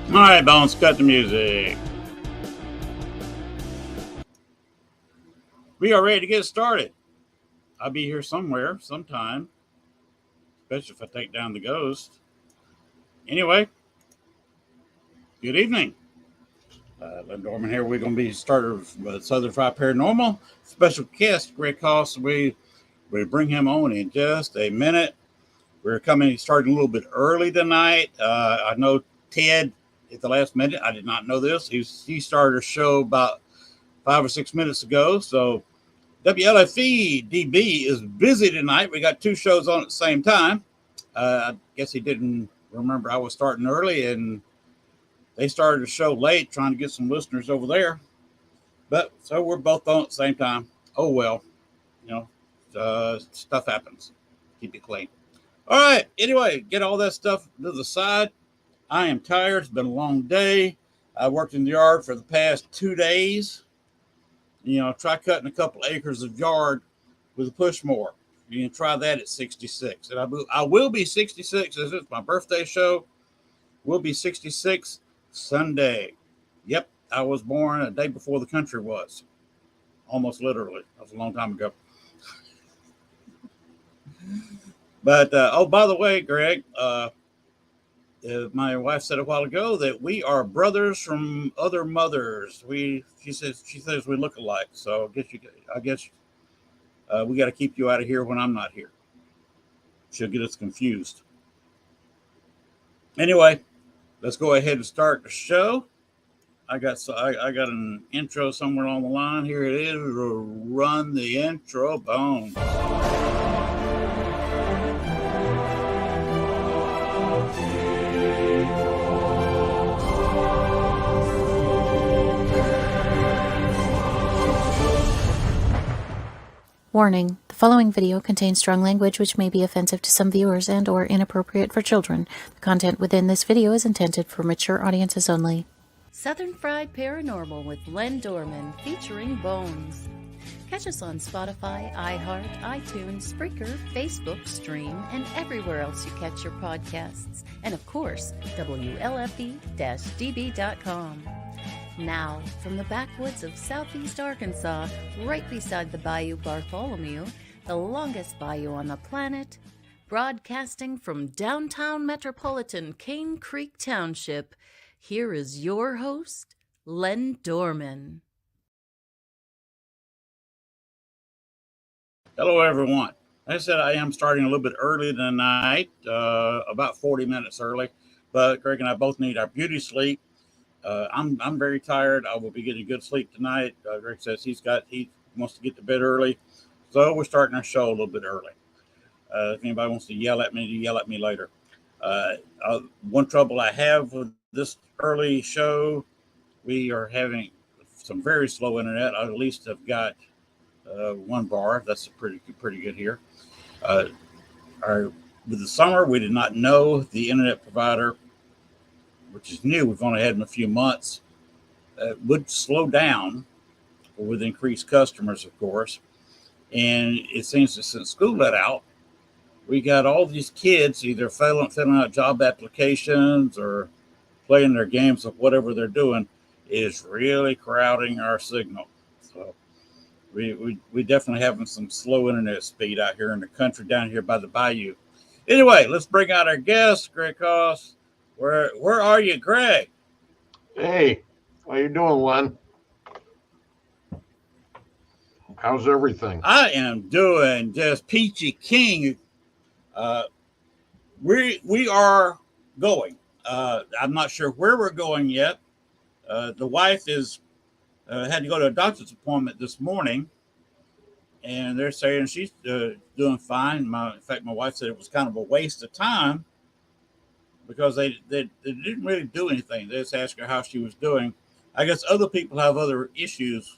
All right, Bones, cut the music. We are ready to get started. I'll be here somewhere, sometime, especially if I take down the ghost. Anyway, good evening. Len Dorman here. We're going to be starting with Southern Fried Paranormal. Special guest, Greg Cost. We bring him on in just a minute. We're starting a little bit early tonight. I know Ted at the last minute. I did not know this. He started a show about 5 or 6 minutes ago. So WLFE DB is busy tonight. We got two shows on at the same time. I guess he didn't remember I was starting early, and they started the show late trying to get some listeners over there. But so we're both on at the same time. Oh, well, stuff happens. Keep it clean. All right. Anyway, get all that stuff to the side. I am tired. It's been a long day. I worked in the yard for the past 2 days. Try cutting a couple acres of yard with a push mower. You can try that at 66. And I will be 66. This is my birthday show. We'll be 66 Sunday. Yep, I was born a day before the country was. Almost literally. That was a long time ago. But, by the way, Greg, my wife said a while ago that we are brothers from other mothers. She says we look alike. So I guess we got to keep you out of here when I'm not here. She'll get us confused. Anyway, let's go ahead and start the show. I got an intro somewhere on the line. Here it is. Run the intro, Bones. Warning, the following video contains strong language which may be offensive to some viewers and or inappropriate for children. The content within this video is intended for mature audiences only. Southern Fried Paranormal with Len Dorman featuring Bones. Catch us on Spotify, iHeart, iTunes, Spreaker, Facebook, Stream, and everywhere else you catch your podcasts. And of course, WLFE-DB.com. Now, from the backwoods of southeast Arkansas, right beside the Bayou Bartholomew, the longest bayou on the planet, broadcasting from downtown metropolitan Cane Creek Township, here is your host, Len Dorman. Hello, everyone. Like I said, I am starting a little bit early tonight, about 40 minutes early, but Greg and I both need our beauty sleep. I'm very tired. I will be getting good sleep tonight. Greg says he wants to get to bed early, so we're starting our show a little bit early. If anybody wants to yell at me later. One trouble I have with this early show, we are having some very slow internet. I at least have got one bar. That's pretty good here. With the summer, we did not know the internet provider, which is new. We've only had them a few months. Would slow down with increased customers, of course. And it seems that since school let out, we got all these kids either filling out job applications or playing their games of whatever they're doing is really crowding our signal. So we definitely having some slow internet speed out here in the country down here by the bayou. Anyway, let's bring out our guest, Greg Cost. Where are you, Greg? Hey, how you doing, Len? How's everything? I am doing just peachy king. We are going. I'm not sure where we're going yet. The wife had to go to a doctor's appointment this morning, and they're saying she's doing fine. In fact, my wife said it was kind of a waste of time because they didn't really do anything. They just asked her how she was doing. I guess other people have other issues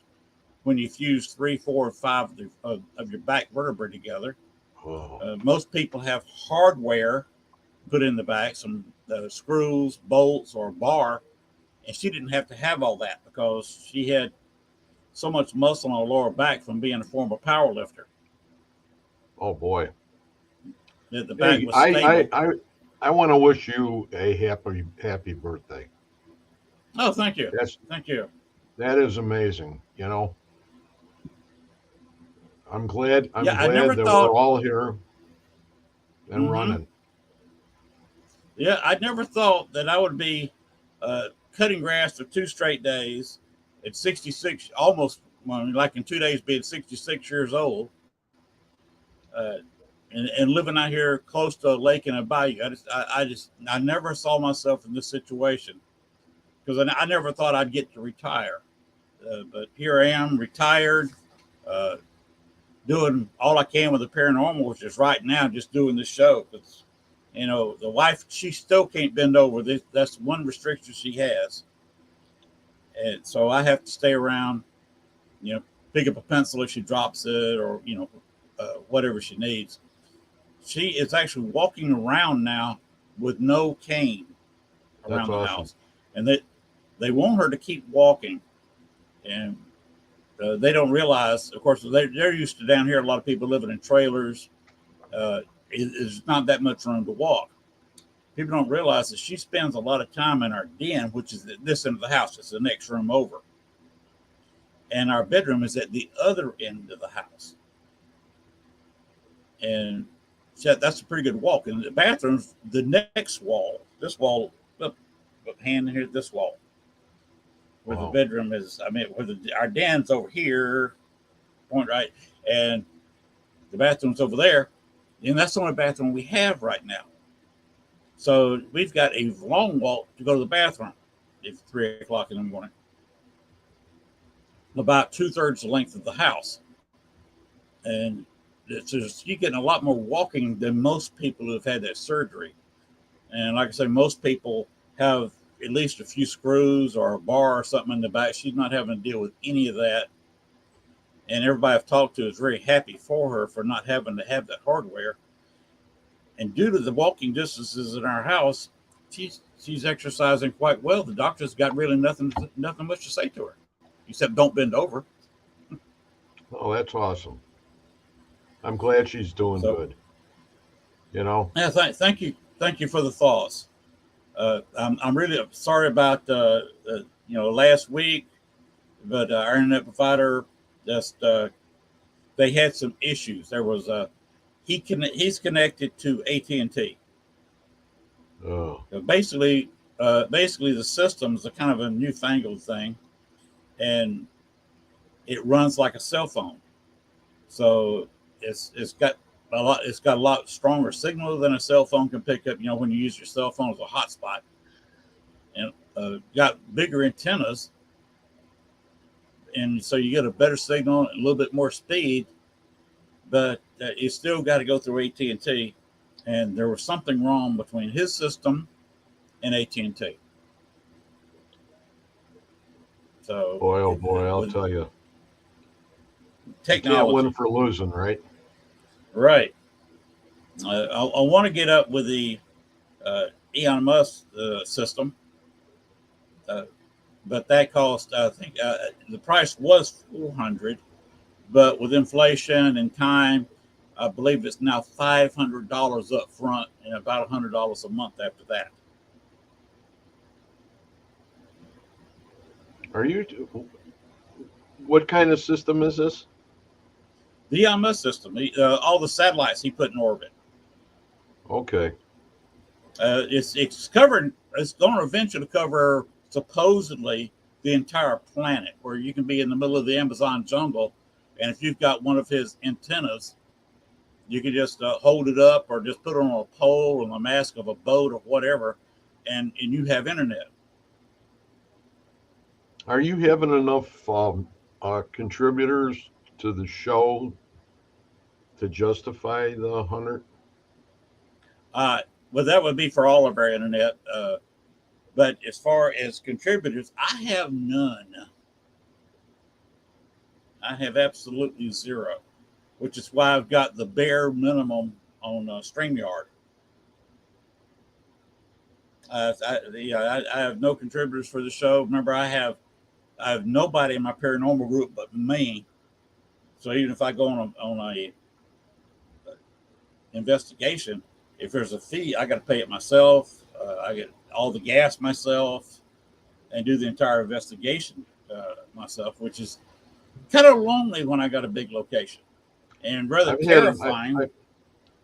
when you fuse 3, 4, or 5 of your back vertebrae together. Oh. Most people have hardware put in the back, some screws, bolts, or a bar, and she didn't have to have all that because she had so much muscle on her lower back from being a former power lifter. Oh boy! The back was stable. I want to wish you a happy birthday. Oh, thank you. That's Thank you. that is amazing. I'm glad. Yeah, I'm I never glad that we're thought. all here and Hmm. running. Yeah, I never thought that I would be cutting grass for 2 straight days at 66, almost, well, like in 2 days, being 66 years old, uh, and living out here close to a lake and a bayou. I never saw myself in this situation because I never thought I'd get to retire. But here I am, retired, uh, doing all I can with the paranormal, which is right now just doing this show. Because the wife, she still can't bend over. That's one restriction she has, and so I have to stay around. You know, pick up a pencil if she drops it, or whatever she needs. She is actually walking around now with no cane That's around the awesome. house, and they want her to keep walking, and they don't realize, of course, they're used to down here. A lot of people living in trailers. It's not that much room to walk. People don't realize that she spends a lot of time in our den, which is at this end of the house. It's the next room over, and our bedroom is at the other end of the house. And so that's a pretty good walk. And the bathroom's the next wall. This wall, up hand here, this wall, where the Wow. bedroom is. I mean, our den's over here, point right, and the bathroom's over there. And that's the only bathroom we have right now. So we've got a long walk to go to the bathroom at 3 o'clock in the morning, about two-thirds the length of the house. And it's just, you're getting a lot more walking than most people who have had that surgery. And like I say, most people have at least a few screws or a bar or something in the back. She's not having to deal with any of that. And everybody I've talked to is very happy for her for not having to have that hardware. And due to the walking distances in our house, she's exercising quite well. The doctor's got really nothing much to say to her, except don't bend over. Oh, that's awesome. I'm glad she's doing So good. You know. yeah, thank you for the thoughts. I'm really sorry about last week, but our internet provider just they had some issues. There was he's connected to AT&T. Oh, Basically the system's a kind of a newfangled thing, and it runs like a cell phone. So it's got a lot stronger signal than a cell phone can pick up. When you use your cell phone as a hotspot, and got bigger antennas, and so you get a better signal, a little bit more speed, but you still got to go through AT&T. And there was something wrong between his system and AT&T. So boy, oh boy, I'll with tell you. You can't win technology, for losing, right? right? I want to get up with the Elon Musk system, uh, but that cost, I think, the price was 400, but with inflation and time, I believe it's now $500 up front and about $100 a month after that. Are you? What kind of system is this? The Elon Musk system, all the satellites he put in orbit, Okay. it's covering. It's going to eventually cover supposedly the entire planet, where you can be in the middle of the Amazon jungle, and if you've got one of his antennas, you can just hold it up or just put it on a pole or the mast of a boat or whatever, and you have internet. Are you having enough contributors to the show to justify the 100? Well, that would be for all of our internet. But as far as contributors, I have none. I have absolutely zero, which is why I've got the bare minimum on StreamYard. I have no contributors for the show. Remember, I have nobody in my paranormal group but me. So even if I go on a investigation, if there's a fee, I got to pay it myself. I get all the gas myself. and do the entire investigation myself, which is kind of lonely when I got a big location and rather I've had, terrifying.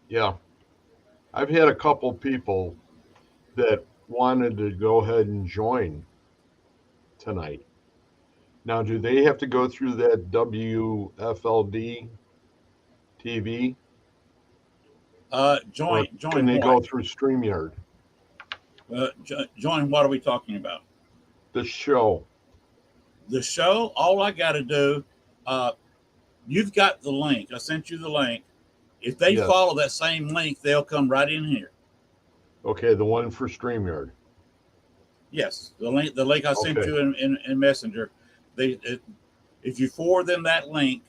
yeah, I've had a couple people that wanted to go ahead and join tonight. Now, do they have to go through that WFLD TV, or Join can they what? go through StreamYard? Join what are we talking about? The show. The show. All I got to do. You've got the link. I sent you the link. If they Yes. follow that same link, they'll come right in here. Okay, the one for StreamYard. Yes, the link I sent Okay. you in Messenger. If you forward them that link,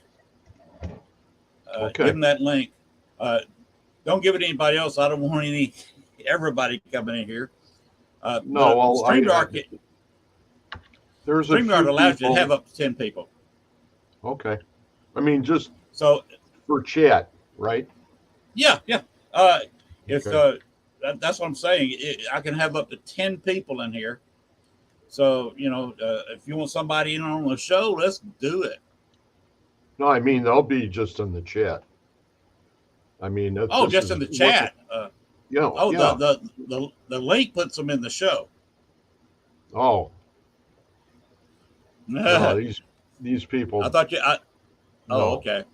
Okay. give them that link. Don't give it to anybody else. I don't want everybody coming in here. No, well, StreamYard, there's a few StreamYard allows you people. to have up to 10 people. Okay. I mean, just So for chat, right? yeah. If Okay. that's what I'm saying, I can have up to 10 people in here. So if you want somebody in on the show, let's do it. No, I mean, they'll be just in the chat. I mean, Just in the chat. Yeah. The link puts them in the show. Oh, no, these people. I thought you. No. Okay.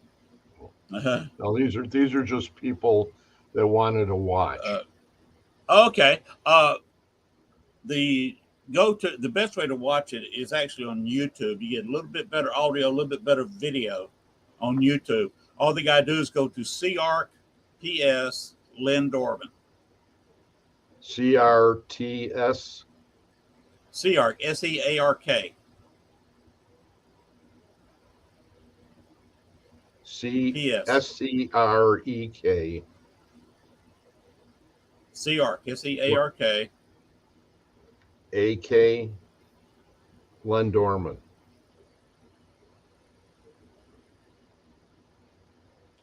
No, these are just people that wanted to watch. Okay. The best way to watch it is actually on YouTube. You get a little bit better audio, a little bit better video on YouTube. All they gotta do is go to CARK PS Lynn Dorman. CRTS. CARK SEARK. SCREK. CARK SEARK. AK Len Dorman.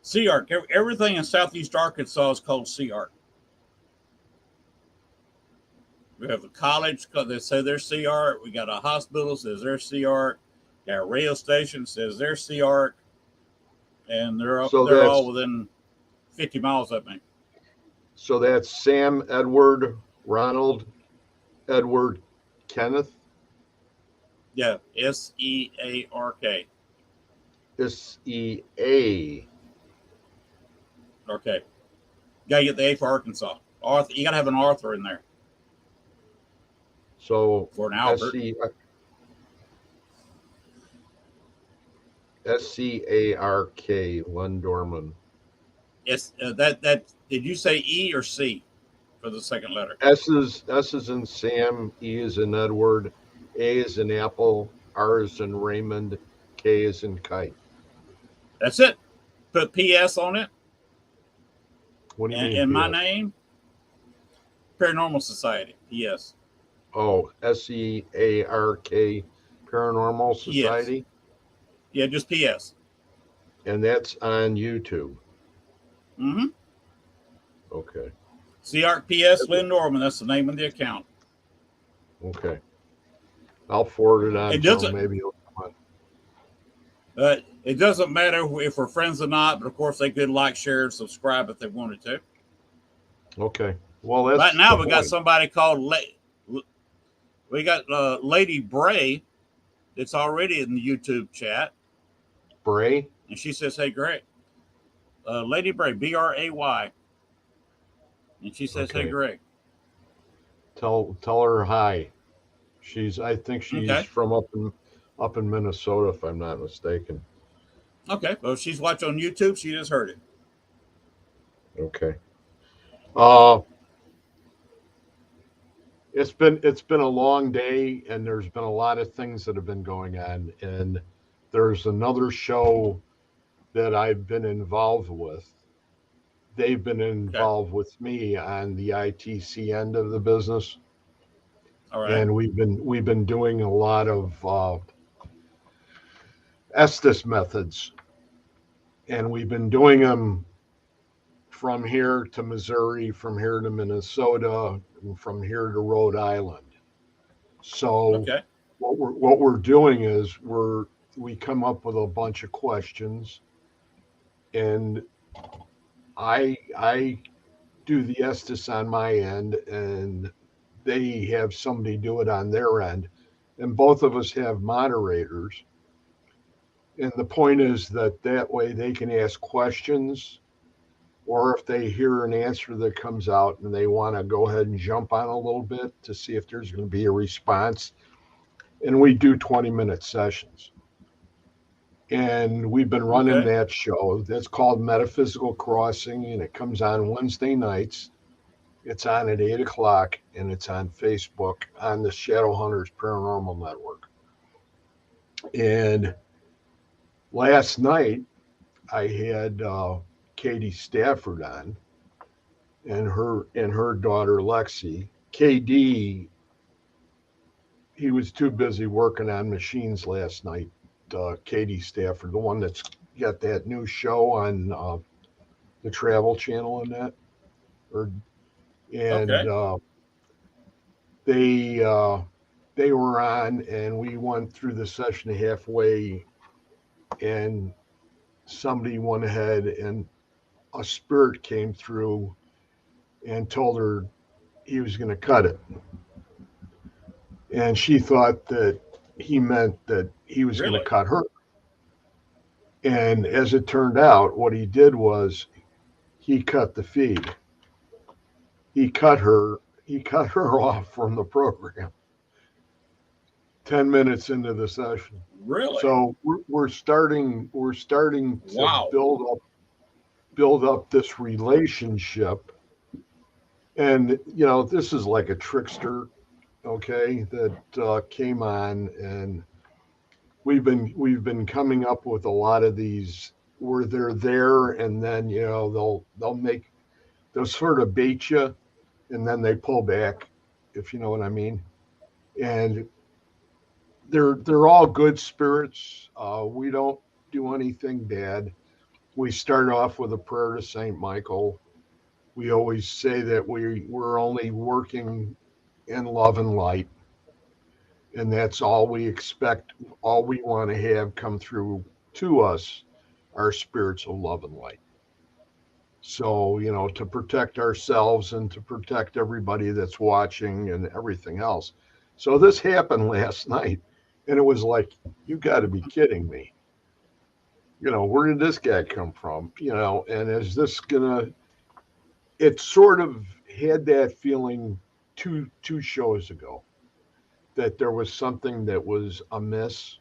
CARK. Everything in Southeast Arkansas is called CARK. We have a college, they say they're CARK. We got a hospital, says they're CARK. Got a radio station, says they're CARK. And they're all within 50 miles of me. So that's Sam, Edward, Ronald, Edward, Kenneth. Yeah, SEARK. SEA. Okay. Gotta get the A for Arkansas. Arthur, you gotta have an Arthur in there. So for an Albert. SCARK, Len Dorman. Yes, that did you say E or C for the second letter? S is in Sam, E is in Edward, A is in Apple, R is in Raymond, K is in Kite. That's it. Put PS on it. What do you mean? And my name, Paranormal Society. PS. Oh, SEARK, Paranormal Society. Yes. Yeah, just PS. And that's on YouTube. Mm-hmm. Okay. CARK PS Lynn Norman. That's the name of the account. Okay. I'll forward it on. It doesn't. Maybe it'll come on. It doesn't matter if we're friends or not, but of course they could like, share, and subscribe if they wanted to. Okay. Well, that's right now we got somebody called Lady Bray that's already in the YouTube chat. Bray? And she says, "Hey, Greg." Lady Bray, BRAY. And she says, Okay. "Hey, Greg." Tell her hi. I think she's okay. from up in Minnesota, if I'm not mistaken. Okay. Well, she's watching on YouTube. She just heard it. Okay. It's been a long day, and there's been a lot of things that have been going on, and there's another show that I've been involved with. They've been involved with me on the ITC end of the business. All right. And we've been doing a lot of Estes methods, and we've been doing them from here to Missouri, from here to Minnesota, and from here to Rhode Island. So what we're doing is we come up with a bunch of questions, and I do the Estes on my end, and they have somebody do it on their end, and both of us have moderators. And the point is that way they can ask questions, or if they hear an answer that comes out and they want to go ahead and jump on a little bit to see if there's going to be a response. And we do 20-minute sessions. And we've been running Okay. that show. That's called Metaphysical Crossing, and it comes on Wednesday nights. It's on at 8 o'clock, and it's on Facebook on the Shadowhunters Paranormal Network. And last night, I had Katie Stafford on, and her daughter Lexi. KD, he was too busy working on machines last night. Katie Stafford, the one that's got that new show on the Travel Channel and that, or and Okay. they were on, and we went through the session halfway, and somebody went ahead and a spirit came through and told her he was going to cut it, and she thought that he meant that he was going to Really? cut her. And as it turned out, what he did was he cut the feed. He cut her. He cut her off from the program 10 minutes into the session. Really? So we're starting to Wow. build up this relationship, and this is like a trickster, okay, that came on, and we've been coming up with a lot of these where they're there, and then they'll sort of bait you, and then they pull back, if you know what I mean. And they're all good spirits. We don't do anything bad. We start off with a prayer to Saint Michael. We always say that we're only working in love and light, and that's all we expect. All we want to have come through to us are spirits of love and light. So, to protect ourselves and to protect everybody that's watching and everything else. So this happened last night, and it was like, you got to be kidding me. Where did this guy come from? And is this gonna? It sort of had that feeling two shows ago that there was something that was amiss,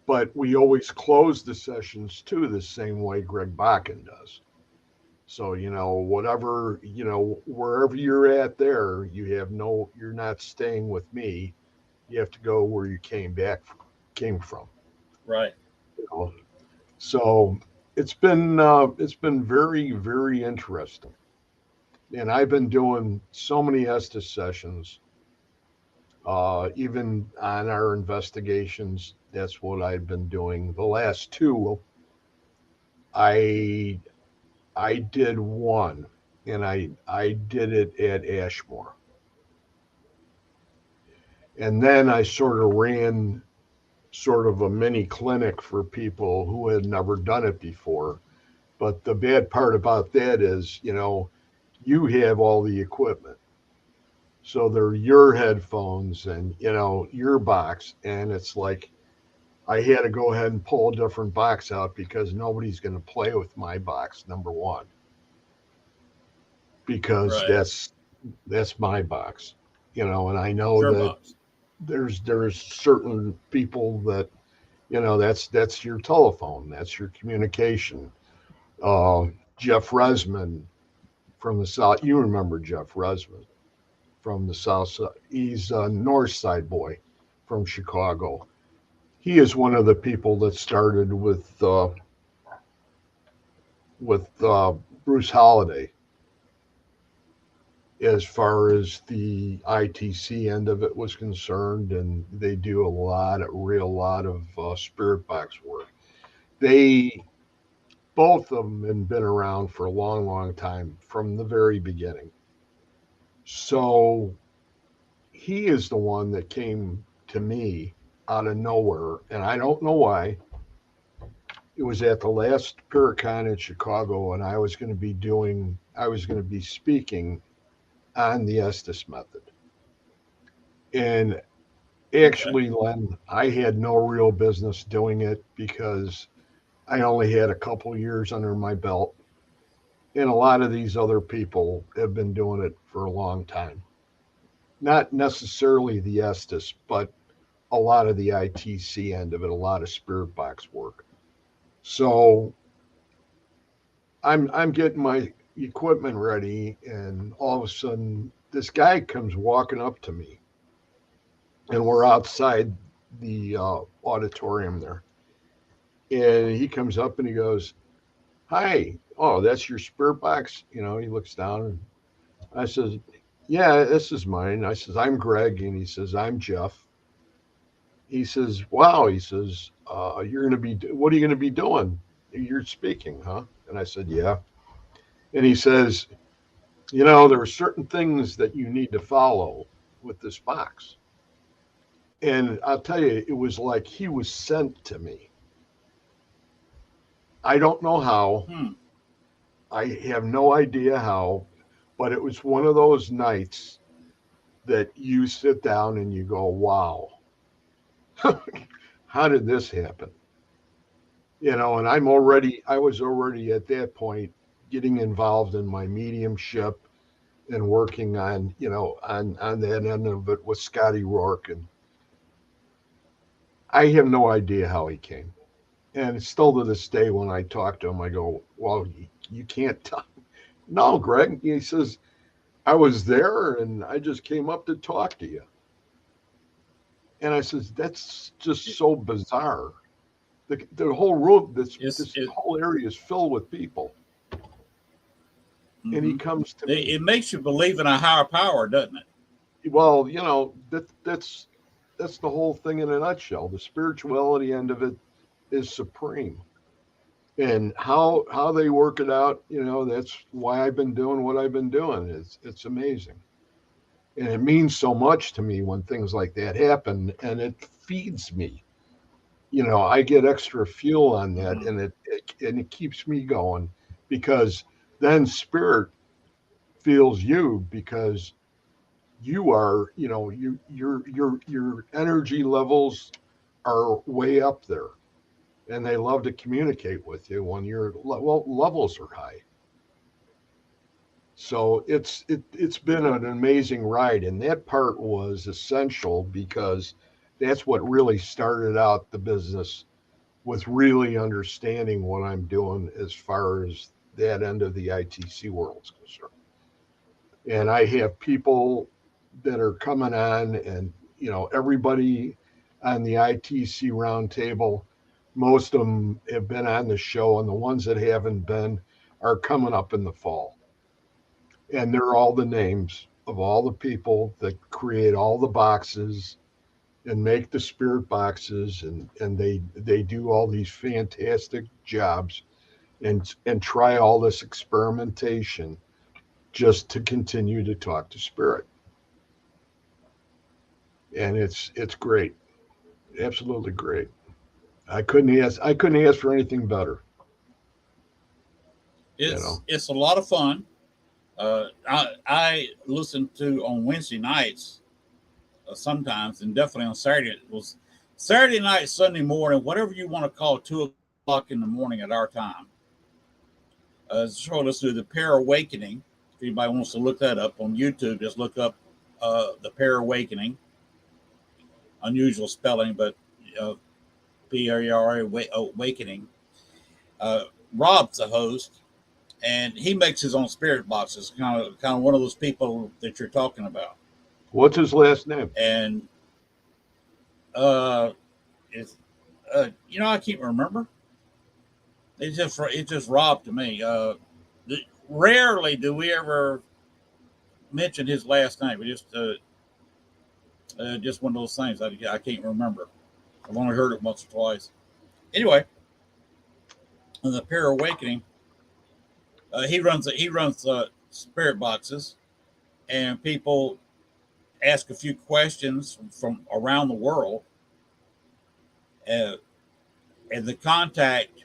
but we always close the sessions too the same way Greg Bakken does. So, whatever, wherever you're at there, you're not staying with me. You have to go where you came from. Right. You know? So it's been very, very interesting. And I've been doing so many Estes sessions, even on our investigations. That's what I've been doing. The last two, I I did one, and I did it at Ashmore, and then I sort of ran sort of a mini clinic for people who had never done it before. But the bad part about that is, you have all the equipment. So they're your headphones and, your box. And it's like, I had to go ahead and pull a different box out because nobody's going to play with my box, number one, because Right. that's my box, and I It's know your that box. there's certain people that, that's your telephone, that's your communication. Uh, Jeff Resman from the South, you remember Jeff Resman from the South Side. He's a North Side boy from Chicago. He is one of the people that started with Bruce Holiday as far as the ITC end of it was concerned, and they do a real lot of spirit box work. They both of them have been around for a long, long time from the very beginning. So he is the one that came to me out of nowhere, and I don't know why. It was at the last Paracon in Chicago, and I was going to be speaking on the Estes method. And Okay. actually, Len, I had no real business doing it because I only had a couple years under my belt. And a lot of these other people have been doing it for a long time. Not necessarily the Estes, but a lot of the ITC end of it, a lot of spirit box work. So I'm getting my equipment ready, and all of a sudden this guy comes walking up to me, and we're outside the auditorium there, and he comes up and he goes, "Hi, oh, that's your spirit box?" He looks down, and I says, "Yeah, this is mine." I says, "I'm Greg," and he says, "I'm Jeff." He says, "Wow," he says, what are you gonna be doing? You're speaking, huh?" And I said, "Yeah." And he says, there are certain things that you need to follow with this box. And I'll tell you, it was like he was sent to me. I don't know how. Hmm. I have no idea how, but it was one of those nights that you sit down and you go, wow, how did this happen? And I was already at that point getting involved in my mediumship and working on that end of it with Scotty Rourke. And I have no idea how he came. And still to this day, when I talk to him, I go, well, you can't tell. No, Greg, he says, I was there and I just came up to talk to you. And I says, that's just It, so bizarre. The whole room, it's this it. whole area is filled with people. And he Mm-hmm. comes to me. It makes you believe in a higher power, doesn't it? Well, that's the whole thing in a nutshell. The spirituality end of it is supreme. And how they work it out, that's why I've been doing what I've been doing. It's amazing. And it means so much to me when things like that happen, and it feeds me. I get extra fuel on that, Mm-hmm. and it keeps me going, because then spirit feels you, because you are, your energy levels are way up there, and they love to communicate with you when your levels are high. So it's been an amazing ride, and that part was essential, because that's what really started out the business, with really understanding what I'm doing as far as that end of the ITC world is concerned. And I have people that are coming on, and everybody on the ITC roundtable, most of them have been on the show, and the ones that haven't been are coming up in the fall. And they're all the names of all the people that create all the boxes and make the spirit boxes, and they do all these fantastic jobs, and try all this experimentation just to continue to talk to spirit. And it's great, absolutely great. I couldn't ask for anything better. you know It's a lot of fun. I listen to on Wednesday nights sometimes, and definitely on Saturday. It was Saturday night, Sunday morning, whatever you want to call 2 o'clock in the morning at our time. So let's do the Pair Awakening. If anybody wants to look that up on YouTube, just look up the Pair Awakening. Unusual spelling, but uh, P-A-R-A Awakening. Uh, Rob's the host, and he makes his own spirit boxes. Kind of one of those people that you're talking about. what's his last name? And uh, it's I can't remember. It's just Rob to me. Rarely do we ever mention his last name. We just one of those things I can't remember. I've only heard it once or twice. Anyway, in the Pure Awakening, he runs spirit boxes, and people ask a few questions from around the world, uh, and the contact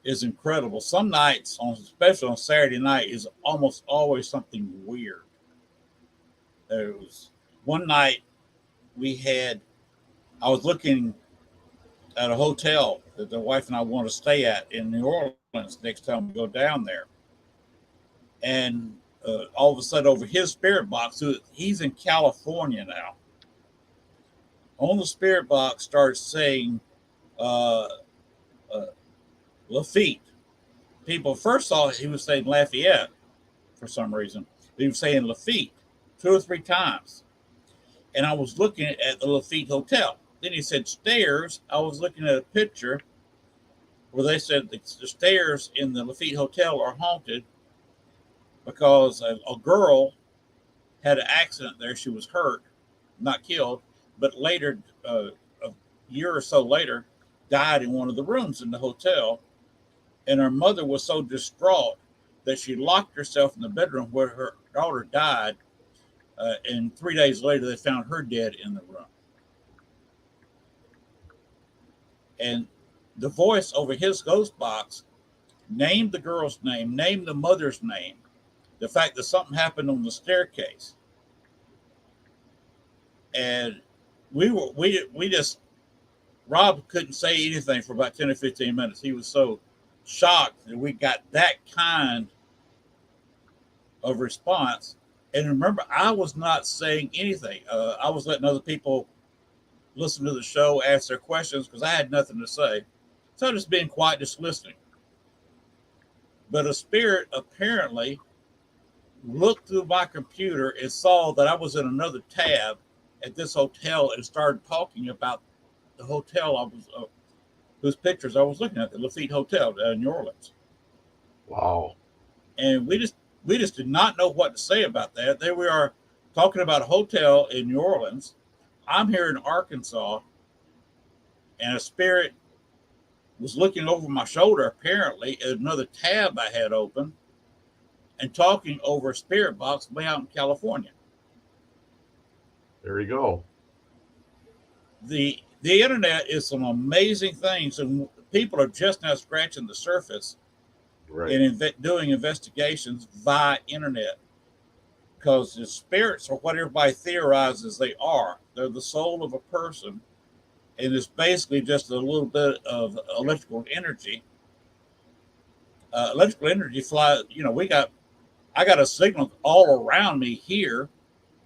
is incredible. Some nights, especially on Saturday night, is almost always something weird. There was one night we had. I was looking at a hotel that the wife and I want to stay at in New Orleans next time we go down there, and all of a sudden, over his spirit box, he's in California now. On the spirit box, starts saying uh, uh, Lafitte. People first thought he was saying Lafayette for some reason. He was saying Lafitte 2 or 3 times. And I was looking at the Lafitte Hotel. Then he said stairs. I was looking at a picture where they said the stairs in the Lafitte Hotel are haunted because a girl had an accident there. She was hurt, not killed, but later, a year or so later, died in one of the rooms in the hotel. And her mother was so distraught that she locked herself in the bedroom where her daughter died. And 3 days later, they found her dead in the room. And the voice over his ghost box named the girl's name, named the mother's name, the fact that something happened on the staircase. And we just, Rob couldn't say anything for about 10 or 15 minutes. He was so shocked that we got that kind of response. And remember, I was not saying anything. I was letting other people listen to the show, ask their questions, because I had nothing to say. So I was just being quiet, just listening. But a spirit apparently looked through my computer and saw that I was in another tab at this hotel and started talking about the hotel I was, whose pictures I was looking at, the Lafitte Hotel in New Orleans. Wow. And we just did not know what to say about that. There we are talking about a hotel in New Orleans. I'm here in Arkansas, and a spirit was looking over my shoulder, apparently, at another tab I had open, and talking over a spirit box way out in California. There you go. The internet is some amazing things, and people are just now scratching the surface, Right. and doing investigations via internet, because the spirits are what everybody theorizes they are. They're the soul of a person, and it's basically just a little bit of electrical energy. Electrical energy flies. I got a signal all around me here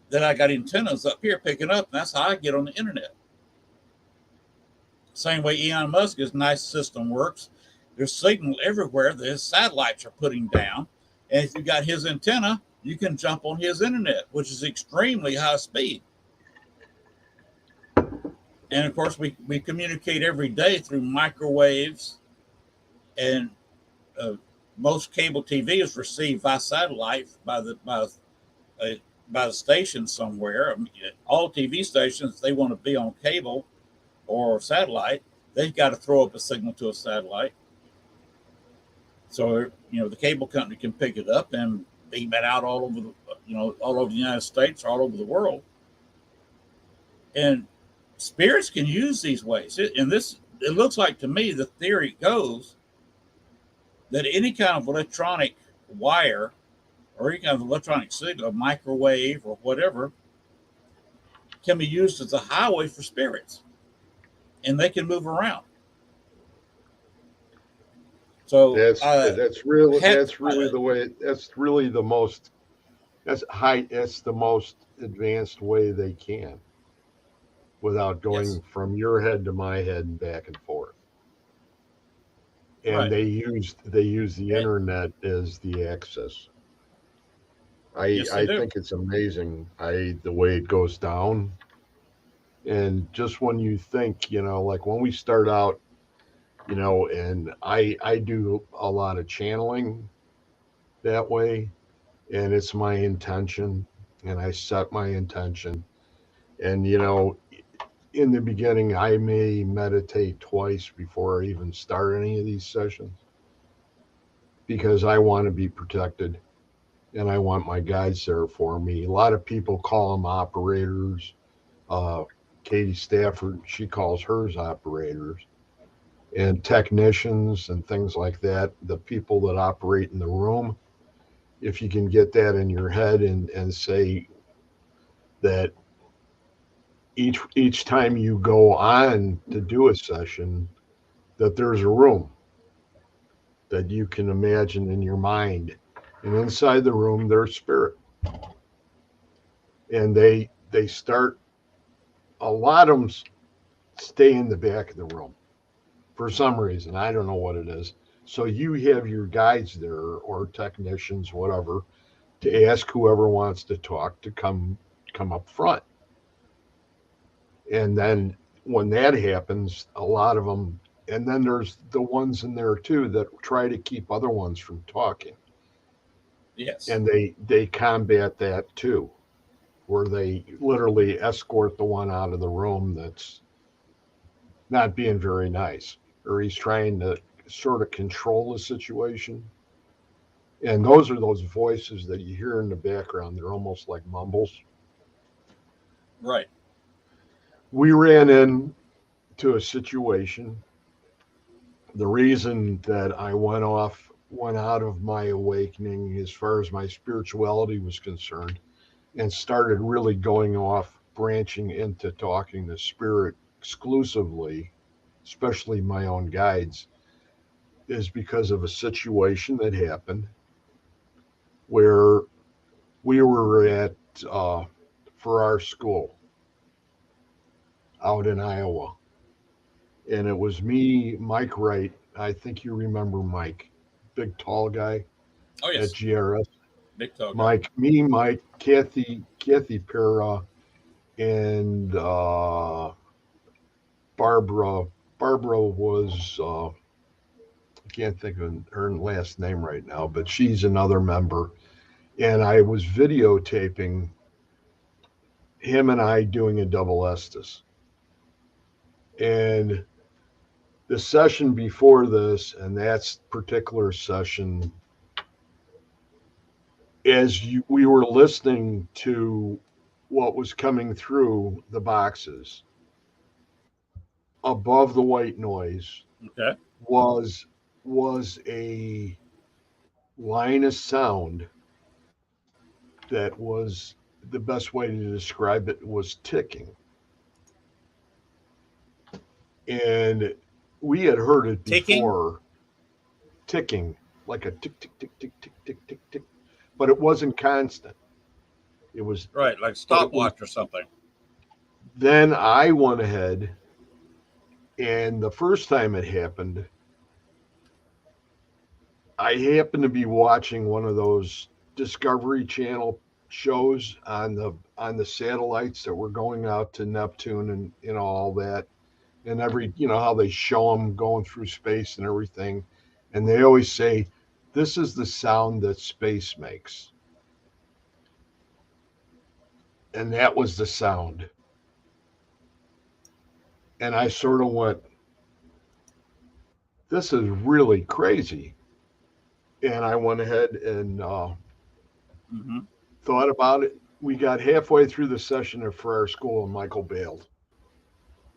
that I got antennas up here picking up, and that's how I get on the internet. Same way Elon Musk's nice system works. There's signal everywhere that his satellites are putting down. And if you got his antenna, you can jump on his internet, which is extremely high speed. And of course, we communicate every day through microwaves, and most cable TV is received by satellite by the station somewhere. I mean, all TV stations, they want to be on cable or satellite, they've got to throw up a signal to a satellite. So the cable company can pick it up and beam it out all over the United States, all over the world. And spirits can use these ways. It looks like to me, the theory goes that any kind of electronic wire or any kind of electronic signal, a microwave or whatever, can be used as a highway for spirits, and they can move around. So that's really the way. That's really the most. That's the most advanced way they can, without going Yes. from your head to my head and back and forth. And Right. they use the internet as the access. Yes, they I do. think it's amazing the way it goes down. And just when you think, like when we start out, and I do a lot of channeling that way, and it's my intention, and I set my intention. And in the beginning, I may meditate twice before I even start any of these sessions, because I want to be protected. and I want my guides there for me. A lot of people call them operators. Katie Stafford, she calls hers operators, and technicians and things like that. The people that operate in the room, if you can get that in your head and say that each time you go on to do a session, that there's a room that you can imagine in your mind, and inside the room there's spirit, and they start, a lot of them stay in the back of the room for some reason. I don't know what it is. So you have your guides there or technicians, whatever, to ask whoever wants to talk to come up front. And then when that happens, a lot of them, and then there's the ones in there too that try to keep other ones from talking. Yes. And they combat that too, where they literally escort the one out of the room that's not being very nice, or he's trying to sort of control the situation. And those are those voices that you hear in the background. They're almost like mumbles. Right. We ran into a situation. The reason that I went out of my awakening as far as my spirituality was concerned, and started really going off, branching into talking to spirit exclusively, especially my own guides, is because of a situation that happened where we were at for our school out in Iowa, and it was me, Mike Wright. I think you remember Mike, big tall guy Oh at yes. GRS. Big toe guy. Mike, Kathy Pera, and Barbara. Barbara was I can't think of her last name right now, but she's another member. And I was videotaping him and I doing a double Estes. And the session before this, and that particular session, we were listening to what was coming through the boxes above the white noise Okay. was a line of sound that was, the best way to describe it was ticking. And we had heard it Ticking. before, ticking, like a tick, tick, tick, tick, tick, tick, tick, tick. But it wasn't constant. It was, Right, like but it was, stopwatch or something. then I went ahead, and the first time it happened, I happened to be watching one of those Discovery Channel shows on the satellites that were going out to Neptune and all that, and every, how they show them going through space and everything, and they always say, this is the sound that space makes, and that was the sound. And I sort of went, this is really crazy. And I went ahead and Mm-hmm. thought about it. We got halfway through the session for our school, and Michael bailed,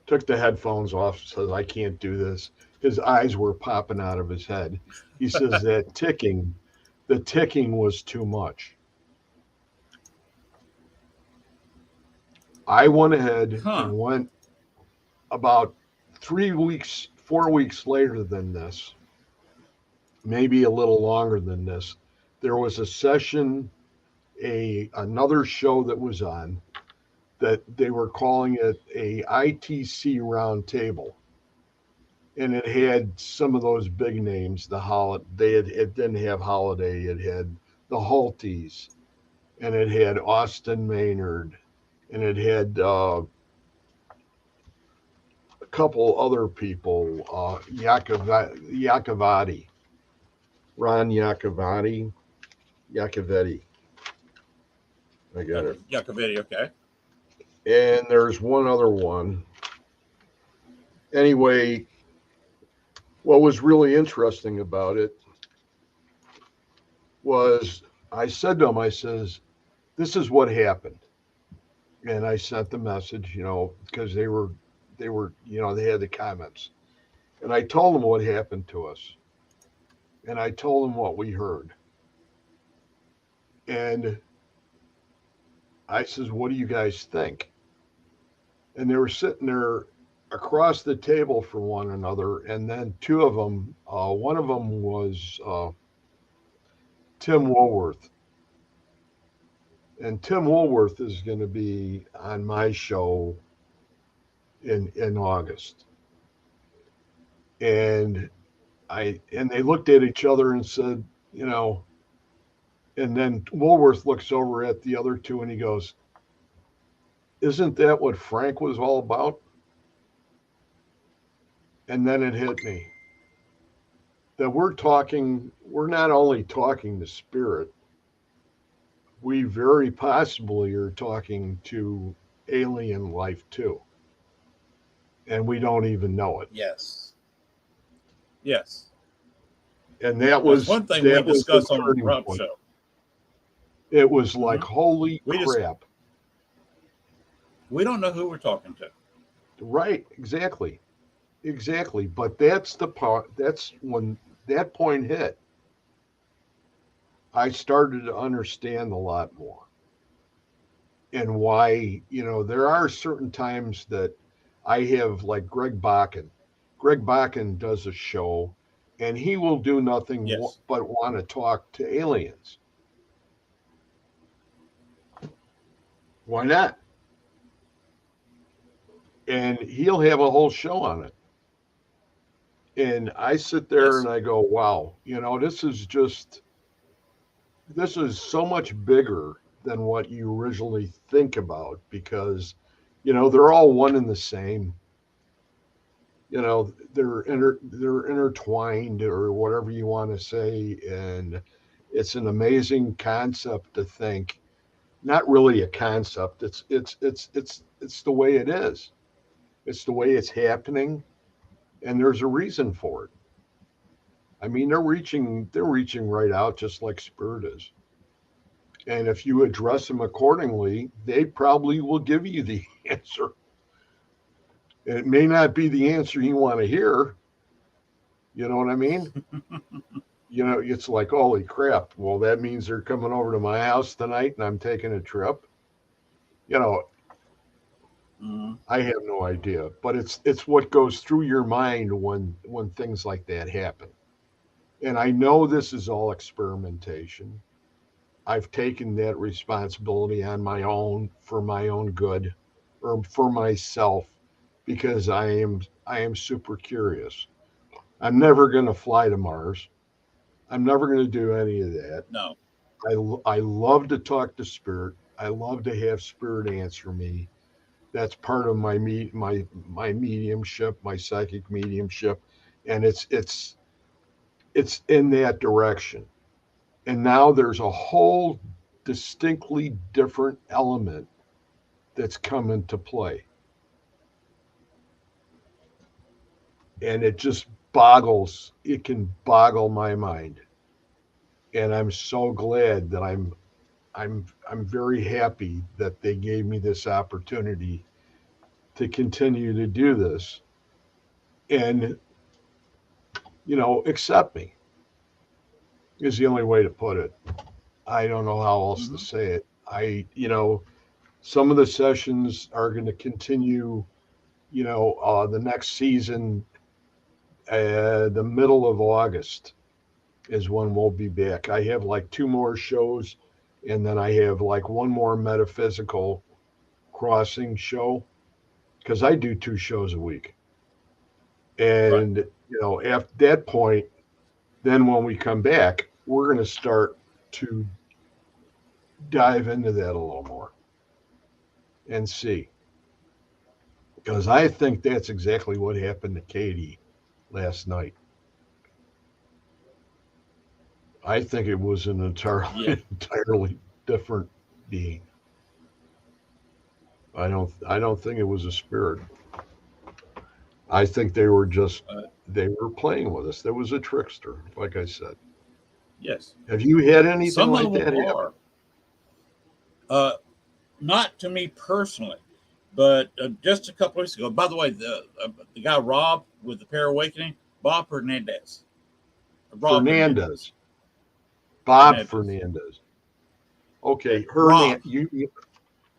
took the headphones off, says, I can't do this. His eyes were popping out of his head. He says that the ticking was too much. I went ahead Huh. and went about 3 weeks, 4 weeks later than this, maybe a little longer than this. There was a session, another show that was on, that they were calling it a ITC roundtable, and it had some of those big names. It didn't have Holiday. It had the Halties, and it had Austin Maynard, and it had a couple other people, Yakovati, Ron Yakovetti. I got it. Yucca okay. And there's one other one. Anyway, what was really interesting about it was I said to him, I says, this is what happened. And I sent the message, because they had the comments. And I told them what happened to us. And I told them what we heard. And I says, what do you guys think? And they were sitting there across the table from one another. And then two of them, one of them was Tim Woolworth. And Tim Woolworth is going to be on my show in August. And they looked at each other and said, and then Woolworth looks over at the other two and he goes, isn't that what Frank was all about? And then it hit me that we're not only talking to spirit, we very possibly are talking to alien life too. And we don't even know it. Yes. And that was one thing we discussed on the Rob show. It was like, holy crap. We don't know who we're talking to. Right, exactly. But that's the part, that's when that point hit. I started to understand a lot more. And why, there are certain times that I have, like Greg Bakken. Greg Bakken does a show and he will do nothing but want to talk to aliens. Why not? And he'll have a whole show on it. And I sit there and I go, wow, this is so much bigger than what you originally think about, because, they're all one and the same. They're intertwined, or whatever you want to say. And it's an amazing concept to think. Not really a concept. It's the way it is. It's the way it's happening, and there's a reason for it. I mean, they're reaching right out, just like spirit is. And if you address them accordingly, they probably will give you the answer. It may not be the answer you want to hear. You know what I mean? It's like, holy crap. Well, that means they're coming over to my house tonight and I'm taking a trip. I have no idea, but it's what goes through your mind when things like that happen. And I know this is all experimentation. I've taken that responsibility on my own, for my own good, or for myself, because I am super curious. I'm never going to fly to Mars. I'm never going to do any of that. No. I love to talk to spirit. I love to have spirit answer me. That's part of my mediumship, my psychic mediumship, and it's in that direction. And now there's a whole distinctly different element that's come into play. And it just it can boggle my mind. And I'm so glad that I'm very happy that they gave me this opportunity to continue to do this and, accept me is the only way to put it. I don't know how else to say it. Some of the sessions are going to continue, the next season, the middle of August is when we'll be back. I have like 2 more shows, and then I have like 1 more metaphysical crossing show, because I do 2 shows a week. And, after that point, then when we come back, we're going to start to dive into that a little more and see. Because I think that's exactly what happened to Katie last night. I think it was an entirely different being. I don't think it was a spirit. I think they were playing with us. There was a trickster, like I said. Yes. Have you had anything Some like of that them happen? are. Not to me personally, but just a couple weeks ago. By the way, the guy Rob with the Pair Awakening, Bob Hernandez. Rob Hernandez. Fernandez. Bob Hernandez. Fernandez. Okay, Rob.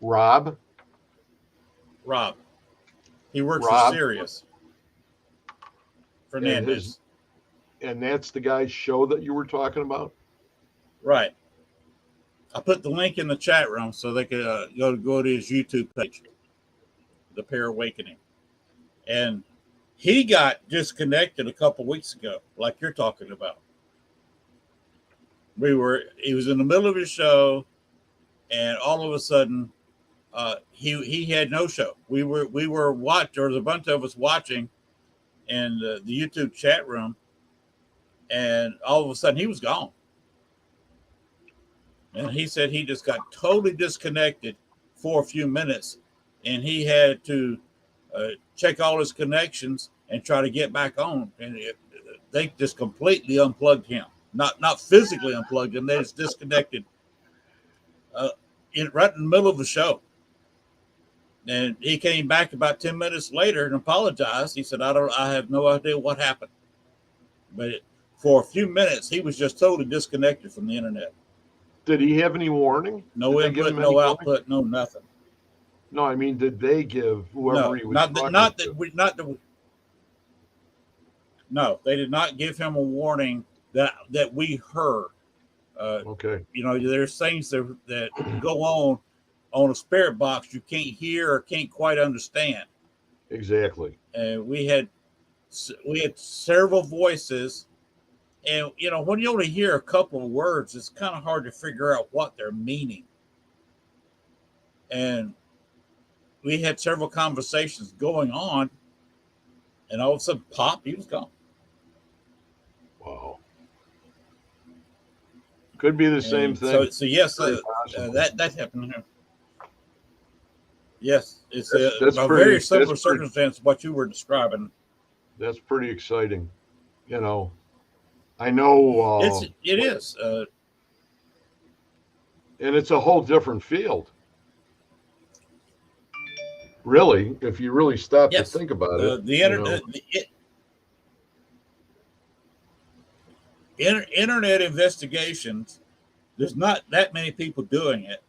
Rob. Rob. He works for Rob, Sirius. and his Fernandez. and that's the guy's show that you were talking about. Right. I put the link in the chat room so they could go to his YouTube page, The Pair Awakening. And he got disconnected a couple weeks ago, like you're talking about. He was in the middle of his show, and all of a sudden, he had no show. We were watching. There was a bunch of us watching in the YouTube chat room, and all of a sudden he was gone. And he said he just got totally disconnected for a few minutes, and he had to check all his connections and try to get back on. And they just completely unplugged him. Not physically unplugged him. They just disconnected right in the middle of the show. And he came back about 10 minutes later and apologized. He said, I have no idea what happened. But for a few minutes, he was just totally disconnected from the internet. Did he have any warning? No input, no output, no nothing. No, I mean, did they give whoever he was talking to? No, they did not give him a warning that we heard. Okay. There's things that go on a spirit box you can't hear or can't quite understand. Exactly. And we had several voices, and when you only hear a couple of words, it's kind of hard to figure out what they're meaning. And we had several conversations going on, and all of a sudden, pop, he was gone. Wow. Could be the same thing. So yes, that happened to him. Yes, it's a very similar circumstance to what you were describing. That's pretty exciting. I know it is, and it's a whole different field. Really, if you really stop to think about it, the internet investigations. There's not that many people doing it,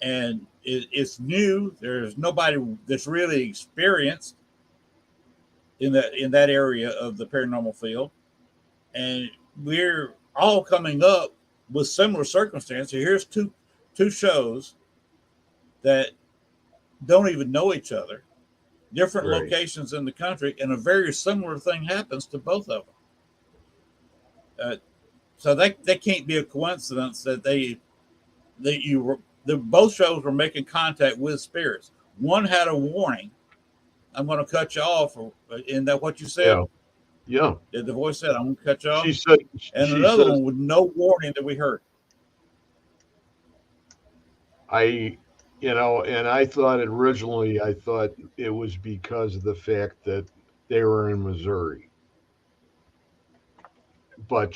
and it's new. There's nobody that's really experienced in that area of the paranormal field, and we're all coming up with similar circumstances. Here's two shows that don't even know each other, different locations in the country, and a very similar thing happens to both of them. So that can't be a coincidence that both shows were making contact with spirits. One had a warning. I'm going to cut you off. Isn't that what you said? Yeah. Did the voice said, I'm going to cut you off? She said, and another one with no warning that we heard. And I thought originally, it was because of the fact that they were in Missouri. But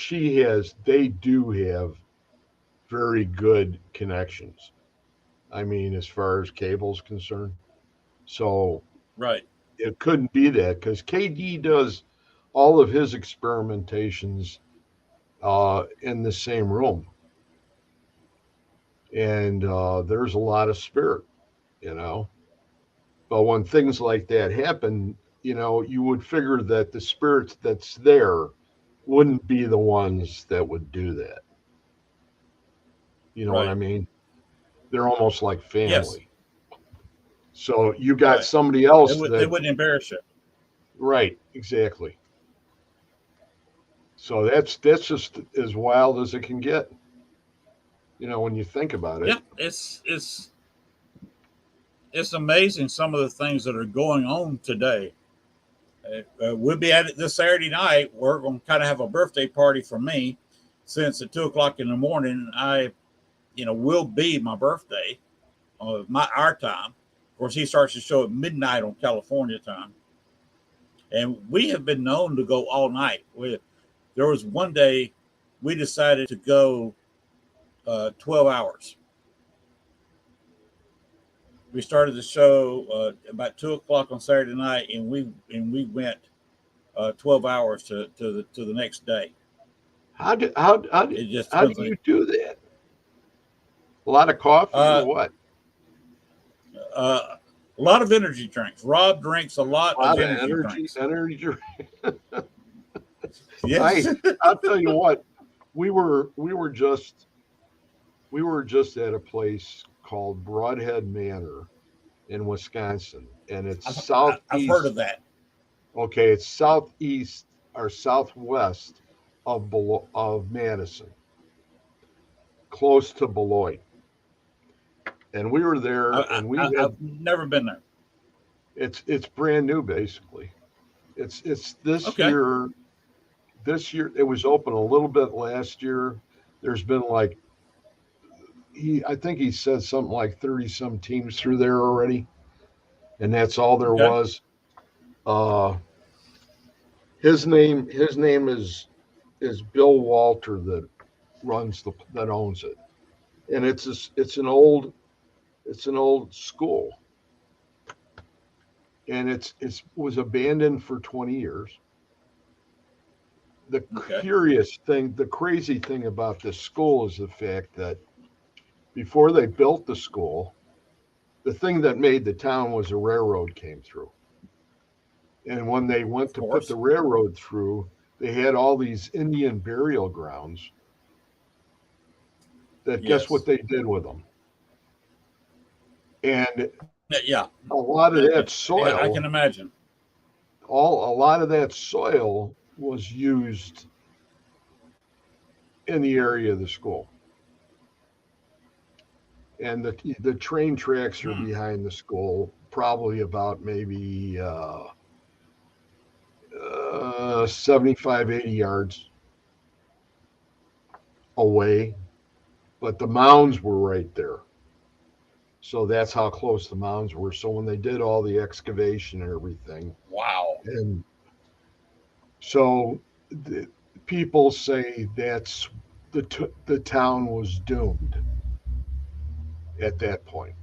they do have very good connections. I mean, as far as cable's concerned. So right, it couldn't be that, because KD does all of his experimentations in the same room. And there's a lot of spirit, But when things like that happen, you would figure that the spirits that's there wouldn't be the ones that would do that. You know what I mean? They're almost like family. Yes. So you got somebody else they wouldn't embarrass you. Right, exactly. So that's just as wild as it can get. When you think about it. Yeah, it's amazing some of the things that are going on today. We'll be at it this Saturday night. We're going to kind of have a birthday party for me, since at 2:00 in the morning, will be my birthday, our time. Of course, he starts the show at midnight on California time, and we have been known to go all night. There was one day we decided to go 12 hours. We started the show about 2 o'clock on Saturday night, and we went 12 hours to the next day. How do It just how do was you like do that? A lot of coffee or uh, what? a lot of energy drinks. Rob drinks a lot A of lot of energy drinks. energy. Yes. I'll tell you what, we were just at a place called Broadhead Manor in Wisconsin, and it's I've heard southeast. of that. Okay, it's southeast or southwest of Madison, close to Beloit. And we were there, and we had I've never been there. it's brand new basically. It's this Okay. year. This year it was open a little bit last year. There's been like I think he said something like 30 some teams through there already, and that's all there Okay. was. Uh, his name is Bill Walter that that owns it, and it's an old school, and it's was abandoned for 20 years. Okay. The crazy thing about this school is the fact that before they built the school, the thing that made the town was a railroad came through. And when they went Of to put the course. railroad through, they had all these Indian burial grounds that guess what Yes. they did with them? And Yeah. a lot of that I soil, can imagine. a lot of that soil was used in the area of the school. And the train tracks are Hmm. behind the school, probably about maybe 75, 80 yards away, but the mounds were right there. So that's how close the mounds were. So when they did all the excavation and everything, Wow. and so the, people say that's the town was doomed at that point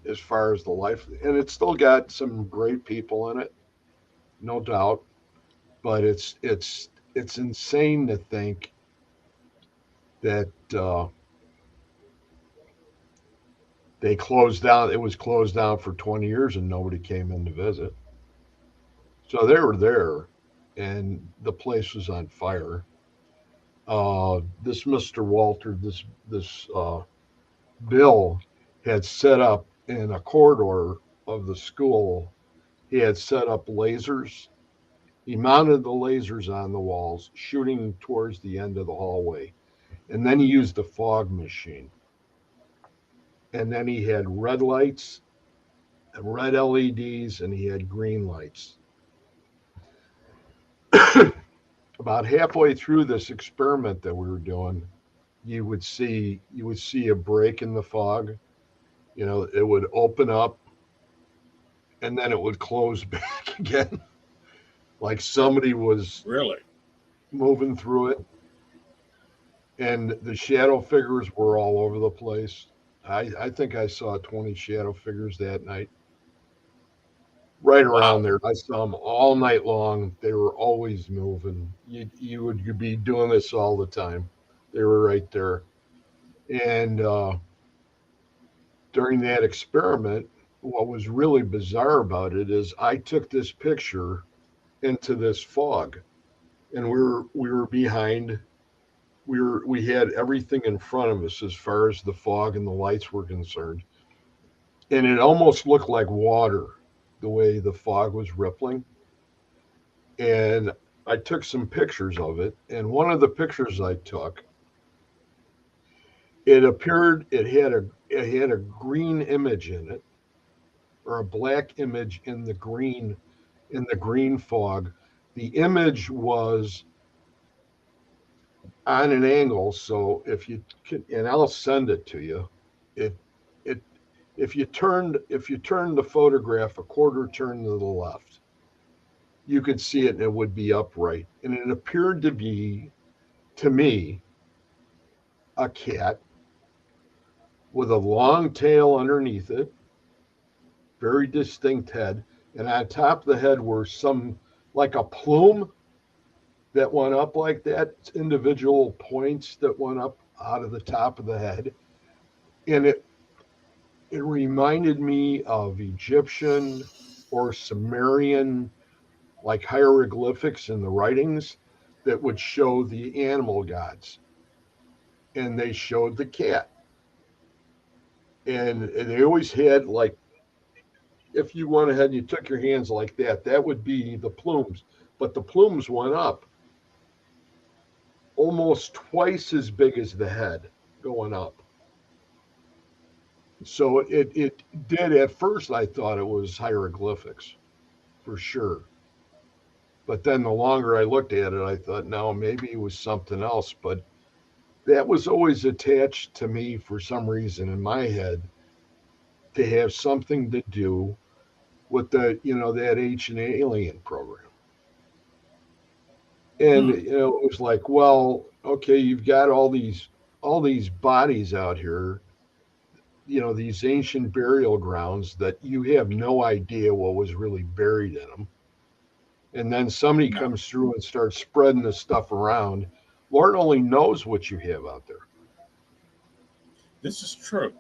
as far as the life, and it's still got some great people in it, no doubt. But it's insane to think that they closed down. It was closed down for 20 years and nobody came in to visit. So they were there, and the place was on fire. This Mr. Walter, this Bill, had set up in a corridor of the school. He had set up lasers. He mounted the lasers on the walls, shooting towards the end of the hallway, and then he used a fog machine. And then he had red lights, red LEDs, and he had green lights. About halfway through this experiment that we were doing, you would see a break in the fog. You know, it would open up and then it would close back again, like somebody was Really? moving through it. And the shadow figures were all over the place. I think I saw 20 shadow figures that night. Right around Wow. there, I saw them all night long. They were always moving. You would be doing this all the time. They were right there. And during that experiment, what was really bizarre about it is I took this picture into this fog, and we were behind. We had everything in front of us as far as the fog and the lights were concerned, and it almost looked like water the way the fog was rippling. And I took some pictures of it, and one of the pictures I took, it had a green image in it, or a black image in the green fog. The image was on an angle, so if you can, and I'll send it to you. It it if you turned the photograph a quarter turn to the left, you could see it and it would be upright. And it appeared to be to me, a cat with a long tail underneath it, very distinct head, and on top of the head were some, like a plume that went up like that, individual points that went up out of the top of the head. And it reminded me of Egyptian or Sumerian, like hieroglyphics in the writings that would show the animal gods. And they showed the cat. And they always had, like, if you went ahead and you took your hands like that would be the plumes. But the plumes went up almost twice as big as the head going up. So it did, at first I thought it was hieroglyphics for sure. But then the longer I looked at it, I thought, no, maybe it was something else. But that was always attached to me for some reason in my head to have something to do with the, that ancient alien program. And it was like, well, okay, you've got all these bodies out here, these ancient burial grounds that you have no idea what was really buried in them. And then somebody No, comes through and starts spreading this stuff around. Lord only knows what you have out there. this is true.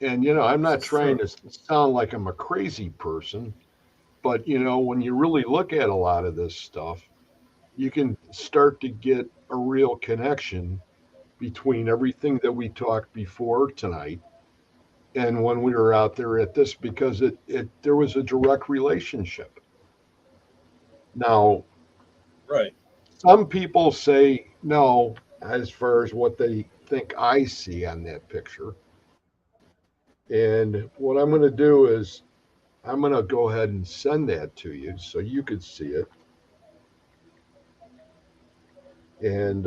And I'm This not is trying true. to sound like I'm a crazy person, but when you really look at a lot of this stuff, you can start to get a real connection between everything that we talked before tonight and when we were out there at this, because there was a direct relationship. Now, Right. some people say no, as far as what they think I see on that picture. And what I'm going to do is I'm going to go ahead and send that to you so you could see it. And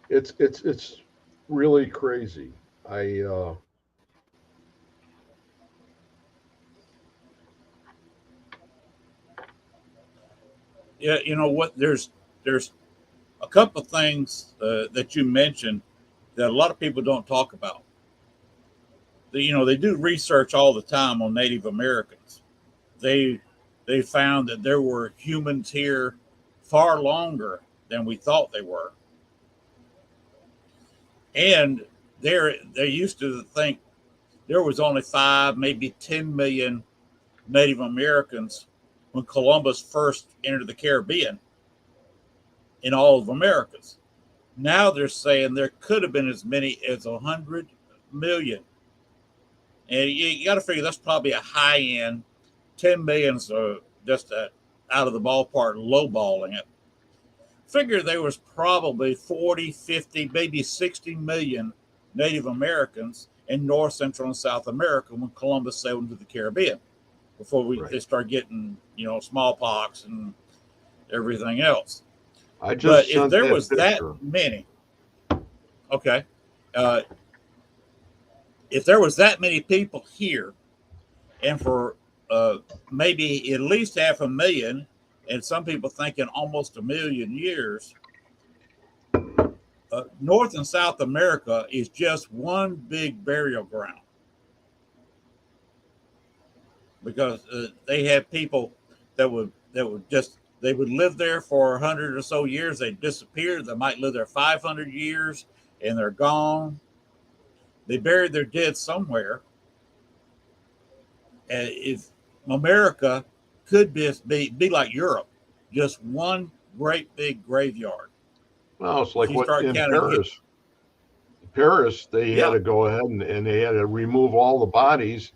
it's really crazy. I Yeah, you know what? There's a couple of things that you mentioned that a lot of people don't talk about. They do research all the time on Native Americans. They they found that there were humans here far longer than we thought they were, and they used to think there was only 5, maybe 10 million Native Americans when Columbus first entered the Caribbean in all of Americas. Now they're saying there could have been as many as 100 million, and you got to figure that's probably a high end. 10 millions are just out of the ballpark, lowballing it. Figure there was probably 40, 50, maybe 60 million Native Americans in North, Central, and South America when Columbus sailed into the Caribbean before they right. start getting, smallpox and everything else. I But just if sent there that was that picture. many, okay, uh, if there was that many people here, and for uh, maybe at least 500,000, and some people thinking almost 1 million years, North and South America is just one big burial ground because they had people they would live there for 100 or so years. They disappeared. They might live there 500 years and they're gone. They buried their dead somewhere. And if America could be like Europe, just one great big graveyard. Well, it's If like you what start in counting it, Paris. Paris, they had yeah, to go ahead and they had to remove all the bodies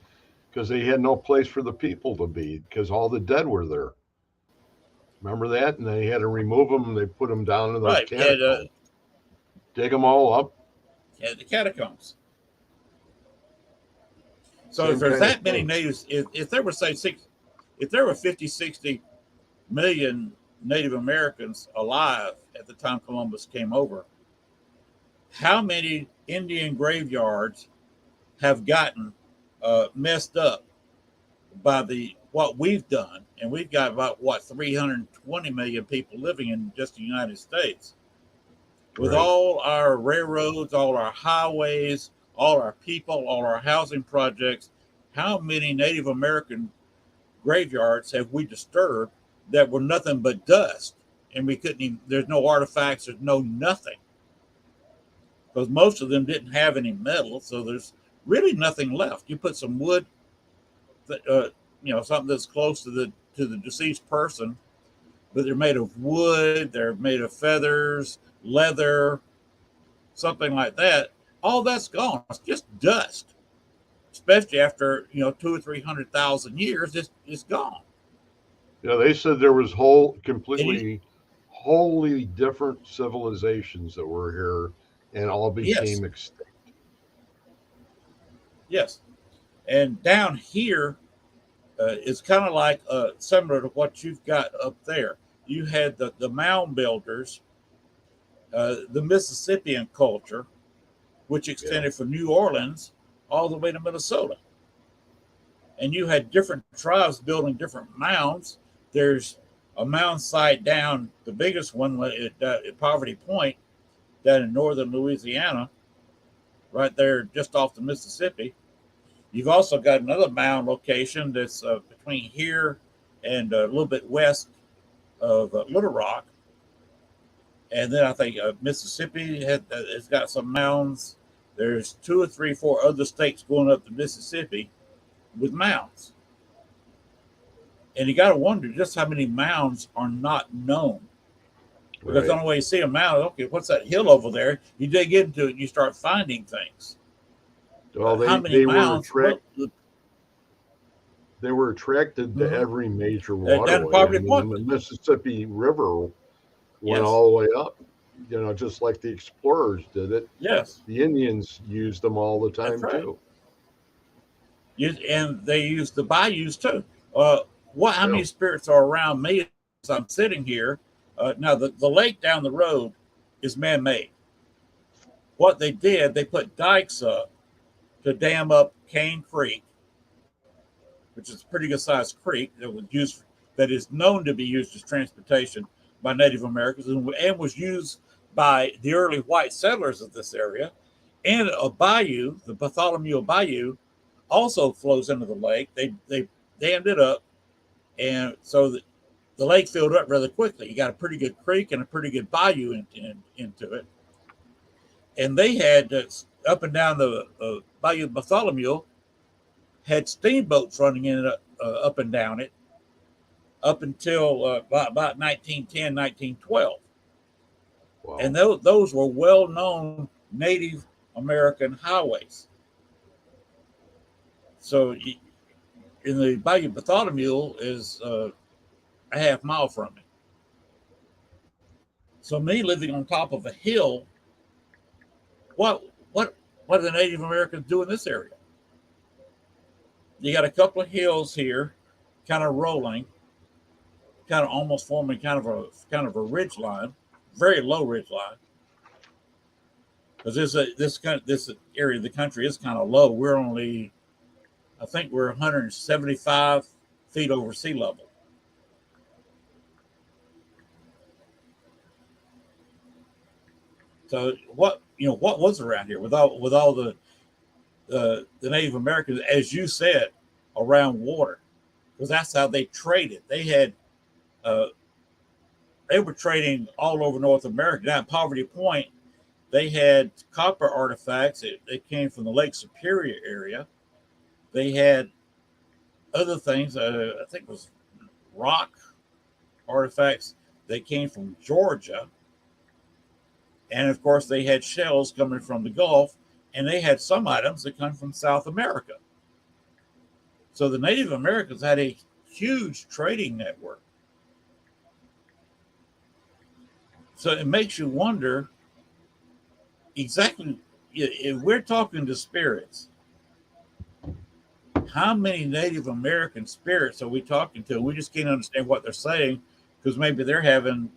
because they had no place for the people to be because all the dead were there. Remember that? And they had to remove them. And they put them down in those right. catacombs, dig them all up. Had the catacombs. So if Same there's kind of that many thing. natives, if there were if there were 50, 60 million Native Americans alive at the time Columbus came over, how many Indian graveyards have gotten messed up by the what we've done, and we've got about what 320 million people living in just the United States, with Right. all our railroads, all our highways, all our people, all our housing projects, how many Native American graveyards have we disturbed that were nothing but dust? And we couldn't even, there's no artifacts, there's no nothing. Because most of them didn't have any metal, so there's really nothing left. You put some wood, something that's close to the deceased person, but they're made of wood, they're made of feathers, leather, something like that. All that's gone. It's just dust. Especially after 200,000 or 300,000 years, it's gone. Yeah, they said there was And wholly different civilizations that were here, and all yes, became extinct. yes. And down here, it's kind of like similar to what you've got up there. You had the mound builders, the Mississippian culture, which Yeah. extended from New Orleans all the way to Minnesota. And you had different tribes building different mounds. There's a mound site down, the biggest one at Poverty Point, down in northern Louisiana, right there just off the Mississippi. You've also got another mound location that's between here and a little bit west of Little Rock. And then I think Mississippi has got some mounds. There's 2 or 3, 4 other states going up the Mississippi with mounds. And you got to wonder just how many mounds are not known. Because Right. the only way you see a mound, okay, what's that hill over there? You dig into it and you start finding things. Well, How many mounds? they were attracted to every major Down in waterway. I Poverty mean, Point. the Mississippi River went Yes. all the way up. Just like the explorers did it. Yes. The Indians used them all the time That's right. too. And they use the bayous too. How many Yeah. spirits are around me as I'm sitting here? Now, the lake down the road is man made. What they did, they put dikes up to dam up Cane Creek, which is a pretty good sized creek that is known to be used as transportation by Native Americans and was used by the early white settlers of this area. And a bayou, the Bartholomew Bayou, also flows into the lake. They dammed it up, and so the lake filled up rather quickly. You got a pretty good creek and a pretty good bayou into it. And they had up and down the Bayou Bartholomew had steamboats running in it up and down it up until about 1910, 1912. Wow. And those were well-known Native American highways. So in the Bayou Bartholomew is a half mile from me. So me living on top of a hill, what do the Native Americans do in this area? You got a couple of hills here, kind of rolling, kind of almost forming kind of a ridge line, very low ridge line. Because this area of the country is kind of low. I think we're 175 feet over sea level. So what was around here with all the Native Americans, as you said, around water, because that's how they traded. They were trading all over North America. Down at Poverty Point, they had copper artifacts that came from the Lake Superior area. They had other things. I think it was rock artifacts that came from Georgia. And of course, they had shells coming from the Gulf, and they had some items that come from South America. So the Native Americans had a huge trading network. So it makes you wonder exactly, if we're talking to spirits, how many Native American spirits are we talking to? We just can't understand what they're saying because maybe they're having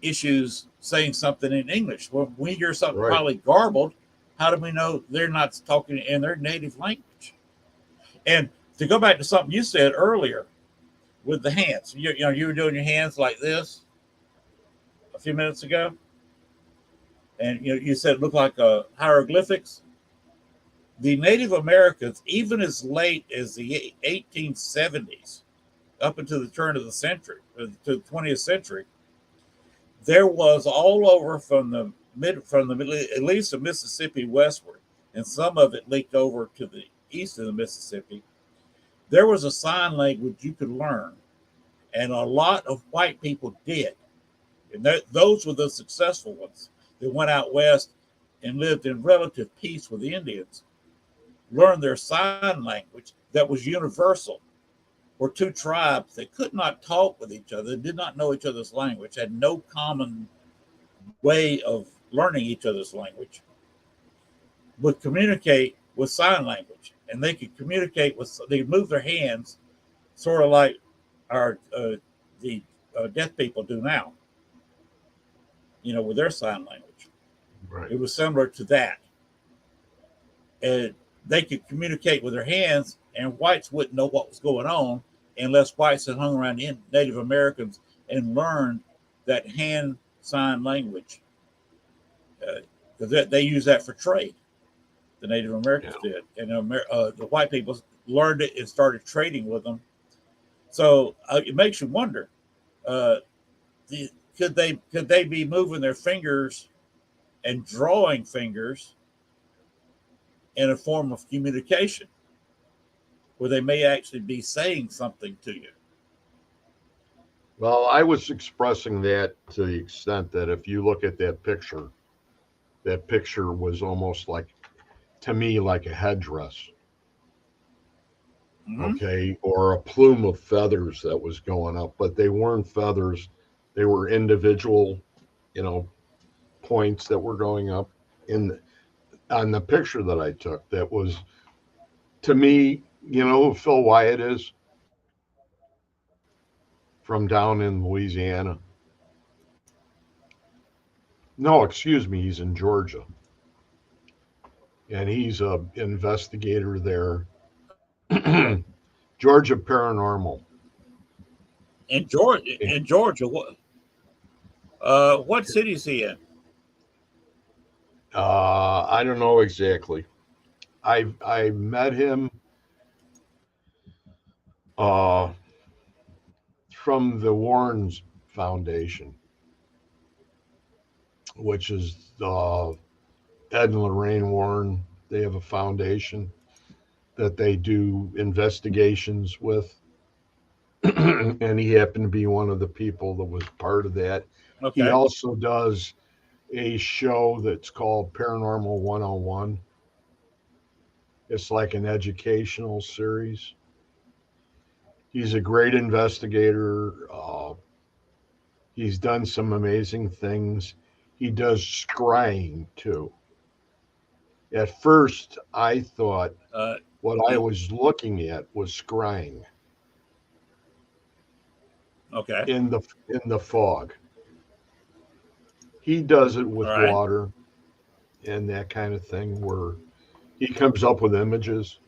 issues saying something in English. Well, we hear something Right. probably garbled. How do we know they're not talking in their native language? And to go back to something you said earlier, with the hands. You were doing your hands like this a few minutes ago, and you said it looked like hieroglyphics. The Native Americans, even as late as the 1870s, up until the turn of the century, to the 20th century, there was all over from the at least the Mississippi westward, and some of it leaked over to the east of the Mississippi. There was a sign language you could learn, and a lot of white people did, and those were the successful ones that went out west and lived in relative peace with the Indians. Learned their sign language that was universal. Were two tribes that could not talk with each other, did not know each other's language, had no common way of learning each other's language, would communicate with sign language, and they could communicate with. They could move their hands, sort of like our the deaf people do now. With their sign language, Right. it was similar to that, and they could communicate with their hands, and whites wouldn't know what was going on unless whites had hung around Native Americans and learned that hand sign language. Because they use that for trade. The Native Americans did. And the white people learned it and started trading with them. So it makes you wonder, could they be moving their fingers and drawing fingers in a form of communication where they may actually be saying something to you? Well, I was expressing that to the extent that if you look at that picture was almost like, to me, like a headdress. Mm-hmm. Okay, or a plume of feathers that was going up, but they weren't feathers. They were individual, points that were going up on the picture that I took. That was, to me, who Phil Wyatt is from down in Louisiana. No, excuse me, he's in Georgia. And he's a investigator there. Georgia Paranormal. In Georgia, what city is he in? I don't know exactly. I met him from the Warrens Foundation, which is Ed and Lorraine Warren. They have a foundation that they do investigations with. And he happened to be one of the people that was part of that. Okay. He also does a show that's called Paranormal 101. It's like an educational series. He's a great investigator. He's done some amazing things. He does scrying too. At first, I thought what I was looking at was scrying. Okay. In the fog. He does it with water and that kind of thing, where he comes up with images,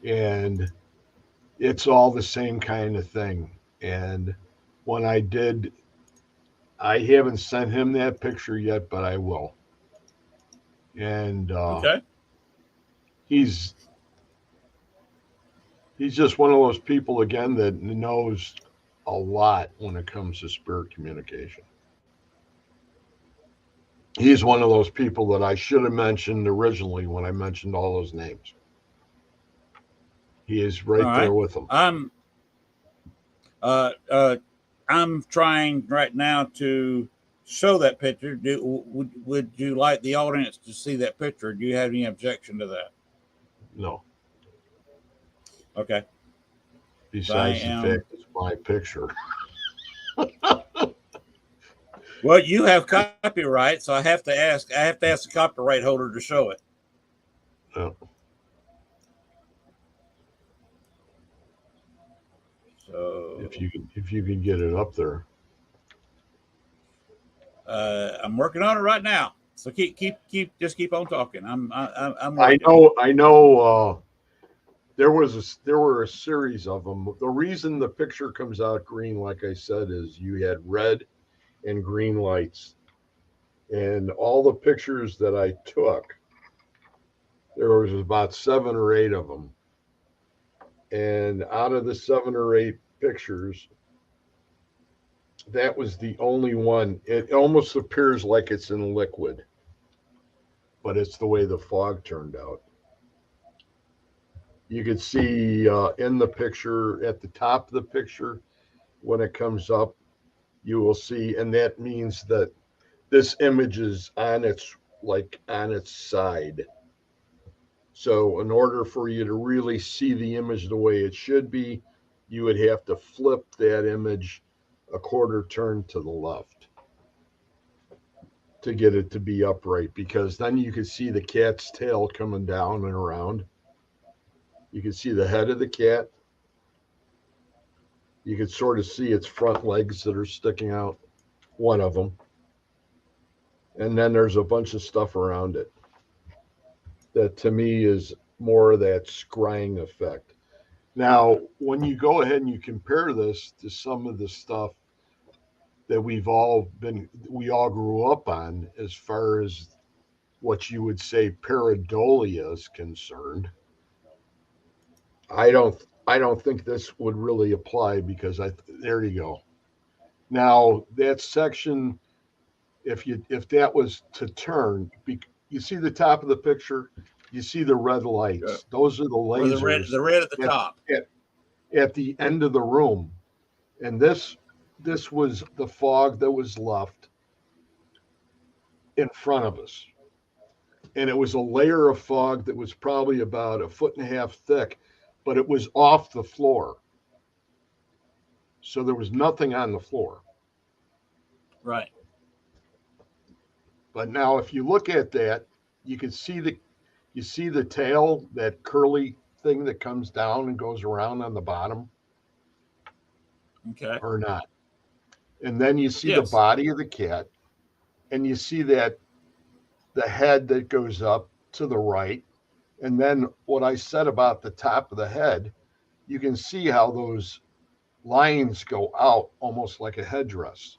and it's all the same kind of thing. And when I haven't sent him that picture yet, but I will. And he's just one of those people, again, that knows a lot when it comes to spirit communication. He's one of those people that I should have mentioned originally when I mentioned all those names. He is right there with them. I'm trying right now to show that picture. Would you like the audience to see that picture? Do you have any objection to that? No. Okay. Besides the fact it's my picture. Well, you have copyright, so I have to ask the copyright holder to show it. Oh. So if you can get it up there. I'm working on it right now. So keep on talking. I'm I know there were a series of them. The reason the picture comes out green, like I said, is you had red and green lights. And all the pictures that I took, there was about 7 or 8 of them. And out of the 7 or 8 pictures, that was the only one. It almost appears like it's in liquid, but it's the way the fog turned out. You can see in the picture, at the top of the picture, when it comes up, you will see, and that means that this image is on its side. So in order for you to really see the image the way it should be, you would have to flip that image a quarter turn to the left to get it to be upright, because then you can see the cat's tail coming down and around. You can see the head of the cat. You can sort of see its front legs that are sticking out, one of them. And then there's a bunch of stuff around it that to me is more of that scrying effect. Now, when you go ahead and you compare this to some of the stuff that we all grew up on, as far as what you would say pareidolia is concerned, I don't think this would really apply, because there you go. Now that section, if that was to turn, you see the top of the picture, you see the red lights. Those are the Or lasers. the red at the top. At the end of the room. And this was the fog that was left in front of us. And it was a layer of fog that was probably about 1.5 feet thick, but it was off the floor. So there was nothing on the floor. Right. But now if you look at that, you can see the tail, that curly thing that comes down and goes around on the bottom. Okay. Or not. And then you see the Yes. body of the cat, and you see that the head that goes up to the right. And then what I said about the top of the head, you can see how those lines go out almost like a headdress.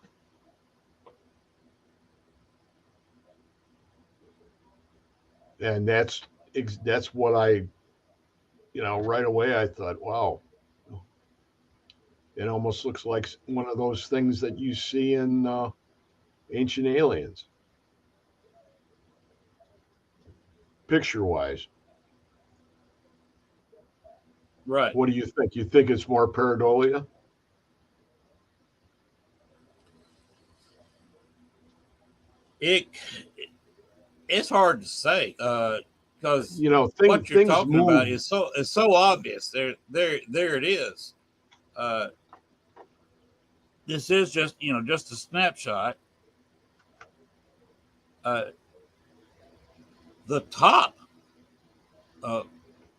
And that's what I, right away I thought, wow, it almost looks like one of those things that you see in Ancient Aliens, picture wise. Right. What do you think? You think it's more pareidolia? It's hard to say because what you're Things talking move. about is so obvious. There it is. Uh, this is just a snapshot. The top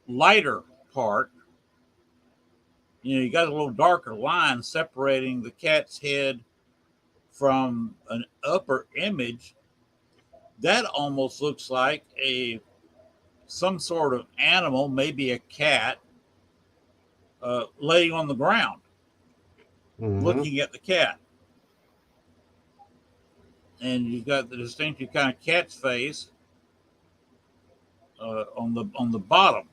lighter part, you got a little darker line separating the cat's head from an upper image. That almost looks like some sort of animal, maybe a cat, laying on the ground, looking at the cat. And you've got the distinctive kind of cat's face on the bottom.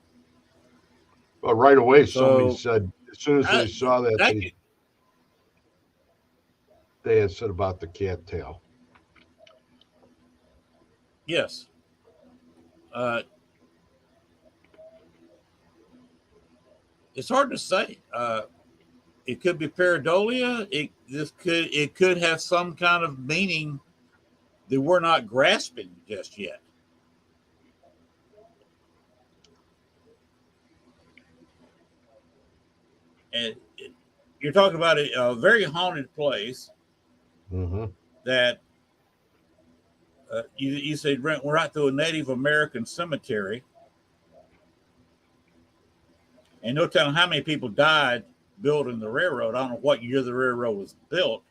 But right away, somebody So said, as soon as they saw that they had said about the cattail. Yes. It's hard to say. It could be pareidolia. It could have some kind of meaning that we're not grasping just yet. And you're talking about a very haunted place that you said we're out to a Native American cemetery, and no telling how many people died building the railroad. I don't know what year the railroad was built,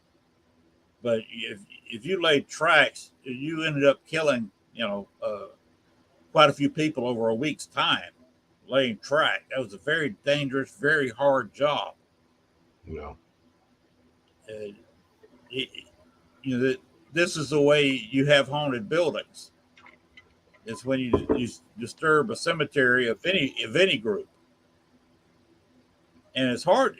but if you laid tracks, you ended up killing quite a few people over a week's time laying track. That was a very dangerous, very hard job. Yeah. Uh, it, that this is the way you have haunted buildings. It's when you disturb a cemetery of any group, and it's hard.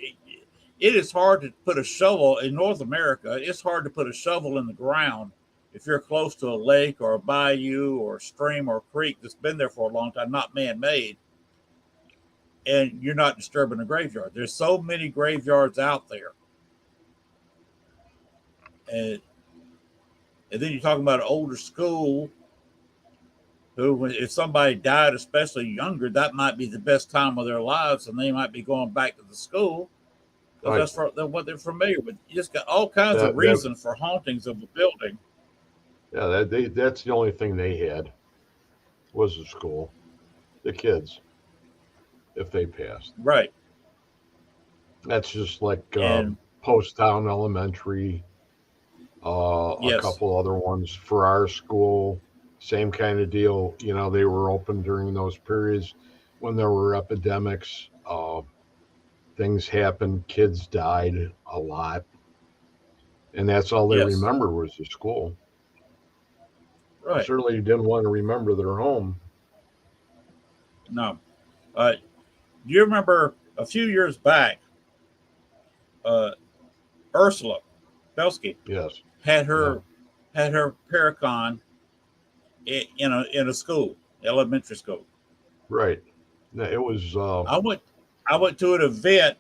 It is hard to put a shovel in North America. It's hard to put a shovel in the ground if you're close to a lake or a bayou or a stream or a creek that's been there for a long time, not man-made, and you're not disturbing a graveyard. There's so many graveyards out there, and then you're talking about an older school who, if somebody died, especially younger, that might be the best time of their lives, and they might be going back to the school because Right. that's what they're familiar with. You just got all kinds of That reason for hauntings of the building. yeah, that's the only thing they had was the school, the kids, if they passed. Right. That's just like And Post Town Elementary, a yes, couple other ones for our school. Same kind of deal. You know, they were open during those periods when there were epidemics. Things happened. Kids died a lot, and that's all they yes, remember was the school. They right. certainly didn't want to remember their home. No. Do you remember a few years back, uh, Ursula Belsky Yes. had Yeah. her Paracon in a school, elementary school. Right. No, it was. I went I went to an event.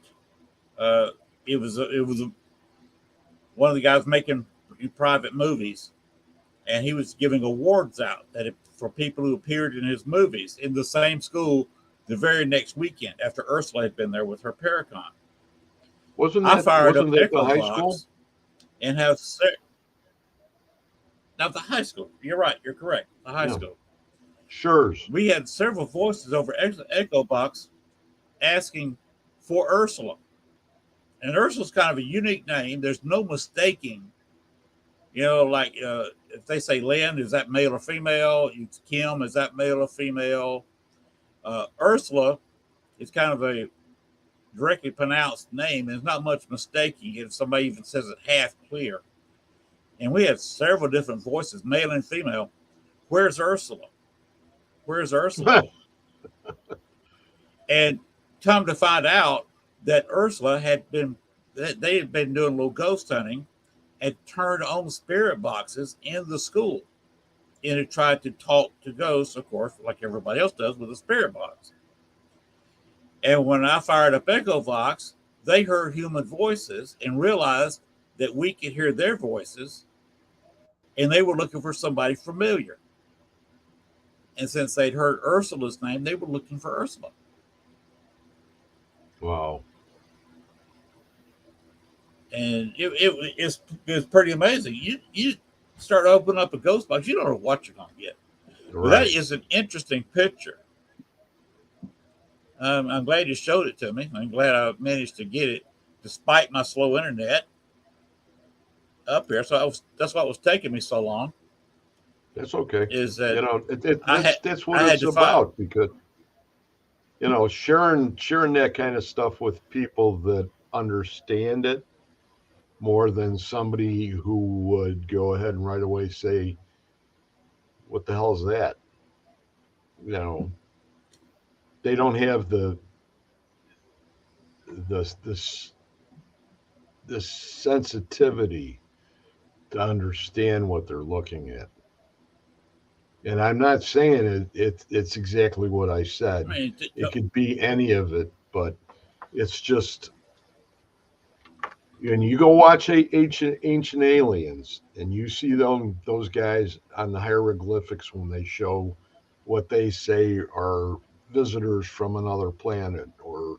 Uh, it was one of the guys making private movies, and he was giving awards out for people who appeared in his movies in the same school the very next weekend after Ursula had been there with her Paracon. wasn't I that fired up wasn't that the Echo high school? Box and now the high school. You're right. You're correct. The high Yeah. school. Sure's. We had several voices over Echo Box asking for Ursula. And Ursula's kind of a unique name. There's no mistaking. Like if they say Lynn, is that male or female? It's Kim, is that male or female? Ursula is kind of a directly pronounced name. There's not much mistaking if somebody even says it half clear. And we had several different voices, male and female. Where's Ursula? Where's Ursula? And come to find out that Ursula they had been doing a little ghost hunting and turned on spirit boxes in the school and had tried to talk to ghosts, of course, like everybody else does with a spirit box. And when I fired up Echo Box, they heard human voices and realized that we could hear their voices, and they were looking for somebody familiar. And since they'd heard Ursula's name, they were looking for Ursula. Wow. And it's pretty amazing. You start opening up a ghost box, you don't know what you're going to get. But that Right. is an interesting picture. I'm glad you showed it to me. I'm glad I managed to get it despite my slow internet up here. So that's what was taking me so long. That's okay. Is that You know, I had that's what I had it's to find about because sharing that kind of stuff with people that understand it more than somebody who would go ahead and right away say, "What the hell is that?" You know, they don't have the this this sensitivity to understand what they're looking at. And I'm not saying it's exactly what I I said. mean, It could be any of it, but it's just when you go watch Ancient Aliens and you see those guys on the hieroglyphics when they show what they say are visitors from another planet or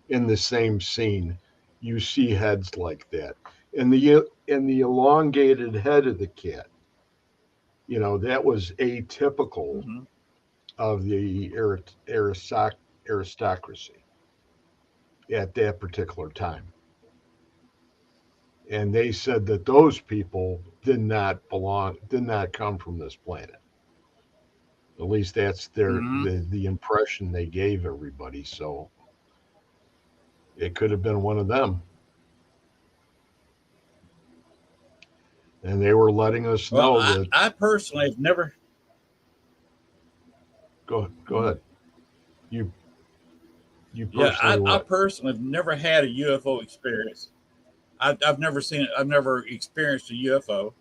in the same scene, you see heads like that. And the elongated head of the cat, that was atypical mhm. of the aristocracy at that particular time. And they said that those people did not come from this planet. At least that's Hmm. the impression they gave everybody. So it could have been one of them. And they were letting us Well, know I, that. I personally have never. Go ahead. You you Yeah, personally I what? personally have never had a UFO experience. I've never seen it. I've never experienced a UFO.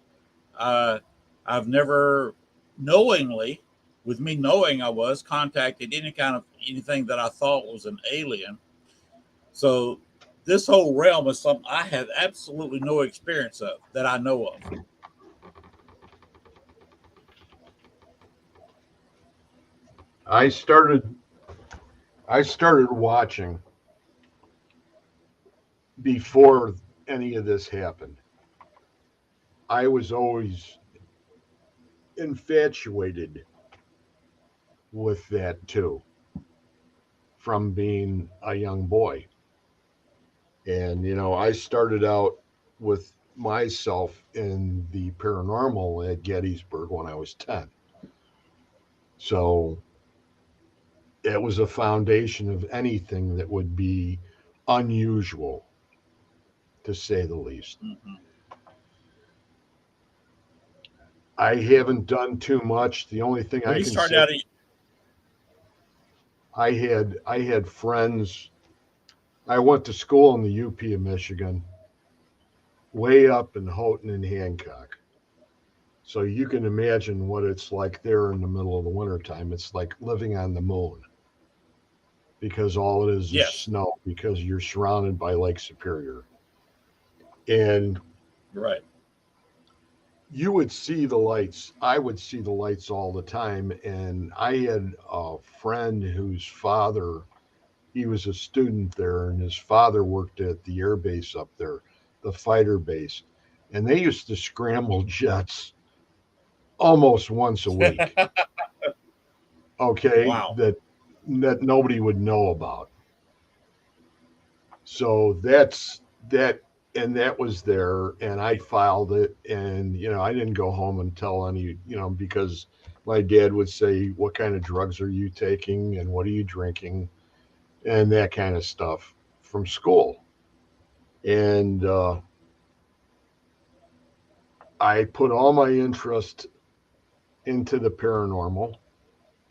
Uh, I've never knowingly, with me knowing I was, contacted any kind of anything that I thought was an alien. So this whole realm is something I have absolutely no experience of that I know of. I started I started watching before any of this happened. I was always infatuated with that too, from being a young boy. And I started out with myself in the paranormal at Gettysburg when I was 10. So it was a foundation of anything that would be unusual, to say the least. Mhm. I haven't done too much. The only thing Well, I you can started say, out. I had friends. I went to school in the UP of Michigan, way up in Houghton and Hancock. So you can imagine what it's like there in the middle of the wintertime. It's like living on the moon because all it is Yes, snow because you're surrounded by Lake Superior. And you're right. you would see the lights. I would see the lights all the time. And I had a friend whose father, he was a student there, and his father worked at the air base up there, the fighter base. And they used to scramble jets almost once a week. Okay, Wow. that nobody would know about. So that's that, and that was there, and I filed it, and I didn't go home and tell any, because my dad would say, "What kind of drugs are you taking, and what are you drinking?" and that kind of stuff from school. And I put all my interest into the paranormal,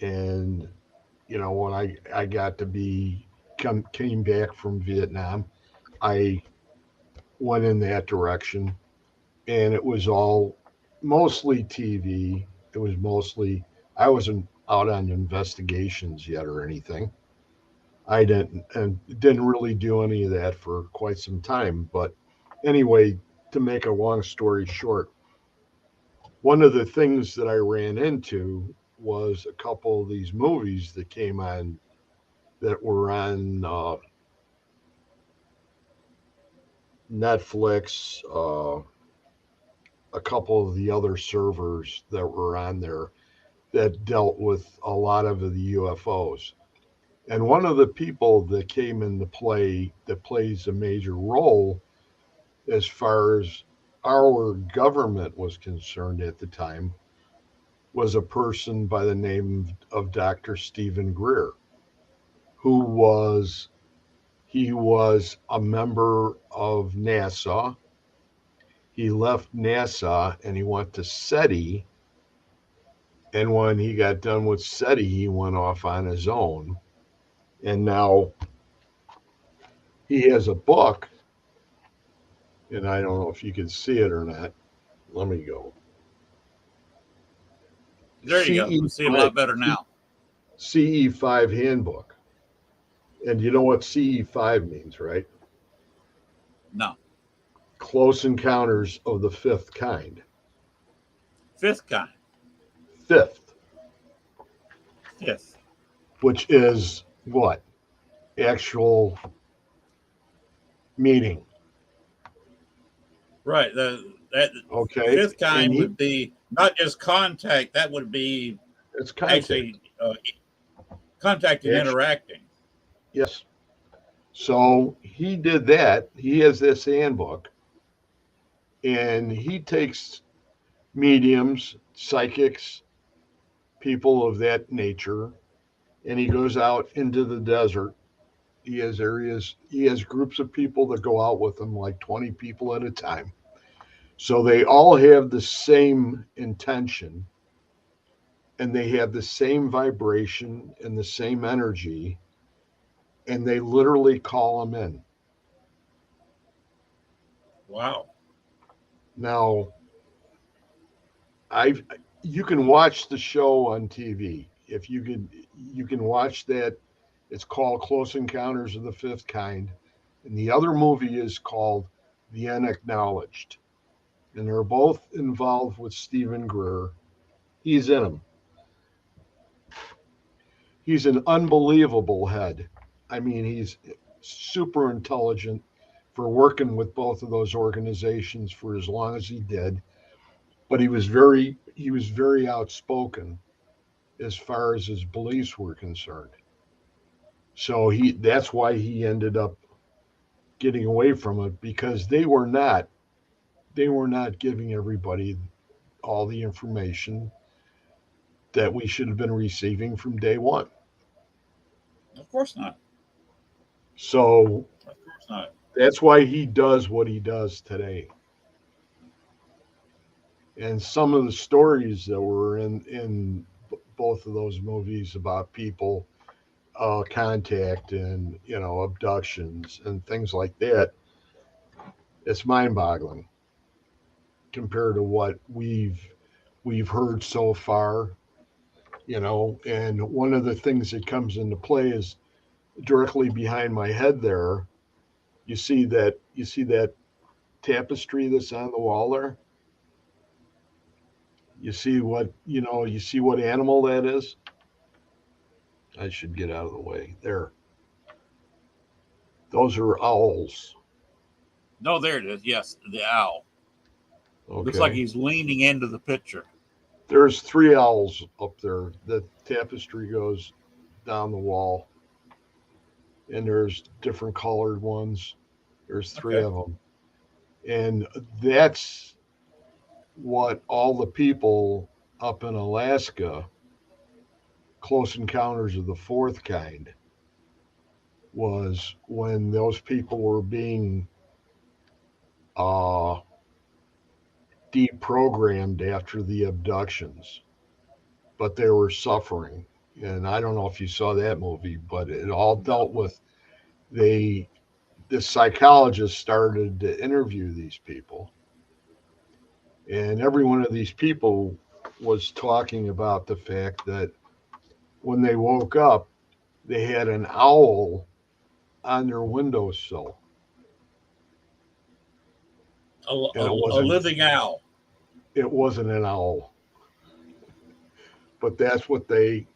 and when I got to be came back from Vietnam, I went in that direction, and it was all mostly TV. It was mostly, I wasn't out on investigations yet or anything. I didn't really do any of that for quite some time. But anyway, to make a long story short, one of the things that I ran into was a couple of these movies that came on that were on Netflix, a couple of the other servers that were on there that dealt with a lot of the UFOs. And one of the people that came into play that plays a major role as far as our government was concerned at the time was a person by the name of Dr. Stephen Greer, who was he was a member of NASA. He left NASA and he went to SETI. And when he got done with SETI, he went off on his own. And now he has a book, and I don't know if you can see it or not. Let me go. There you go. I see it a lot better now. CE5 handbook. And you know what CE5 means, right? No. Close encounters of the fifth kind. Fifth kind. Fifth, Fifth. which is what? Actual meaning. Right. That Okay. fifth And kind would be not just contact. That would be it's contact. actually contacting, Actually, interacting. yes. So he did that. He has this handbook, and he takes mediums, psychics, people of that nature, and he goes out into the desert. He has areas, he has groups of people that go out with him, like 20 people at a time. So they all have the same intention and they have the same vibration and the same energy, and they literally call them in. Wow. Now, I you can watch the show on TV. If you can watch that. It's called Close Encounters of the Fifth Kind, and the other movie is called The Unacknowledged. And they're both involved with Stephen Greer. He's in them. He's an unbelievable head. I mean, he's super intelligent for working with both of those organizations for as long as he did. But he was very outspoken as far as his beliefs were concerned. So that's why he ended up getting away from it, because they were not giving everybody all the information that we should have been receiving from day one. Of course not. So Of course not. that's why he does what he does today. And some of the stories that were in both of those movies about people contact and abductions and things like that, it's mind-boggling compared to what we've heard so far. And one of the things that comes into play is directly behind my head there. You see that tapestry that's on the wall there. You see what animal that is. I should get out of the way there. Those are owls. No, there it is. Yes, the owl. Looks like Okay. he's leaning into the picture. There's three owls up there. The tapestry goes down the wall, and there's different colored ones. There's three Okay. of them. And that's what all the people up in Alaska, Close Encounters of the Fourth Kind, was when those people were being uh, deprogrammed after the abductions, but they were suffering. And I don't know if you saw that movie, but it all No. dealt with they the psychologist started to interview these people, and every one of these people was talking about the fact that when they woke up, they had an owl on their windowsill, A, and it a wasn't living owl. it wasn't an owl, but that's what they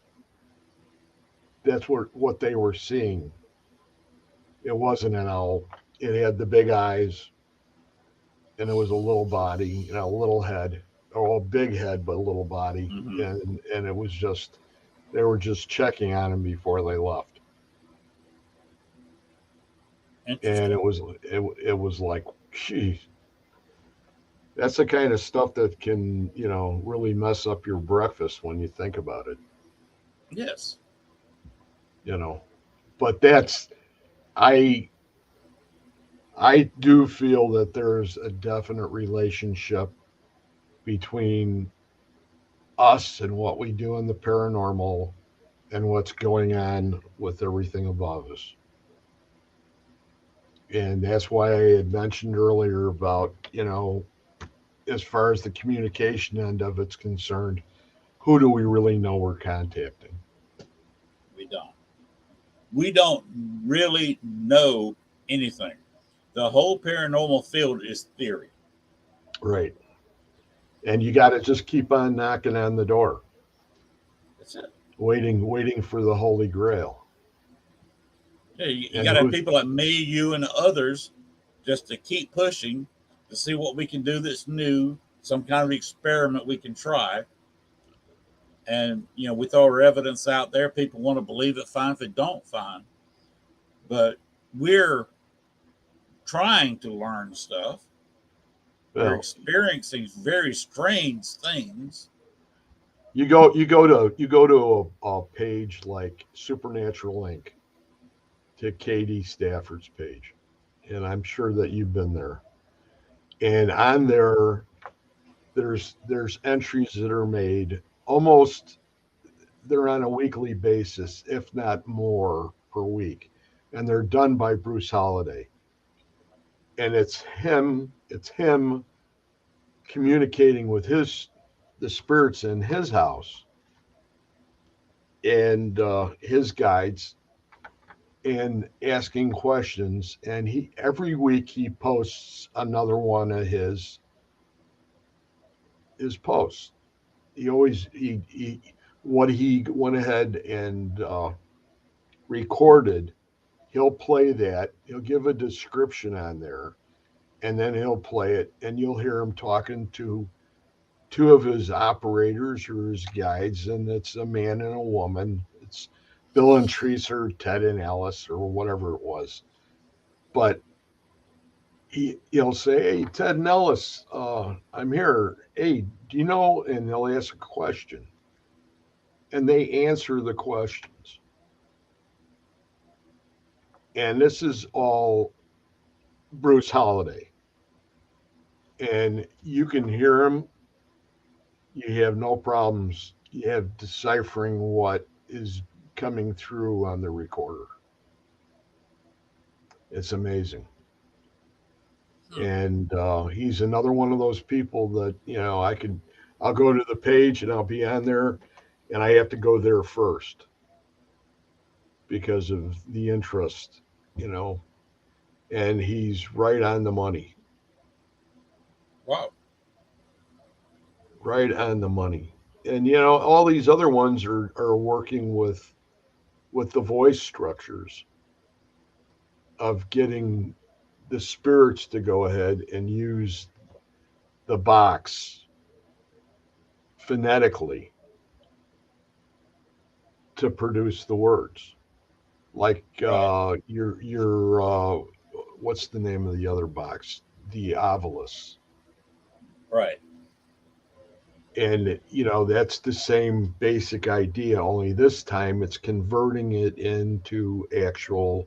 were seeing. It wasn't an owl. It had the big eyes, and it was a little body, a little head, or a big head but a little body, Hmm. and it was just they were just checking on him before they left, and Interesting. it was like, geez, that's the kind of stuff that can really mess up your breakfast when you think about it, Yes. you know. But I I do feel that there's a definite relationship between us and what we do in the paranormal and what's going on with everything above us. And that's why I had mentioned earlier about, as far as the communication end of it's concerned, who do we really know we're contacting? We don't. We don't really know anything. The whole paranormal field is theory. Right. And you got to just keep on knocking on the door, That's it. waiting for the Holy Grail. Yeah, you And got to have who's, people like me, you, and others just to keep pushing to see what we can do that's new, some kind of experiment we can try. And, we throw our evidence out there. People want to believe it, fine. If they don't, fine. But we're trying to learn stuff. We're well, experiencing very strange things. You go to a page like Supernatural Inc. to Katie Stafford's page, and I'm sure that you've been there. And on there, there's entries that are made almost they're on a weekly basis, if not more per week, and they're done by Bruce Holiday. And it's him communicating with the spirits in his house and his guides and asking questions. And he every week he posts another one of his posts. He always he what he went ahead and recorded. He'll play that. He'll give a description on there, and then he'll play it, and you'll hear him talking to two of his operators or his guides, and it's a man and a woman. It's Bill and Teresa, or Ted and Alice, or whatever it was. But he'll say, "Hey, Ted and Alice, I'm here. Hey, do you know?" And they'll ask a question, and they answer the questions. And this is all Bruce Holiday, and you can hear him. You have no problems. You have deciphering what is coming through on the recorder. It's amazing. And he's another one of those people that I'll go to the page and I'll be on there, and I have to go there first because of the interest, you know. And he's right on the money, Wow. right on the money. And all these other ones are working with the voice structures of getting the spirits to go ahead and use the box phonetically to produce the words. Like Right. your what's the name of the other box? The Ovilus. Right. And that's the same basic idea, only this time it's converting it into actual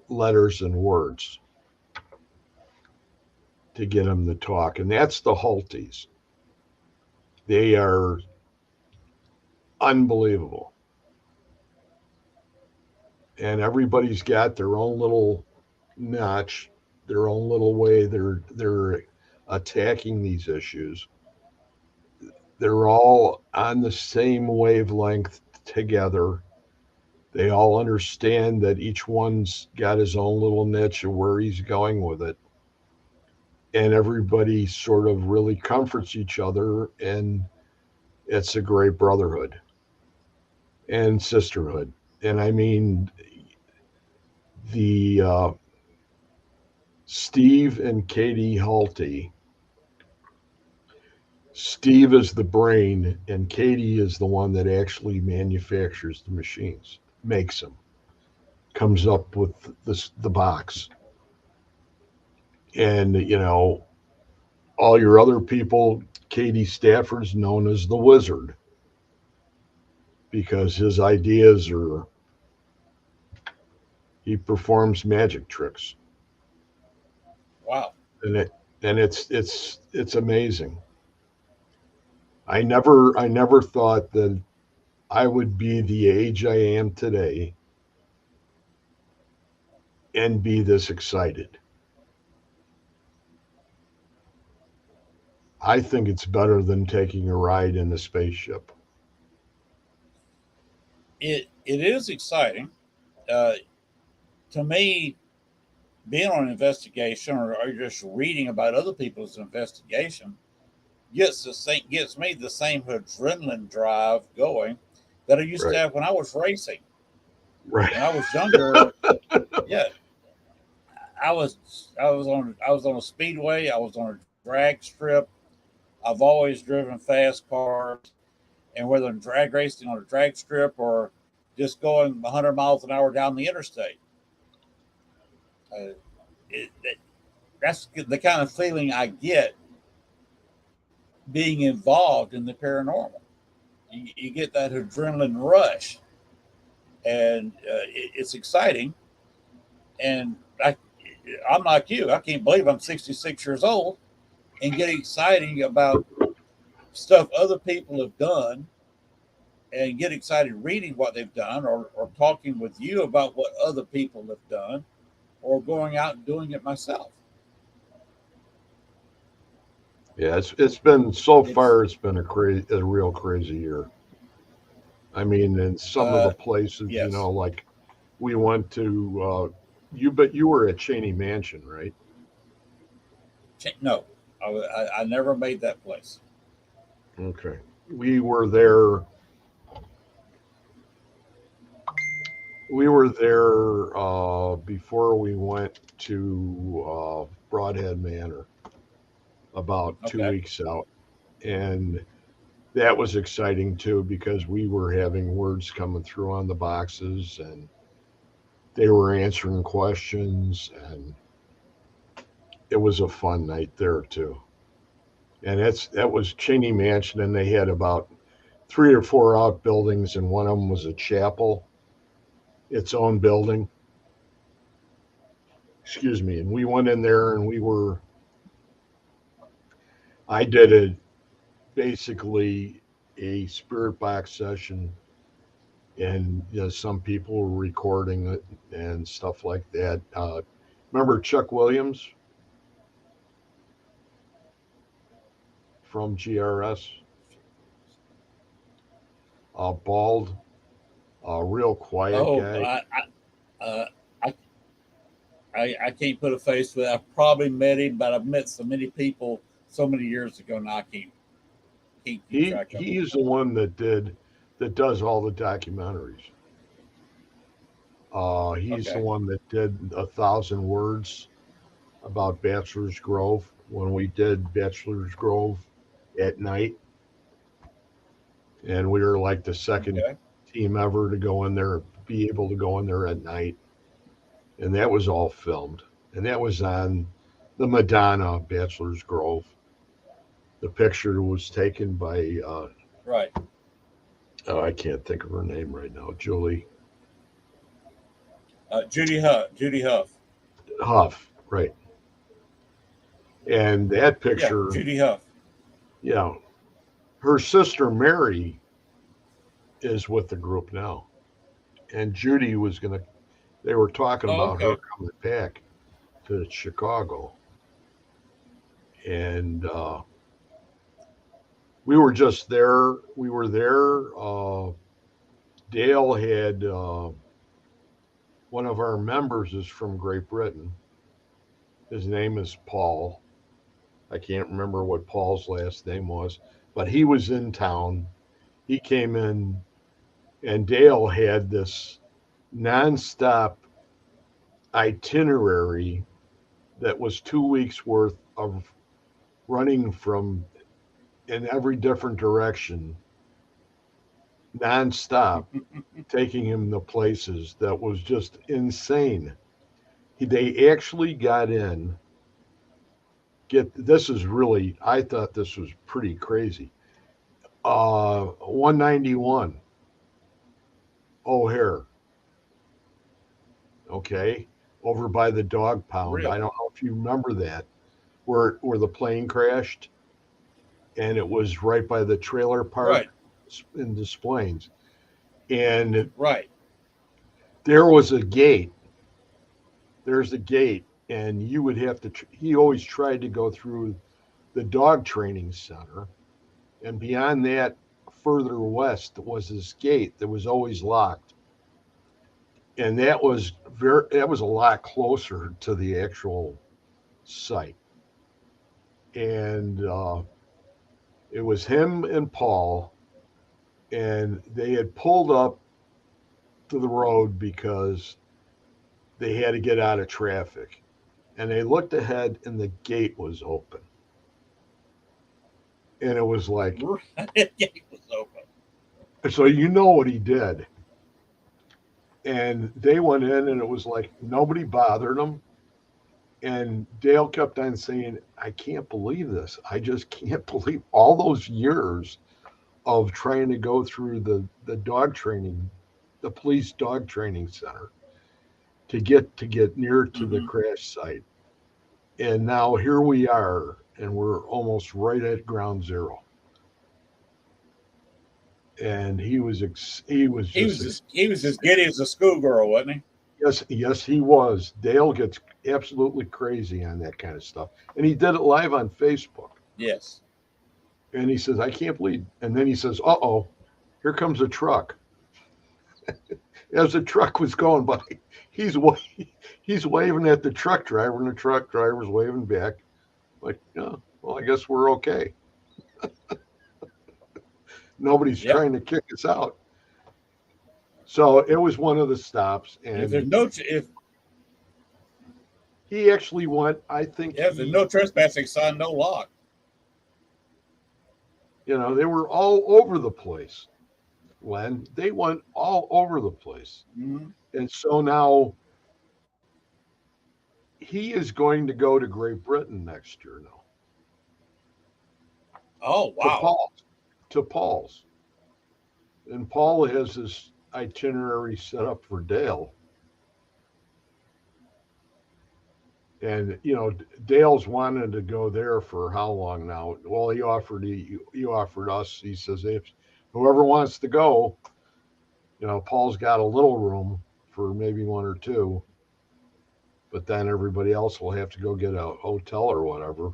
letters and words to get them to talk. And that's the Hulties. They are unbelievable. And everybody's got their own little notch, their own little way they're attacking these issues. They're all on the same wavelength together. They all understand that each one's got his own little niche of where he's going with it. And everybody sort of really comforts each other, and it's a great brotherhood and sisterhood. And I mean, the Steve and Katie Halty. Steve is the brain, and Katie is the one that actually manufactures the machines, makes them, comes up with the box. And all your other people, Katie Stafford's known as the Wizard because his ideas are he performs magic tricks, Wow. and it's amazing. I never thought that I would be the age I am today and be this excited. I think it's better than taking a ride in a spaceship. It is exciting. Uh, to me, being on an investigation or just reading about other people's investigation gets me the same adrenaline drive going that I used to Right. have when I was racing. Right. When I was younger, yeah, I was on a speedway. I was on a drag strip. I've always driven fast cars, and whether I'm drag racing on a drag strip or just going 100 miles an hour down the interstate, uh, that's the kind of feeling I get being involved in the paranormal. you get that adrenaline rush, and it's exciting. And I'm like you. I can't believe I'm 66 years old and get excited about stuff other people have done, and get excited reading what they've done, or talking with you about what other people have done, or going out and doing it myself. Yeah, it's been so It's far. It's been a real crazy year. I mean, in some of the places, yes. like we went to, but you were at Cheney Mansion, right? No, I never made that place. Okay. We were there. We were there before we went to Broadhead Manor about two Okay. weeks out. And that was exciting too because we were having words coming through on the boxes and they were answering questions. And it was a fun night there too. And that was Cheney Mansion. And they had about 3 or 4 outbuildings, and one of them was a chapel, its own building. Excuse me. And we went in there and I did basically a spirit box session, and some people were recording it and stuff like that. Remember Chuck Williams from GRS? Bald, real quiet Oh, guy. uh, I, I can't put a face with it. I've probably met him, but I've met so many people so many years ago now. I can't keep track of them. He's the one that does all the documentaries. He's the Okay. one that did 1,000 words about Bachelor's Grove when we did Bachelor's Grove at night, and we were like the second Okay. team ever to go in there, be able to go in there at night, and that was all filmed, and that was on the Madonna Bachelor's Grove. The picture was taken by Right. oh, I can't think of her name right now, Julie Judy Huff. Judy Huff. Huff, right? And that Yeah, picture, Judy Huff. you know, her sister Mary is with the group now, and Judy was gonna. They were talking Oh, about her okay. coming back to Chicago, and we were just there. We were there. Dale had one of our members is from Great Britain. His name is Paul. I can't remember what Paul's last name was, but he was in town. He came in, and Dale had this nonstop itinerary that was 2 weeks worth of running from in every different direction, nonstop, taking him to places that was just insane. They actually got in. Get this is really. I thought this was pretty crazy. 191 O'Hare. Okay, over by the dog pound. I Really? don't know if you remember that, where the plane crashed, and it was right by the trailer Right. park in Des Plaines. And Right. there was a gate. There's a gate, and you would have to. He always tried to go through the dog training center, and beyond that, further west was this gate that was always locked, and that was a lot closer to the actual site. And it was him and Paul, and they had pulled up to the road because they had to get out of traffic. And they looked ahead, and the gate was open. And it was like, The gate was open. so you know what he did. And they went in, and it was like nobody bothered them. And Dale kept on saying, I can't believe this. I just can't believe all those years of trying to go through the dog training, the police dog training center to get near to the crash site. And now here we are, and we're almost right at ground zero. And he was just he was as giddy as a schoolgirl, wasn't he? yes, he was. Dale gets absolutely crazy on that kind of stuff, and he did it live on Facebook. Yes. And he says, "I can't believe," and then he says, "Uh-oh, here comes a truck." As the truck was going by, he's waving at the truck driver, and the truck driver's waving back, like, "Yeah, well, I guess we're okay." Nobody's trying to kick us out. So it was one of the stops, and if there's if he actually went. I think there's no trespassing sign, no lock. You know, they were all over the place. Len, they went all over the place, and so now he is going to go to Great Britain next year now. Oh wow! To Paul's, and Paul has this itinerary set up for Dale. And you know, Dale's wanted to go there for how long now? Well, he offered us. He says, if whoever wants to go, you know, Paul's got a little room for maybe one or two, but then everybody else will have to go get a hotel or whatever.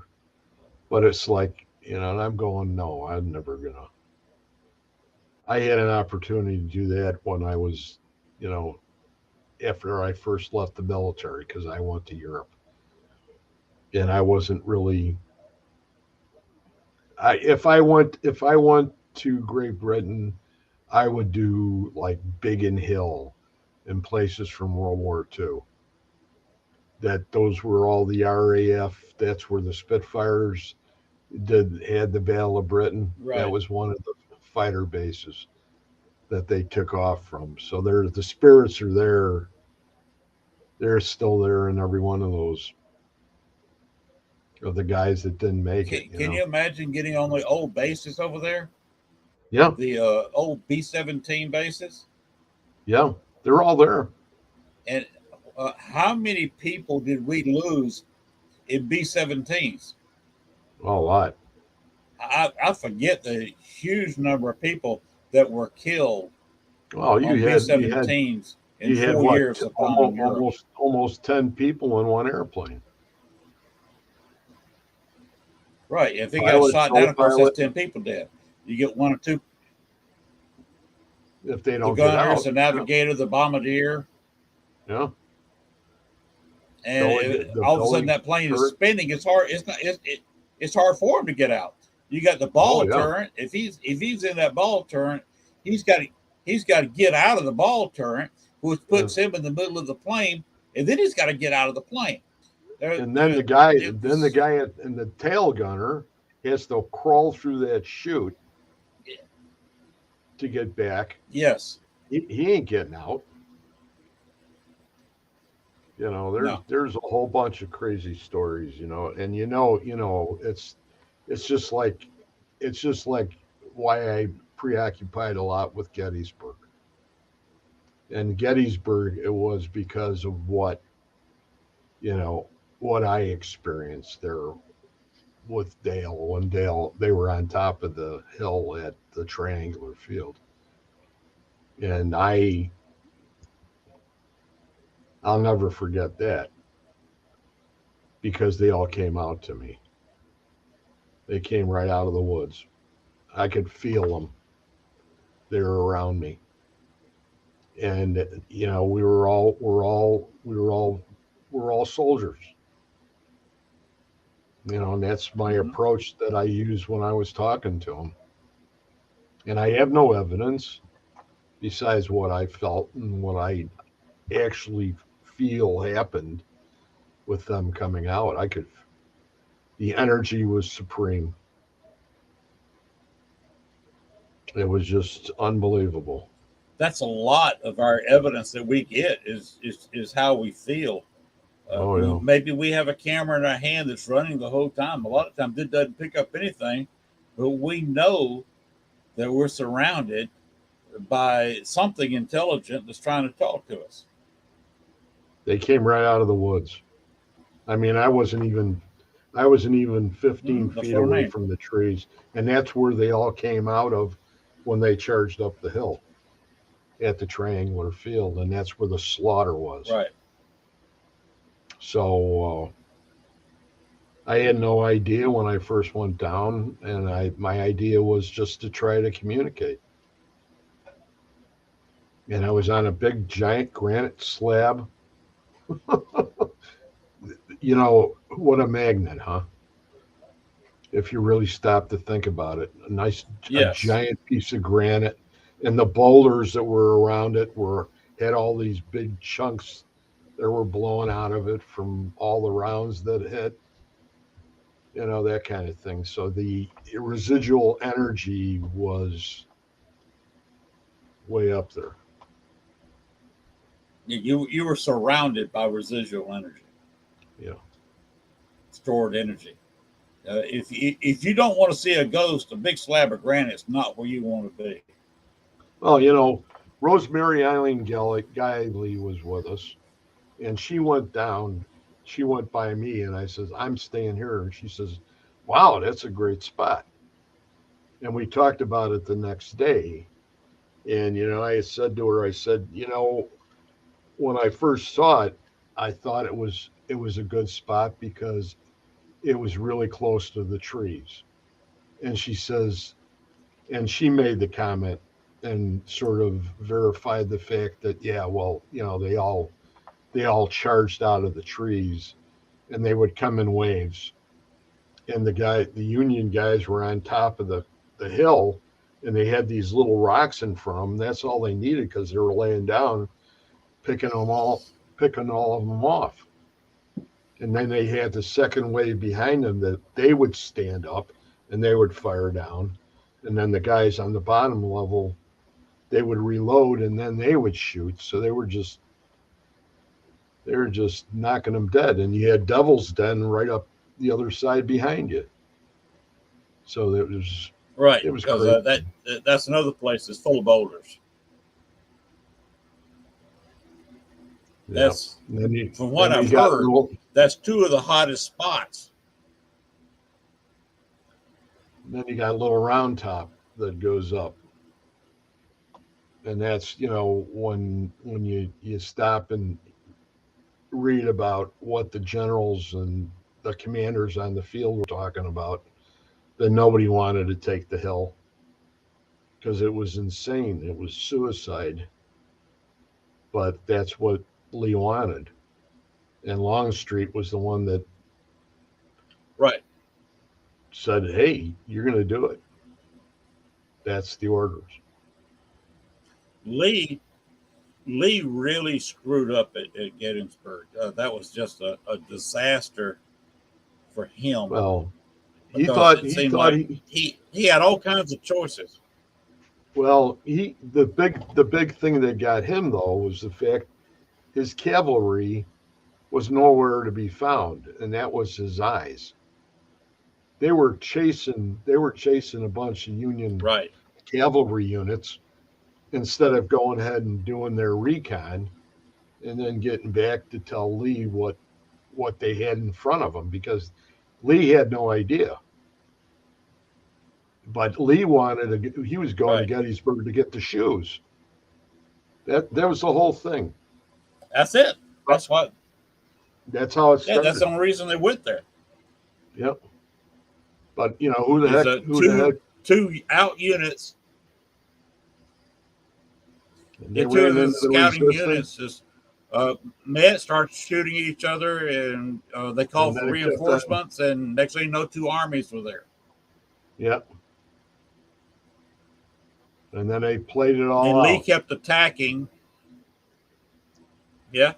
But it's like, you know, and I'm going, no, I'm never gonna. I had an opportunity to do that when I was, you know, after I first left the military, because I went to Europe. And I wasn't really. If I went to Great Britain, I would do like Biggin Hill and places from World War II. Those were all the RAF. That's where the Spitfires had the Battle of Britain. Right. That was one of the fighter bases that they took off from. So the spirits are there. They're still there in every one of those. Of the guys that didn't make it. Can you imagine getting on the old bases over there? Yeah. The old B-17 bases? Yeah, they're all there. And how many people did we lose in B-17s? A lot. I forget the huge number of people that were killed on B-17s in 4 years of bombing Europe. Almost 10 people in one airplane. Right. If they got shot down, of course, that's 10 people dead. You get one or two. If they don't get out. The gunners, the navigator, yeah. The bombardier. Yeah. And all of a sudden that plane is spinning. It's hard. It's hard for him to get out. You got the ball turret. If he's in that ball turret, he's got to get out of the ball turret, which puts him in the middle of the plane, and then he's got to get out of the plane. And then the guy and the tail gunner has to crawl through that chute to get back. Yes, he ain't getting out. You know, there's a whole bunch of crazy stories. You know, and you know, it's just like why I preoccupied a lot with Gettysburg. And Gettysburg, it was because of what I experienced there with Dale. When they were on top of the hill at the triangular field. And I'll never forget that, because they all came out to me. They came right out of the woods. I could feel them. They were around me. And, you know, we're all soldiers. You know, and that's my approach that I used when I was talking to them. And I have no evidence besides what I felt and what I actually feel happened with them coming out. The energy was supreme. It was just unbelievable. That's a lot of our evidence that we get is how we feel. Maybe we have a camera in our hand that's running the whole time. A lot of times it doesn't pick up anything, but we know that we're surrounded by something intelligent that's trying to talk to us. They came right out of the woods. I mean, I wasn't even 15 That's feet what I away mean. from the trees, and that's where they all came out of when they charged up the hill at the triangular field, and that's where the slaughter was. Right. So I had no idea when I first went down, and my idea was just to try to communicate. And I was on a big giant granite slab. You know, what a magnet, huh? If you really stop to think about it, a Yes. giant piece of granite, and the boulders that were around it had all these big chunks that were blowing out of it from all the rounds that hit, that kind of thing. So the residual energy was way up there. You were surrounded by residual energy, Yeah. stored energy. If you don't want to see a ghost, a big slab of granite is not where you want to be. Well, Rosemary Eileen Guiley was with us, and she went down. She went by me, and I says, "I'm staying here." And she says, "Wow, that's a great spot." And we talked about it the next day. And I said to her, I said, when I first saw it, I thought it was a good spot because it was really close to the trees. And she says, and she made the comment and sort of verified the fact that, yeah, well, they all charged out of the trees, and they would come in waves. And the Union guys were on top of the hill, and they had these little rocks in front of them. That's all they needed because they were laying down, picking all of them off. And then they had the second wave behind them that they would stand up and they would fire down. And then the guys on the bottom level, they would reload and then they would shoot. So they were just knocking them dead. And you had Devil's Den right up the other side behind you. So it was Right, it was because crazy. that's another place that's full of boulders. Yeah. That's And then you from what then you I've got heard. little That's two of the hottest spots. then you got a little round top that goes up. And that's, when you stop and read about what the generals and the commanders on the field were talking about, that nobody wanted to take the hill because it was insane. It was suicide. But that's what Lee wanted. And Longstreet was the one that Right. said, "Hey, you're going to do it." That's the orders. Lee Lee really screwed up at Gettysburg. That was just a disaster for him Well, he because thought it he seemed thought like he he had all kinds of choices. well he the big thing that got him though was the fact his cavalry was nowhere to be found, and that was his eyes. They were chasing a bunch of Union Right. cavalry units instead of going ahead and doing their recon and then getting back to tell Lee what they had in front of them, because Lee had no idea. But Lee he was going to Right. Gettysburg to get the shoes. That was the whole thing. That's it. That's what. That's how it Yeah. That's started. the only reason they went there. Yep. But who the Is heck who the heck two out units. and Yeah, they two of ran the into the scouting resistance, units just met, started shooting at each other, and they and called for then it kept on. reinforcements. And next thing you know, two armies were there. Yep. And then they played it all And Lee out. kept attacking. Yeah,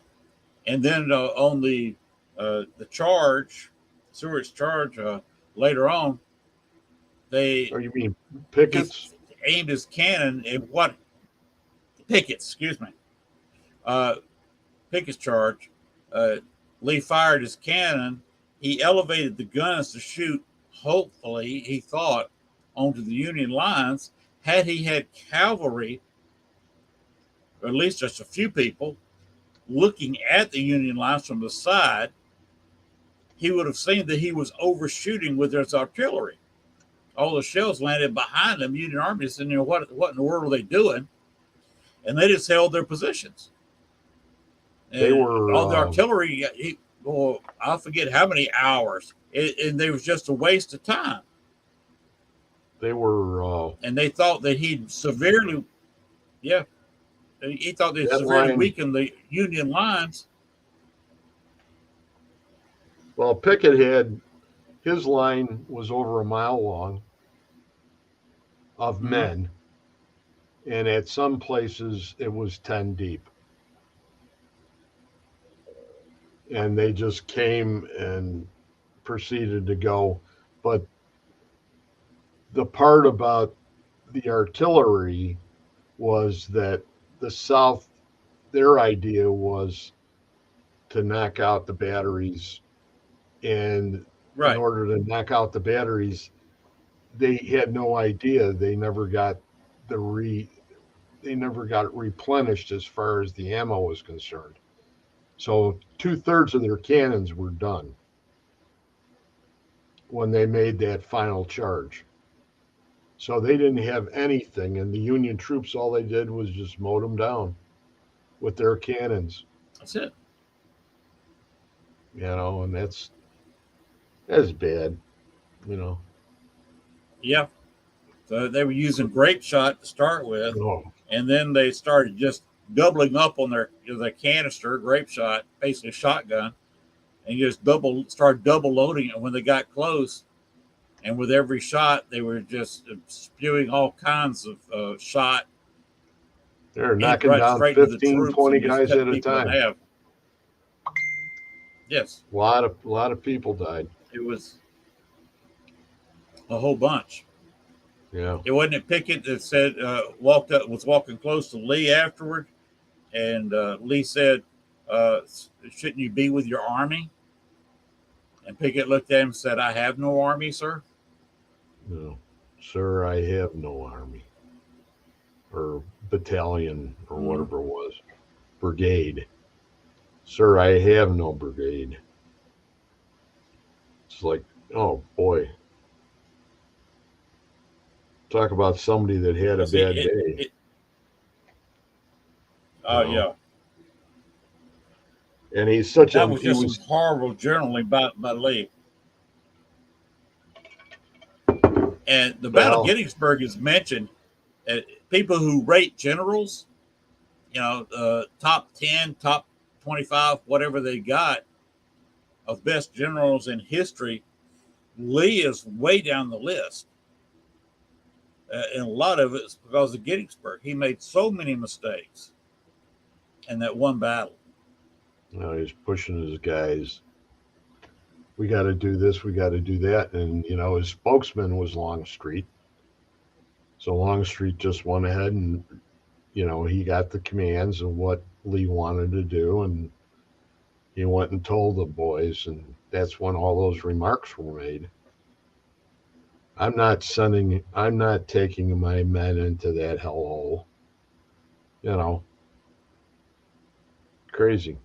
and then on the charge, Seward's charge later on, they Or you mean he pickets? aimed his cannon at what Pickett's, excuse me, uh, Pickett's charge. Uh, Lee fired his cannon. He elevated the guns to shoot. Hopefully, he thought onto the Union lines, Had he had cavalry, or at least just a few people, looking at the Union lines from the side, he would have seen that he was overshooting with his artillery. All the shells landed behind them. Union Army said, what in the world are they doing? And they just held their positions. And They were all the artillery, I forget how many hours, and it was just a waste of time. They were, and they thought that he'd severely, he thought they severely line, weakened the Union lines. Well, Pickett had, his line was over a mile long of men, and at some places it was 10 deep. And they just came and proceeded to go. But the part about the artillery was that the South, their idea was to knock out the batteries. And in order to knock out the batteries, they had no idea. They never got replenished as far as the ammo was concerned. So 2/3 of their cannons were done when they made that final charge. So they didn't have anything, and the Union troops, all they did was just mow them down with their cannons. That's it. And that's bad, Yeah. So they were using grape shot to start with, and then they started just doubling up on their canister, grape shot, basically shotgun, and just started double loading it when they got close. And with every shot, they were just spewing all kinds of shot. They're knocking down 15, 20 guys at a time. Yes. A lot of people died. It was a whole bunch. Yeah. It wasn't Pickett that said was walking close to Lee afterward, and Lee said, "Shouldn't you be with your army?" And Pickett looked at him and said, "I have no army, sir." No, sir, I have no army, or battalion, or whatever it was, brigade. Sir, I have no brigade. It's like, oh boy. Talk about somebody that had a bad day. Oh, yeah. And he's such that was just some horrible journaling by Lee. And the Battle of Gettysburg is mentioned. People who rate generals, top 10, top 25, whatever they got of best generals in history, Lee is way down the list. And a lot of it's because of Gettysburg. He made so many mistakes in that one battle. He's pushing his guys. We got to do this. We got to do that. And, his spokesman was Longstreet. So Longstreet just went ahead and, he got the commands of what Lee wanted to do. And he went and told the boys. And that's when all those remarks were made. I'm not taking my men into that hellhole. Crazy.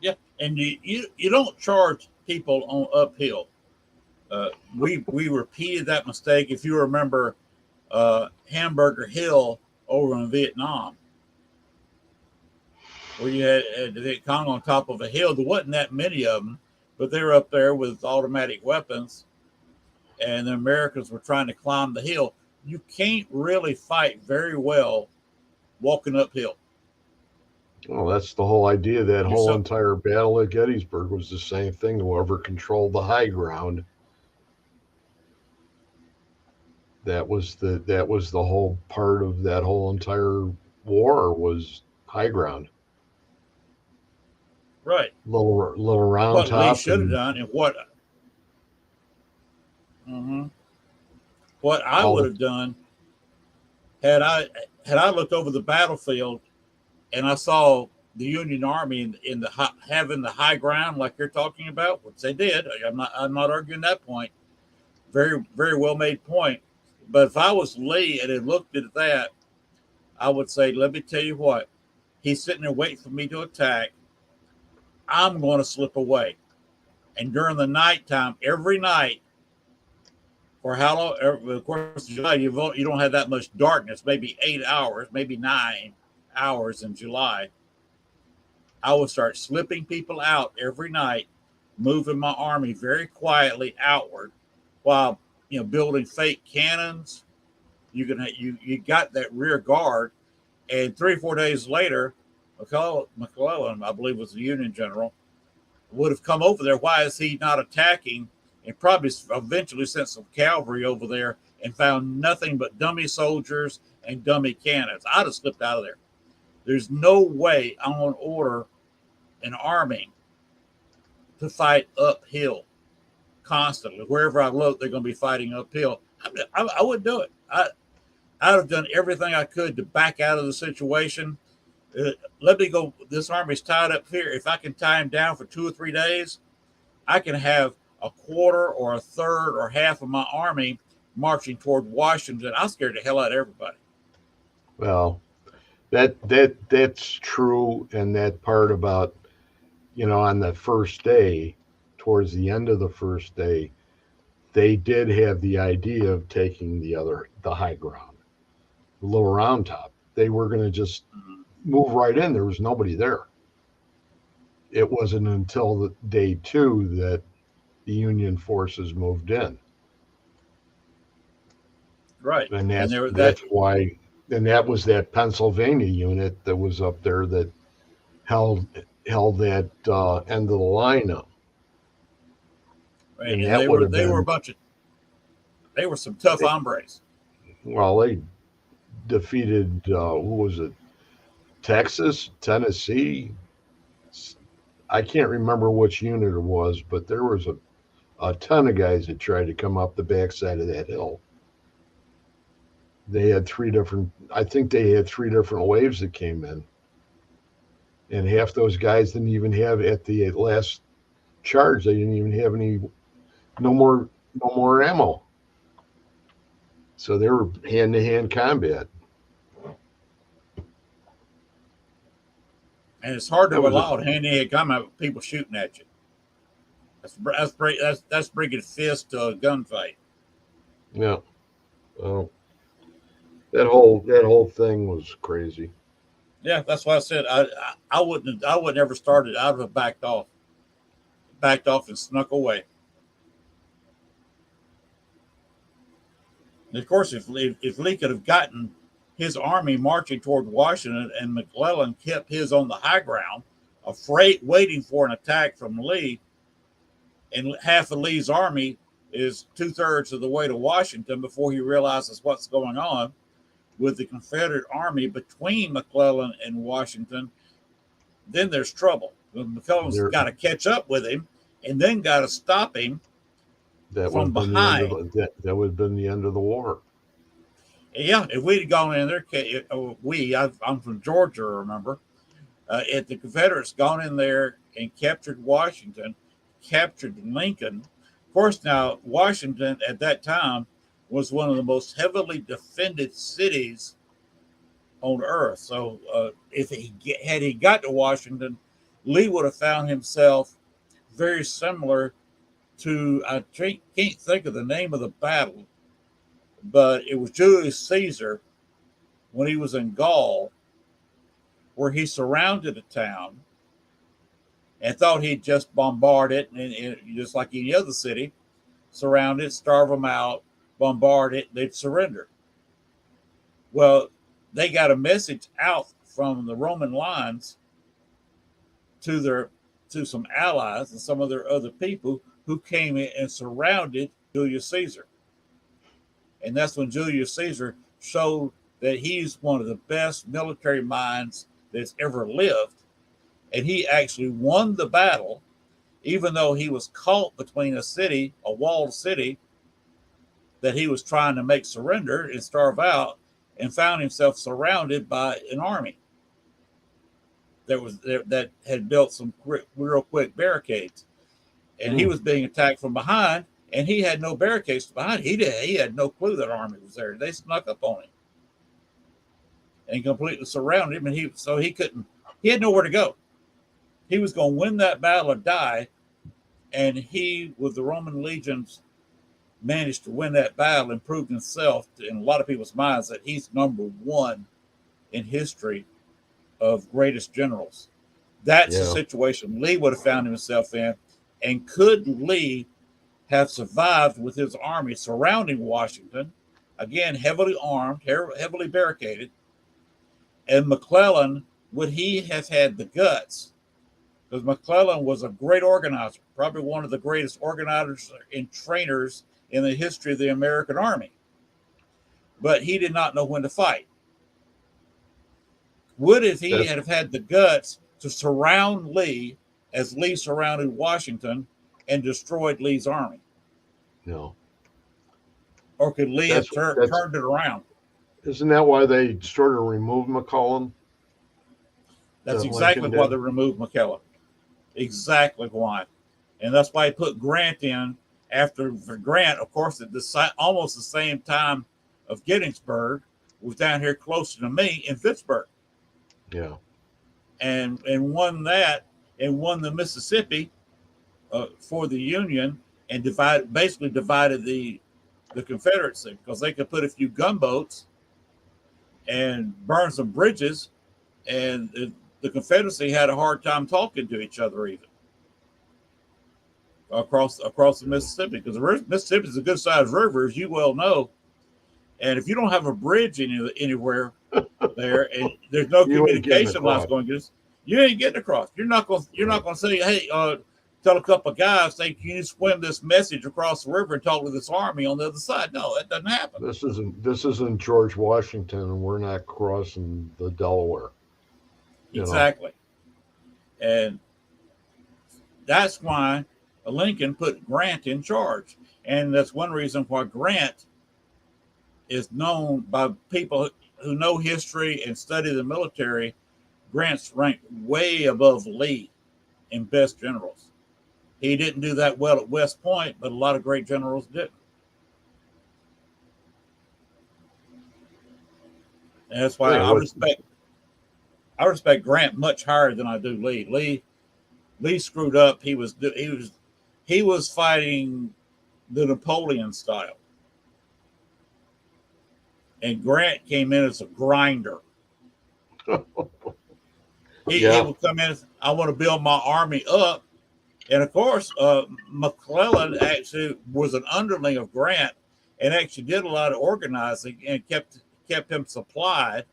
Yeah, and you don't charge people on uphill. We repeated that mistake. If you remember Hamburger Hill over in Vietnam, where you had the Viet Cong on top of a hill. There wasn't that many of them, but they were up there with automatic weapons, and the Americans were trying to climb the hill. You can't really fight very well walking uphill. Well, that's the whole idea. That whole entire battle at Gettysburg was the same thing. Whoever controlled the high ground, that was the whole part of that whole entire war was high ground. Right. Little round what top. What Lee should have done, and what I would have done had I looked over the battlefield and I saw the Union Army having the high ground like you're talking about, which they did. I'm not arguing that point. Very, very well made point. But if I was Lee and had looked at that, I would say, let me tell you what, he's sitting there waiting for me to attack. I'm going to slip away. And during the nighttime, every night, for how long? Of course, July, you don't have that much darkness, maybe 8 hours, maybe 9 hours in July. I would start slipping people out every night, moving my army very quietly outward while building fake cannons. You got that rear guard, and 3 or 4 days later, McClellan, I believe, was the Union general, would have come over there. Why is he not attacking? And probably eventually sent some cavalry over there and found nothing but dummy soldiers and dummy cannons. I'd have slipped out of there. There's no way I'm going to order an army to fight uphill constantly. Wherever I look, they're going to be fighting uphill. I wouldn't do it. I'd have done everything I could to back out of the situation. Let me go. This army's tied up here. If I can tie him down for 2 or 3 days, I can have a quarter or a third or half of my army marching toward Washington. I scared the hell out of everybody. Well, that's true, and that part about on the first day, towards the end of the first day, they did have the idea of taking the high ground, the Little Round Top. They were going to just move right in. There was nobody there. It wasn't until the day 2 that the Union forces moved in. Right. And that's why, and that was that Pennsylvania unit that was up there that held that end of the line up. Right. And they were a bunch of, they were some tough hombres. Well, they defeated, who was it? Texas, Tennessee. I can't remember which unit it was, but there was a ton of guys that tried to come up the backside of that hill. They had I think they had 3 different waves that came in. And half those guys didn't even have, at the last charge, they didn't even have no more ammo. So they were hand-to-hand combat. And it's hard to allow hand-to-hand combat with people shooting at you. That's bringing fist to a gunfight. Yeah. Well, that whole thing was crazy. Yeah, that's why I said I wouldn't ever started. I would have backed off and snuck away. And of course, if Lee could have gotten his army marching toward Washington and McClellan kept his on the high ground, afraid, waiting for an attack from Lee, and half of Lee's army is 2/3 of the way to Washington before he realizes what's going on, with the Confederate army between McClellan and Washington, then there's trouble. McClellan's got to catch up with him and then got to stop him from behind. That would have been the end of the war. Yeah, if we'd gone in there, I'm from Georgia, remember? If the Confederates gone in there and captured Washington, captured Lincoln. Of course, now, Washington at that time was one of the most heavily defended cities on earth. So if had he got to Washington, Lee would have found himself very similar to, I can't think of the name of the battle, but it was Julius Caesar when he was in Gaul, where he surrounded a town and thought he'd just bombard it, and just like any other city, surround it, starve them out, bombard it, they'd surrender. Well, they got a message out from the Roman lines to some allies and some of their other people who came in and surrounded Julius Caesar. And that's when Julius Caesar showed that he's one of the best military minds that's ever lived. And he actually won the battle, even though he was caught between a walled city that he was trying to make surrender and starve out, and found himself surrounded by an army that had built some real quick barricades. And he was being attacked from behind, and he had no barricades behind. He had no clue that army was there. They snuck up on him and completely surrounded him, and he couldn't. He had nowhere to go. He was going to win that battle or die, and he, with the Roman legions, managed to win that battle and proved himself in a lot of people's minds that he's number one in history of greatest generals. That's the situation Lee would have found himself in. And could Lee have survived with his army surrounding Washington, again, heavily armed, heavily barricaded? And McClellan, would he have had the guts? Because McClellan was a great organizer, probably one of the greatest organizers and trainers in the history of the American army. But he did not know when to fight. Would if he had had the guts to surround Lee as Lee surrounded Washington and destroyed Lee's army? No. Or could Lee have turned it around? Isn't that why they sort of removed McClellan? That's exactly why they removed McClellan. Exactly why. And that's why he put Grant in after Grant, of course, at almost the same time of Gettysburg, was down here closer to me in Pittsburgh. Yeah. And won that and won the Mississippi for the Union and basically divided the Confederacy because they could put a few gunboats and burn some bridges, and the Confederacy had a hard time talking to each other even across the Mississippi, because the Mississippi is a good sized river, as you well know. And if you don't have a bridge anywhere there, and there's no communication lines going to, you ain't getting across. You're not going to say, hey, tell a couple of guys, say, can you swim this message across the river and talk with this army on the other side? No, that doesn't happen. This isn't George Washington, and we're not crossing the Delaware. Exactly. And that's why Lincoln put Grant in charge. And that's one reason why Grant is known by people who know history and study the military. Grant's ranked way above Lee in best generals. He didn't do that well at West Point, but a lot of great generals did. And that's why I respect Grant much higher than I do Lee. Lee screwed up. He was fighting the Napoleon style, and Grant came in as a grinder. He would come in. I want to build my army up, and of course, McClellan actually was an underling of Grant, and actually did a lot of organizing and kept him supplied,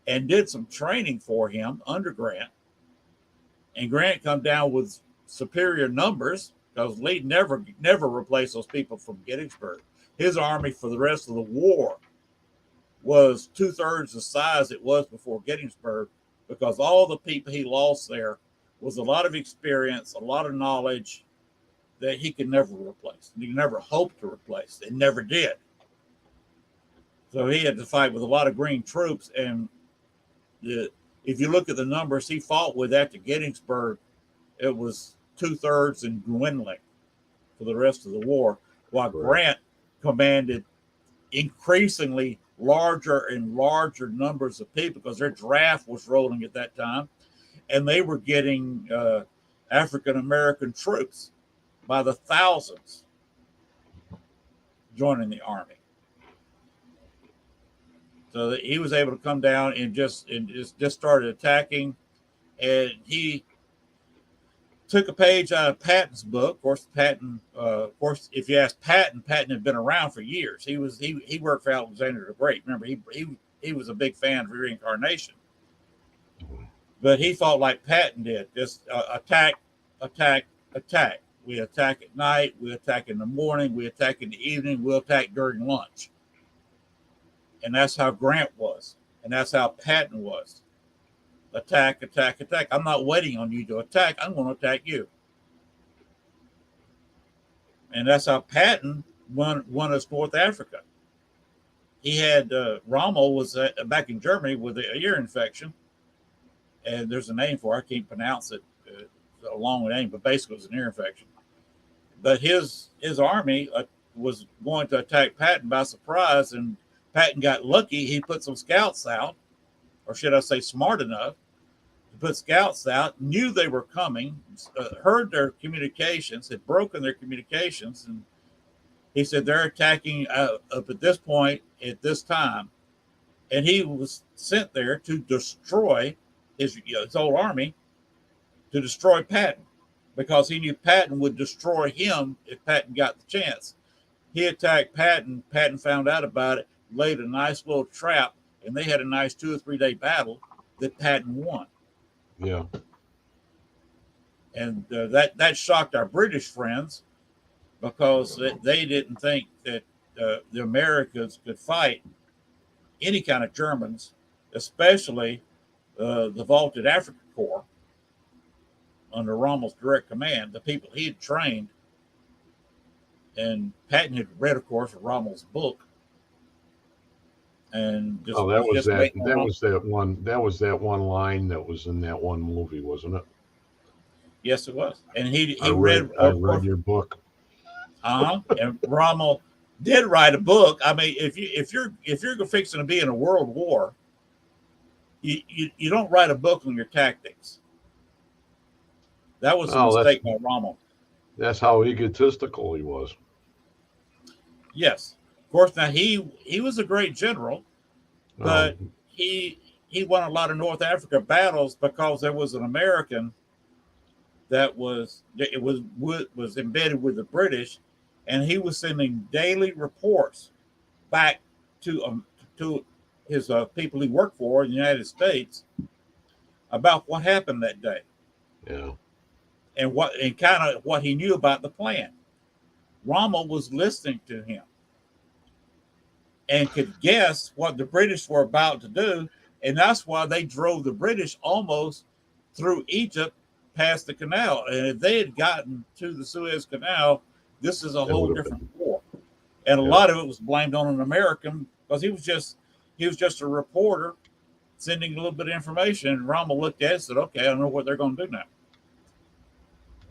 and did some training for him under Grant. And Grant come down with superior numbers because Lee never replaced those people from Gettysburg. His army for the rest of the war was 2/3 the size it was before Gettysburg, because all the people he lost there was a lot of experience, a lot of knowledge that he could never replace. He never hoped to replace. It never did. So he had to fight with a lot of green troops. And if you look at the numbers he fought with after Gettysburg, it was 2/3 and dwindling for the rest of the war, while Grant commanded increasingly larger and larger numbers of people because their draft was rolling at that time, and they were getting African American troops by the thousands joining the army. So that he was able to come down and just started attacking, and he took a page out of Patton's book. Of course, if you ask Patton had been around for years. He worked for Alexander the Great. Remember, he was a big fan of reincarnation, but he fought like Patton did, just attack. We attack at night, we attack in the morning, we attack in the evening, we'll attack during lunch. And that's how Grant was, and that's how Patton was. Attack. I'm not waiting on you to attack. I'm going to attack you. And that's how Patton won us North Africa. He had Rommel was back in Germany with an ear infection, and there's a name for it. I can't pronounce it. It's a long name, but basically it was an ear infection. but his army was going to attack Patton by surprise, and Patton got lucky. He put some scouts out, or should I say, smart enough to put scouts out. Knew they were coming, heard their communications, had broken their communications, and he said they're attacking up at this point at this time, and he was sent there to destroy his whole army, to destroy Patton, because he knew Patton would destroy him if Patton got the chance. He attacked Patton. Patton found out about it, laid a nice little trap, and they had a nice 2 or 3 day battle that Patton won. Yeah. And that shocked our British friends, because they didn't think that the Americans could fight any kind of Germans, especially the Vaulted Africa Corps under Rommel's direct command, the people he had trained. And Patton had read, of course, Rommel's book, and just that was just that. That was that one. That was that one line that was in that one movie, wasn't it? Yes, it was. And he I read your book. And Rommel did write a book. I mean, if you're fixing to be in a world war, you don't write a book on your tactics. That was a mistake by Rommel. That's how egotistical he was. Yes, of course. Now he was a great general, but he won a lot of North Africa battles because there was an American that was embedded with the British, and he was sending daily reports back to his people he worked for in the United States about what happened that day. Yeah. And kind of what he knew about the plan. Rommel was listening to him and could guess what the British were about to do, and that's why they drove the British almost through Egypt past the canal. And if they had gotten to the Suez Canal, this is a whole different war. And a lot of it was blamed on an American, because he was just a reporter sending a little bit of information. And Rommel looked at it and said, "Okay, I know what they're going to do now."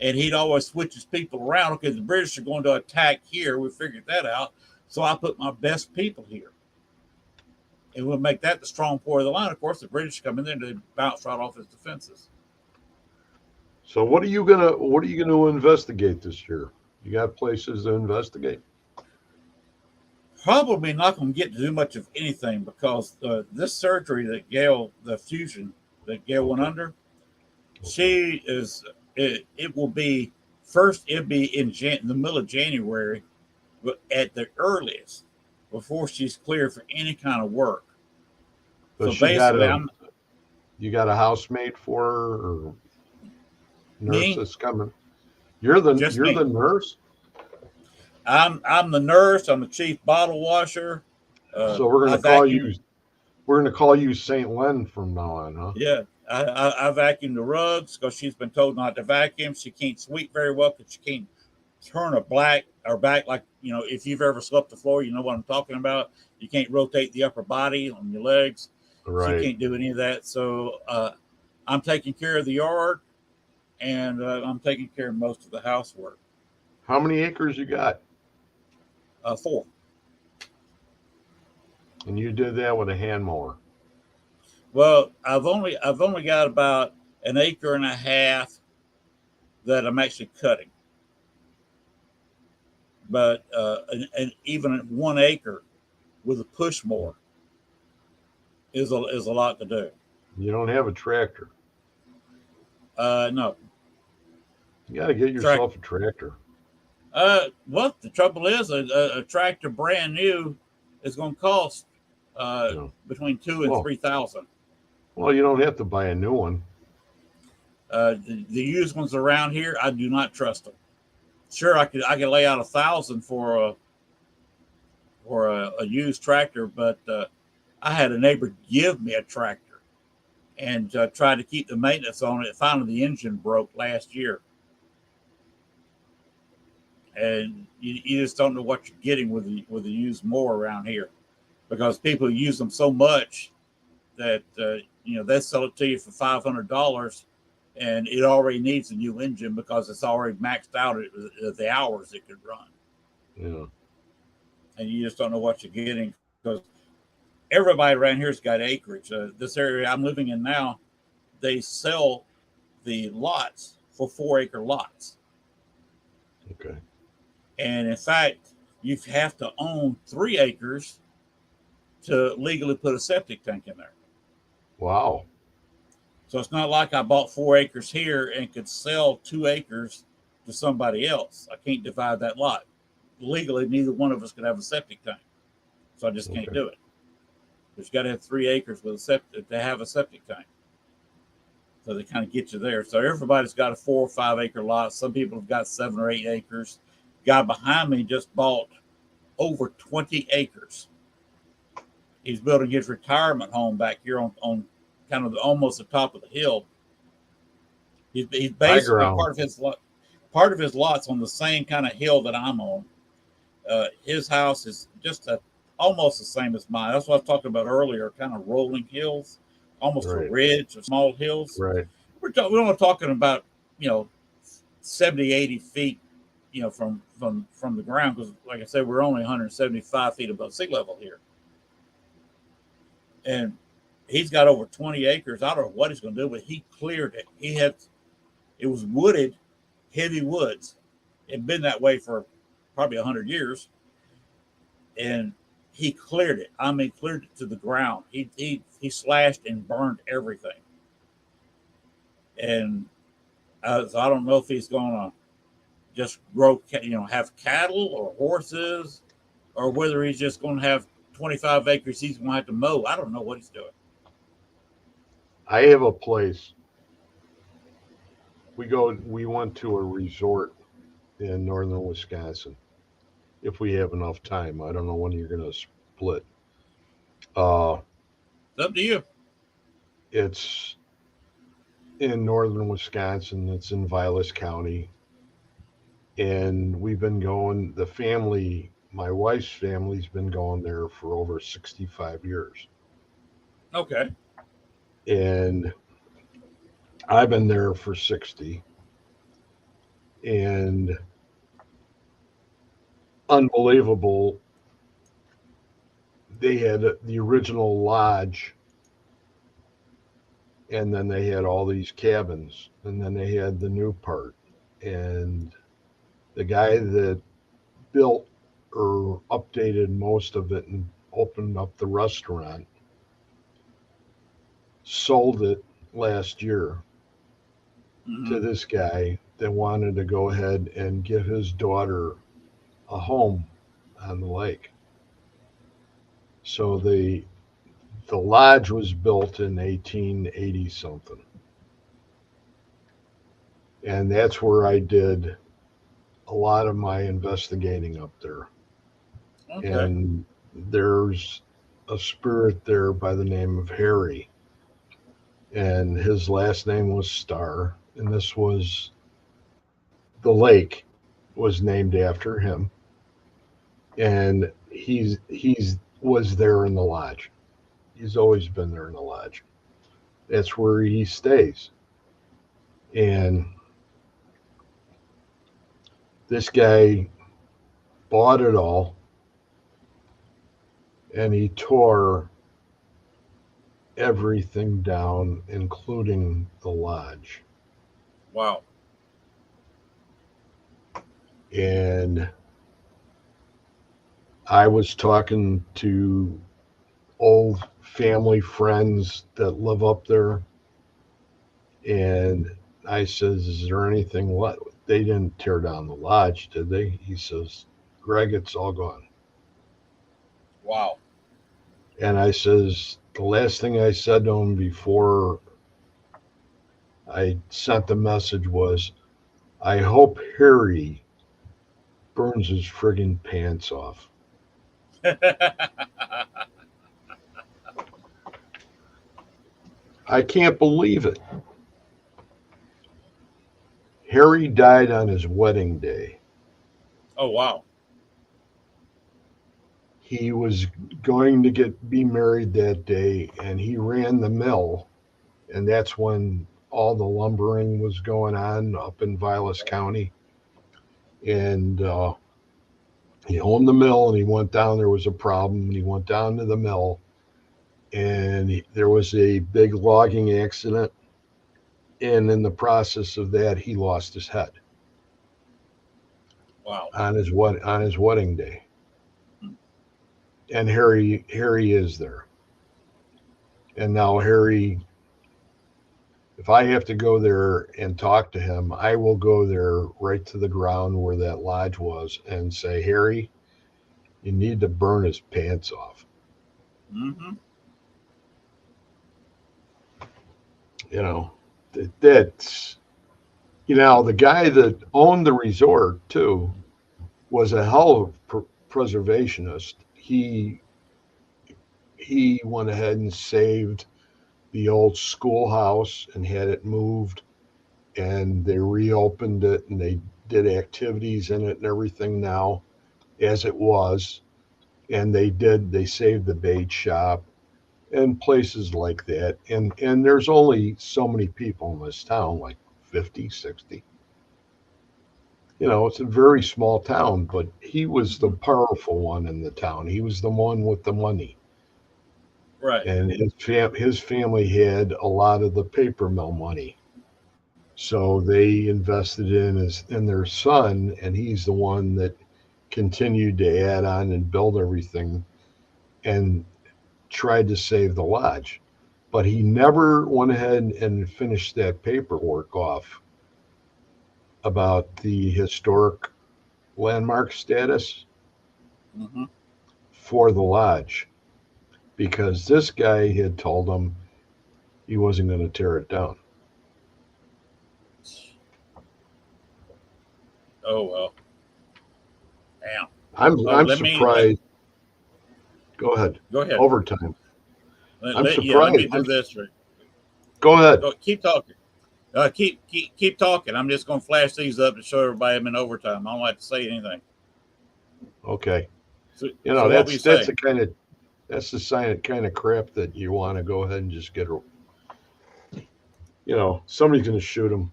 And he'd always switch his people around. Okay, the British are going to attack here. We figured that out. So I put my best people here. And we'll make that the strong point of the line. Of course, the British come in there and they bounce right off his defenses. So what are you gonna investigate this year? You got places to investigate? Probably not going to get to do much of anything, because this surgery that Gail, the fusion that Gail went under, she is... It will be first. It'll be in the middle of January, but at the earliest, before she's clear for any kind of work. So basically, you got a housemate for her, or nurse that's coming? You're the nurse. I'm the nurse. I'm the chief bottle washer. So we're going to call you. We're going to call you Saint Len from now on, huh? Yeah. I vacuum the rugs because she's been told not to vacuum. She can't sweep very well because she can't turn her back, like, if you've ever slept the floor, you know what I'm talking about. You can't rotate the upper body on your legs. Right. She can't do any of that. So I'm taking care of the yard, and I'm taking care of most of the housework. How many acres you got? 4. And you did that with a hand mower? Well, I've only got about an acre and a half that I'm actually cutting, but and even 1 acre with a push mower is a lot to do. You don't have a tractor? No. You got to get yourself a tractor. Well, the trouble is a tractor brand new is going to cost between $2,000 and $3,000. Well, you don't have to buy a new one. The used ones around here, I do not trust them. Sure, I could lay out $1,000 for a used tractor, but I had a neighbor give me a tractor and tried to keep the maintenance on it. Finally, the engine broke last year, and you just don't know what you're getting with the used mower around here, because people use them so much that they sell it to you for $500, and it already needs a new engine because it's already maxed out at the hours it could run. Yeah. And you just don't know what you're getting because everybody around here's got acreage. This area I'm living in now, they sell the lots for 4-acre lots. Okay. And in fact, you have to own 3 acres to legally put a septic tank in there. Wow. So it's not like I bought 4 acres here and could sell 2 acres to somebody else. I can't divide that lot. Legally, neither one of us could have a septic tank. So I just can't do it. But you got to have 3 acres with a septic to have a septic tank. So they kind of get you there. So everybody's got a 4 or 5 acre lot. Some people have got 7 or 8 acres. Guy behind me just bought over 20 acres. He's building his retirement home back here on kind of almost the top of the hill. He's basically part of his lot's on the same kind of hill that I'm on. His house is just almost the same as mine. That's what I was talking about earlier, kind of rolling hills, almost a ridge of small hills. Right. We're only talking about 70, 80 feet, from the ground because, like I said, we're only 175 feet above sea level here. And he's got over 20 acres. I don't know what he's going to do, but he cleared it. It was wooded, heavy woods. It'd been that way for probably 100 years. And he cleared it. I mean, cleared it to the ground. He slashed and burned everything. And so I don't know if he's going to just grow, have cattle or horses, or whether he's just going to have 25 acres he's going to have to mow. I don't know what he's doing. I have a place. We went to a resort in northern Wisconsin. If we have enough time, I don't know when you're going to split. It's up to you. It's in northern Wisconsin. It's in Vilas County. And we've been going, my wife's family's been going there for over 65 years. Okay. And I've been there for 60. And unbelievable. They had the original lodge, and then they had all these cabins, and then they had the new part. And the guy that built or updated most of it and opened up the restaurant sold it last year to this guy that wanted to go ahead and give his daughter a home on the lake. So the lodge was built in 1880 something. And that's where I did a lot of my investigating up there. Okay. And there's a spirit there by the name of Harry. And his last name was Starr. And this was, the lake was named after him. And he was there in the lodge. He's always been there in the lodge. That's where he stays. And this guy bought it all, and he tore everything down, including the lodge. Wow. And I was talking to old family friends that live up there, and I says, is there anything left? They didn't tear down the lodge, did they? He says, Greg, it's all gone. Wow. And I says, the last thing I said to him before I sent the message was, I hope Harry burns his friggin' pants off. I can't believe it. Harry died on his wedding day. Oh, wow. He was going to be married that day, and he ran the mill, and that's when all the lumbering was going on up in Vilas County. And he owned the mill, and he went down. There was a problem, and he went down to the mill, and there was a big logging accident. And in the process of that, he lost his head. Wow. On his wedding day. And Harry is there. And now Harry, if I have to go there and talk to him, I will go there right to the ground where that lodge was and say, Harry, you need to burn his pants off. Mm-hmm. You know, that's, the guy that owned the resort too was a hell of a preservationist. He went ahead and saved the old schoolhouse and had it moved, and they reopened it, and they did activities in it and everything now as it was. And they saved the bait shop and places like that. And there's only so many people in this town, like 50, 60. It's a very small town, but he was the powerful one in the town. He was the one with the money. Right. And his family had a lot of the paper mill money. So they invested in their son, and he's the one that continued to add on and build everything and tried to save the lodge. But he never went ahead and finished that paperwork off about the historic landmark status Mm-hmm. for the lodge, because this guy had told him he wasn't going to tear it down. Oh well. Damn. I'm surprised. Go ahead. Go ahead. Overtime. I'm surprised. Let me do this. Go ahead. Keep talking. Keep talking. I'm just going to flash these up to show everybody I'm in overtime. I don't like to say anything. Okay. So that's the kind of crap that you want to go ahead and just get. Somebody's going to shoot him.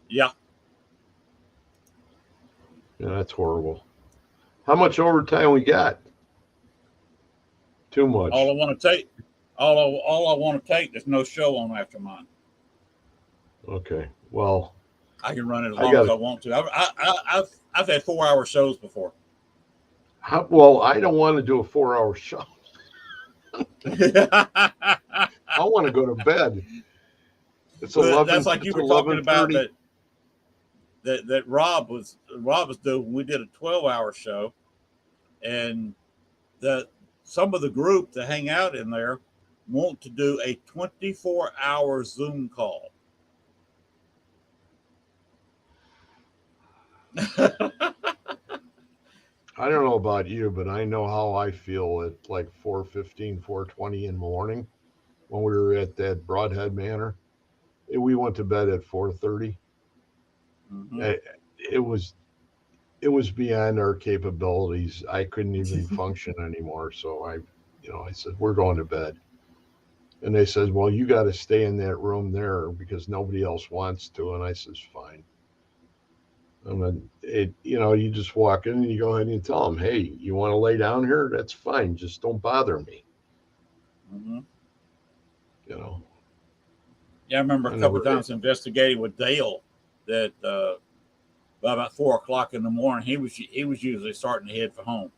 Yeah. Yeah, that's horrible. How much overtime we got? Too much. All I want to take. All I want to take. There's no show on after mine. Okay. Well, I can run it as long as I want to. I've had 4-hour shows before. Well, I don't want to do a 4-hour show. I want to go to bed. It's 11. That's like you were talking about that Rob was doing. We did a 12-hour show, and some of the group that hang out in there want to do a 24-hour Zoom call. I don't know about you, but I know how I feel at like 4:15, 4:20 in the morning when we were at that Broadhead Manor. We went to bed at 4:30. Mm-hmm. It was beyond our capabilities. I couldn't even function anymore. So I said, we're going to bed. And they said, well, you got to stay in that room there because nobody else wants to. And I says, fine. And then you just walk in and you go ahead and you tell them, hey, you want to lay down here? That's fine. Just don't bother me. Mm-hmm. Yeah, I remember a couple of times investigating with Dale that by about 4 o'clock in the morning, he was usually starting to head for home.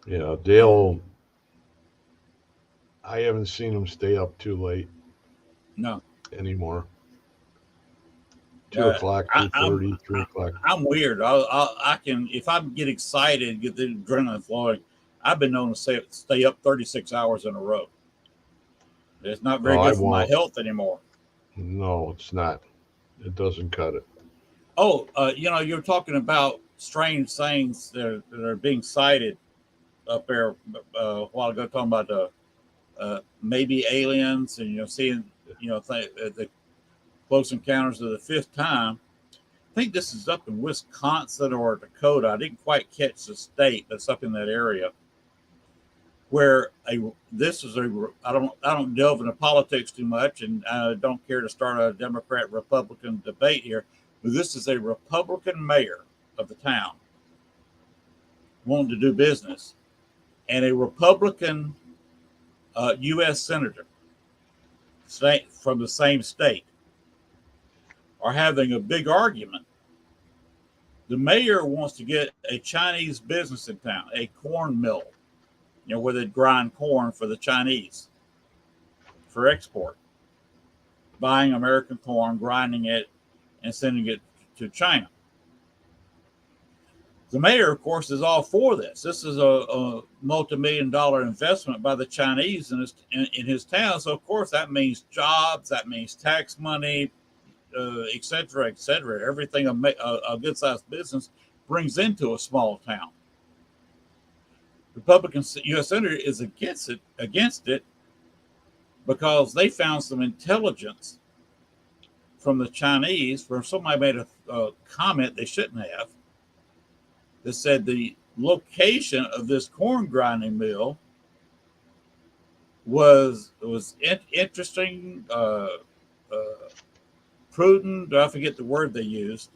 Yeah, Dale, I haven't seen him stay up too late. No. Anymore. 2 o'clock, 2:30, 3 o'clock. I'm weird. I can, if I get excited, get the adrenaline flowing, I've been known to stay up 36 hours in a row. It's not very good for my health anymore. No, it's not. It doesn't cut it. Oh, you're talking about strange things that are being cited up there a while ago, talking about maybe aliens and, seeing, the close encounters of the fifth time. I think this is up in Wisconsin or Dakota. I didn't quite catch the state, but it's up in that area. where this is I don't delve into politics too much, and I don't care to start a Democrat Republican debate here, but this is a Republican mayor of the town wanting to do business, and a Republican U.S. senator from the same state are having a big argument. The mayor wants to get a Chinese business in town, a corn mill, where they grind corn for the Chinese for export, buying American corn, grinding it, and sending it to China. The mayor, of course, is all for this. This is a multi-million-dollar investment by the Chinese in his town. So, of course, that means jobs, that means tax money, et cetera, et cetera. Everything a good-sized business brings into a small town. Republican U.S. Senator is against it because they found some intelligence from the Chinese, where somebody made a comment they shouldn't have, that said the location of this corn grinding mill was interesting, prudent. I forget the word they used.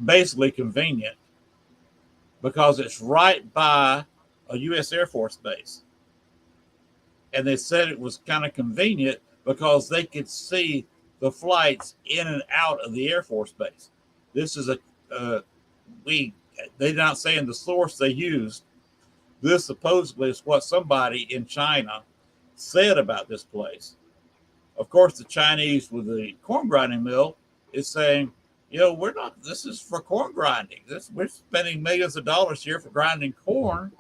Basically convenient, because it's right by a U.S. Air Force base. And they said it was kind of convenient because they could see the flights in and out of the Air Force base. This is they're not saying the source they used. This supposedly is what somebody in China said about this place. Of course, the Chinese with the corn grinding mill is saying, we're not, this is for corn grinding. We're spending millions of dollars here for grinding corn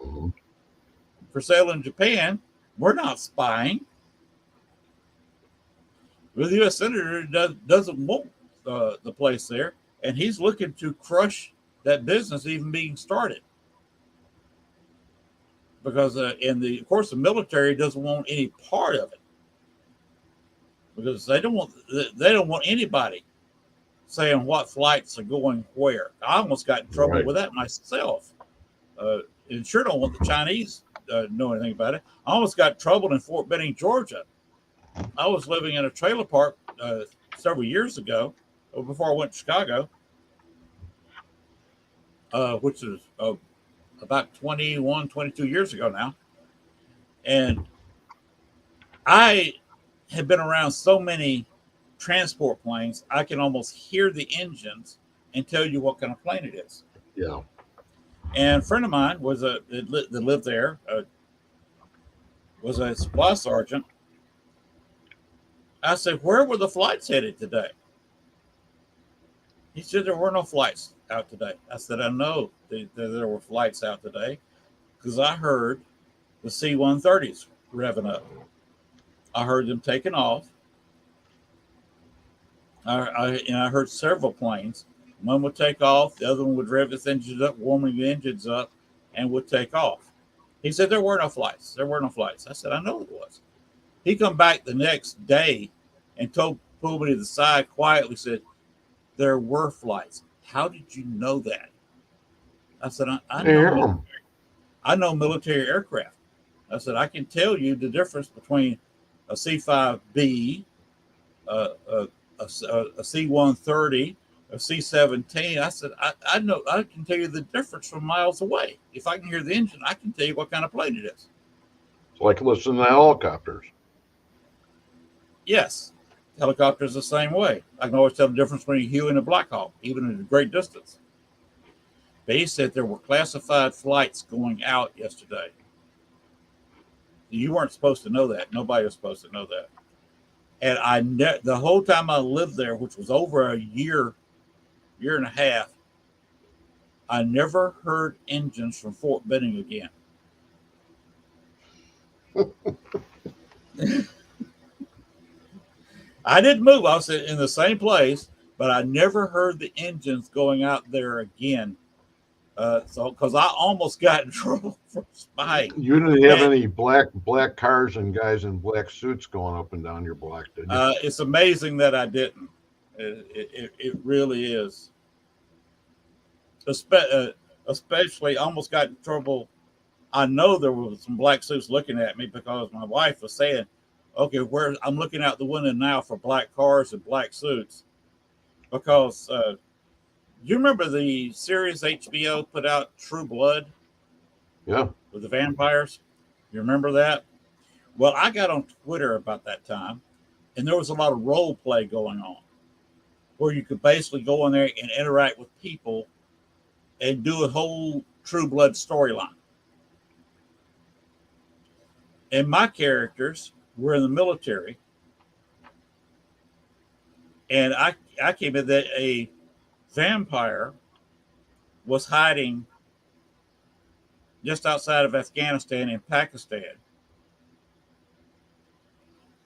for sale in Japan. We're not spying. Well, the U.S. Senator doesn't want the place there, and he's looking to crush that business even being started. Because, of course, the military doesn't want any part of it, because they don't want anybody saying what flights are going where. I almost got in trouble with that myself. And sure don't want the Chinese know anything about it. I almost got in trouble in Fort Benning, Georgia. I was living in a trailer park several years ago, before I went to Chicago, which is about 21, 22 years ago now. And I have been around so many transport planes, I can almost hear the engines and tell you what kind of plane it is. Yeah. And a friend of mine that lived there, was a supply sergeant. I said, where were the flights headed today? He said, there were no flights out today. I said, I know there were flights out today because I heard the C-130s revving up. I heard them taking off. I heard several planes. One would take off, the other one would rev its engines up, warming the engines up, and would take off. He said there were no flights. There were no flights. I said, I know it was. He come back the next day and pulled me to the side quietly, said, there were flights. How did you know that? I said, I know military aircraft. I said, I can tell you the difference between a C-5B, a C-130, a C-17. I said, I know, I can tell you the difference from miles away. If I can hear the engine, I can tell you what kind of plane it is. It's like listening to helicopters. Yes. Helicopters the same way. I can always tell the difference between a Huey and a Black Hawk, even at a great distance. But he said there were classified flights going out yesterday. You weren't supposed to know that. Nobody was supposed to know that. And the whole time I lived there, which was over a year and a half, I never heard engines from Fort Benning again. I didn't move. I was in the same place, but I never heard the engines going out there again. Because I almost got in trouble for spying. You didn't have any black cars and guys in black suits going up and down your block, did you? It's amazing that I didn't. It really is. Especially, I almost got in trouble. I know there were some black suits looking at me because my wife was saying, "Okay, where I'm looking out the window now for black cars and black suits." Because you remember the series HBO put out, True Blood, Yeah. with the vampires? You remember that? Well, I got on Twitter about that time, and there was a lot of role play going on, where you could basically go in there and interact with people and do a whole True Blood storyline. And my characters were in the military, and I came in that a vampire was hiding just outside of Afghanistan in Pakistan,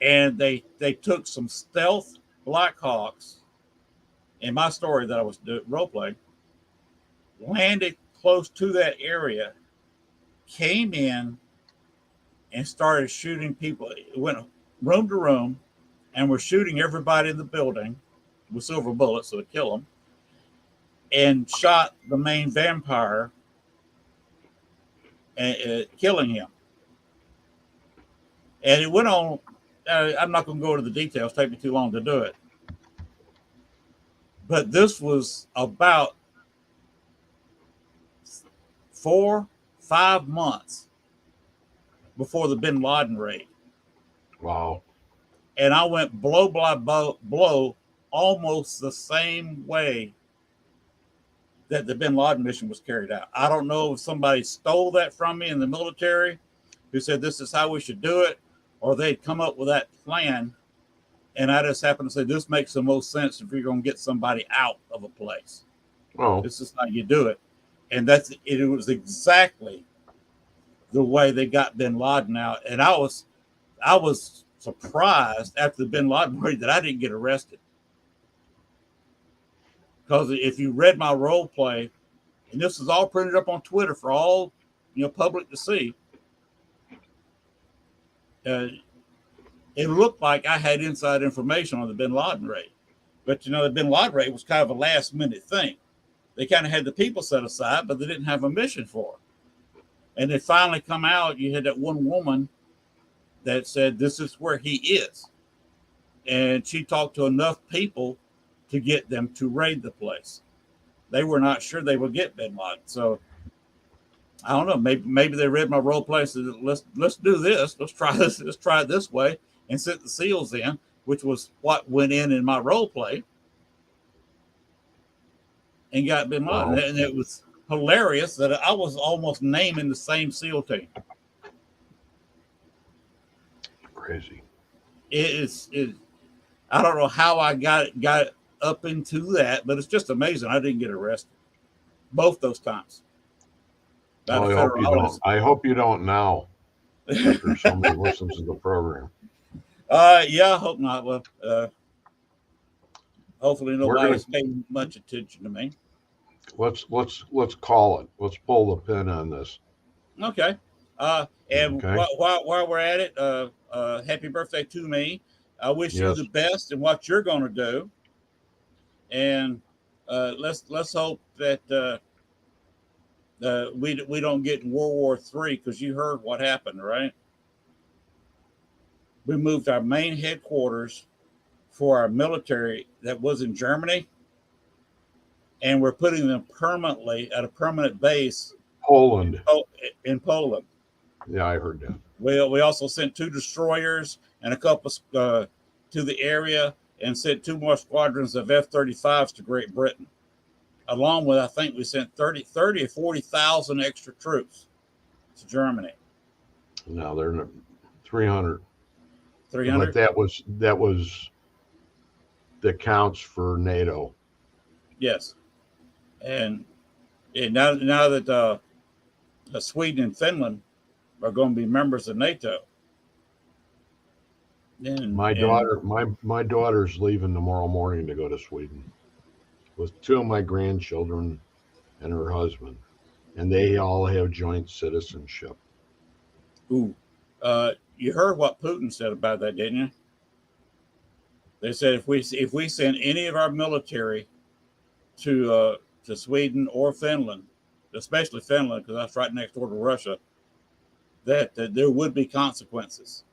and they took some stealth Blackhawks in my story that I was role playing, landed close to that area, came in and started shooting people. It went room to room, and were shooting everybody in the building with silver bullets, so to kill them, and shot the main vampire, killing him. And it went on. I'm not going to go into the details; take me too long to do it. But this was about 4-5 months before the Bin Laden raid. Wow. And I went blow by blow almost the same way that the Bin Laden mission was carried out. I don't know if somebody stole that from me in the military who said this is how we should do it, or they'd come up with that plan. And I just happened to say, this makes the most sense if you're going to get somebody out of a place. Oh. This is how you do it. And that's it. It was exactly the way they got Bin Laden out. And I was surprised after the Bin Laden raid that I didn't get arrested. Because if you read my role play, and this is all printed up on Twitter for all public to see, it looked like I had inside information on the Bin Laden raid. But the Bin Laden raid was kind of a last minute thing. They kind of had the people set aside, but they didn't have a mission for it. And it finally come out. You had that one woman that said, this is where he is. And she talked to enough people to get them to raid the place. They were not sure they would get Bin Laden. So I don't know. Maybe they read my role play and said, let's do this. Let's try this. Let's try it this way, and sent the SEALs in, which was what went in my role play, and got Bin Laden. Wow. And it was hilarious that I was almost naming the same SEAL team. Crazy. I don't know how I got up into that, but it's just amazing. I didn't get arrested both those times. Well, I hope you don't now. After somebody listens to the program. Yeah, I hope not. Well, hopefully nobody's paying much attention to me. Let's call it. Let's pull the pin on this. Okay. And okay. While we're at it, happy birthday to me. I wish you the best in what you're going to do. And let's hope that we don't get in World War III, because you heard what happened, right? We moved our main headquarters for our military that was in Germany, and we're putting them permanently at a permanent base. Poland. In Poland. Yeah, I heard that. We also sent 2 destroyers and a couple to the area, and sent 2 more squadrons of F-35s to Great Britain. Along with, I think we sent 30 or 40,000 extra troops to Germany. Now they're 300. 300. But that counts for NATO. Yes, and now that Sweden and Finland are going to be members of NATO. My daughter's leaving tomorrow morning to go to Sweden with 2 of my grandchildren and her husband, and they all have joint citizenship. Ooh, you heard what Putin said about that, didn't you? They said if we send any of our military to Sweden or Finland, especially Finland, because that's right next door to Russia, that there would be consequences.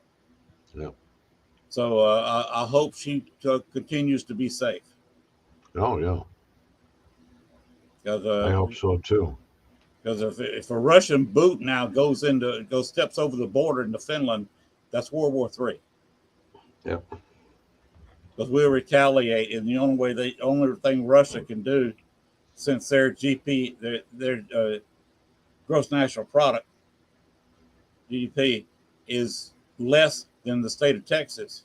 Yeah. So I hope she continues to be safe. Oh, yeah. I hope so too. Because if a Russian boot now steps over the border into Finland, that's World War III. Yeah. Because we'll retaliate, and the only thing Russia can do, since their their gross national product (GDP) is less than the state of Texas,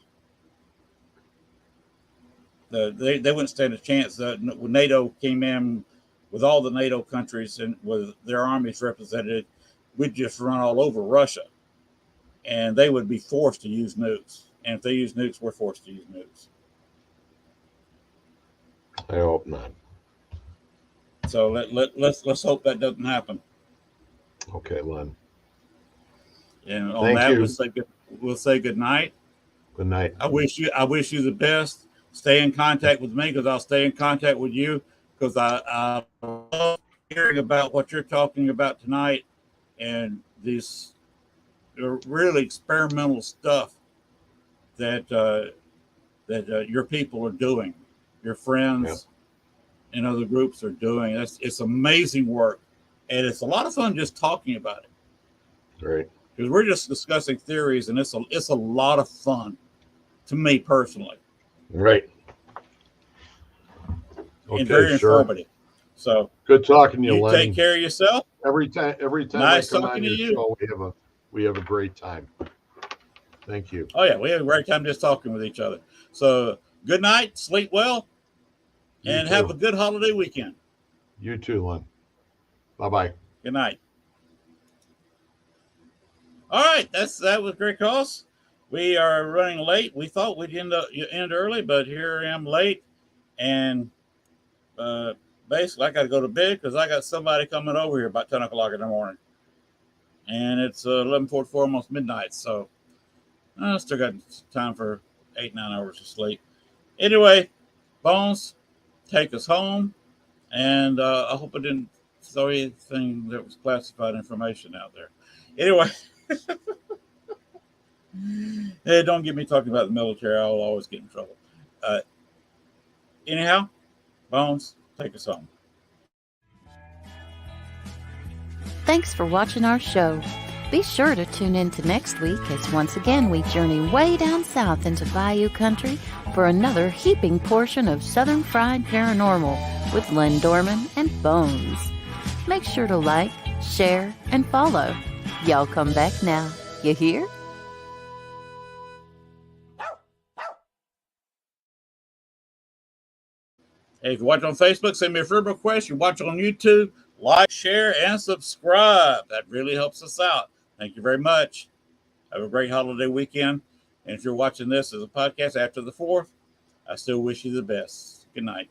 they wouldn't stand a chance. When NATO came in with all the NATO countries and with their armies represented, we'd just run all over Russia, and they would be forced to use nukes. And if they use nukes, we're forced to use nukes. I hope not. So let's hope that doesn't happen. Okay, Len. And on Thank that, you. we'll say good night. Good night. I wish you the best. Stay in contact with me, because I'll stay in contact with you, because I love hearing about what you're talking about tonight, and this really experimental stuff that your people are doing, your friends and other groups are doing. It's amazing work, and it's a lot of fun just talking about it. Great. Because we're just discussing theories, and it's a lot of fun to me personally. Right. Okay, and very informative. So good talking to you, Len. Take care of yourself. Every time nice I come talking on to your you. show, we have a great time. Thank you. Oh yeah, we have a great time just talking with each other. So good night, sleep well, and have a good holiday weekend. You too, Len. Bye-bye. Good night. All right, that was great calls. We are running late. We thought we'd end early, but here I am late, and basically I got to go to bed because I got somebody coming over here about 10 o'clock in the morning, and it's 11:44, almost midnight. So I still got time for 8-9 hours of sleep. Anyway, Bones, take us home, and I hope I didn't throw anything that was classified information out there. Anyway. Hey, don't get me talking about the military. I'll always get in trouble. Anyhow, Bones, take us home. Thanks for watching our show. Be sure to tune in to next week as once again we journey way down south into Bayou Country for another heaping portion of Southern Fried Paranormal with Len Dorman and Bones. Make sure to like, share, and follow. Y'all come back now. You hear? Hey, if you watch on Facebook, send me a friend request. You watch on YouTube, like, share, and subscribe. That really helps us out. Thank you very much. Have a great holiday weekend. And if you're watching this as a podcast after the 4th, I still wish you the best. Good night.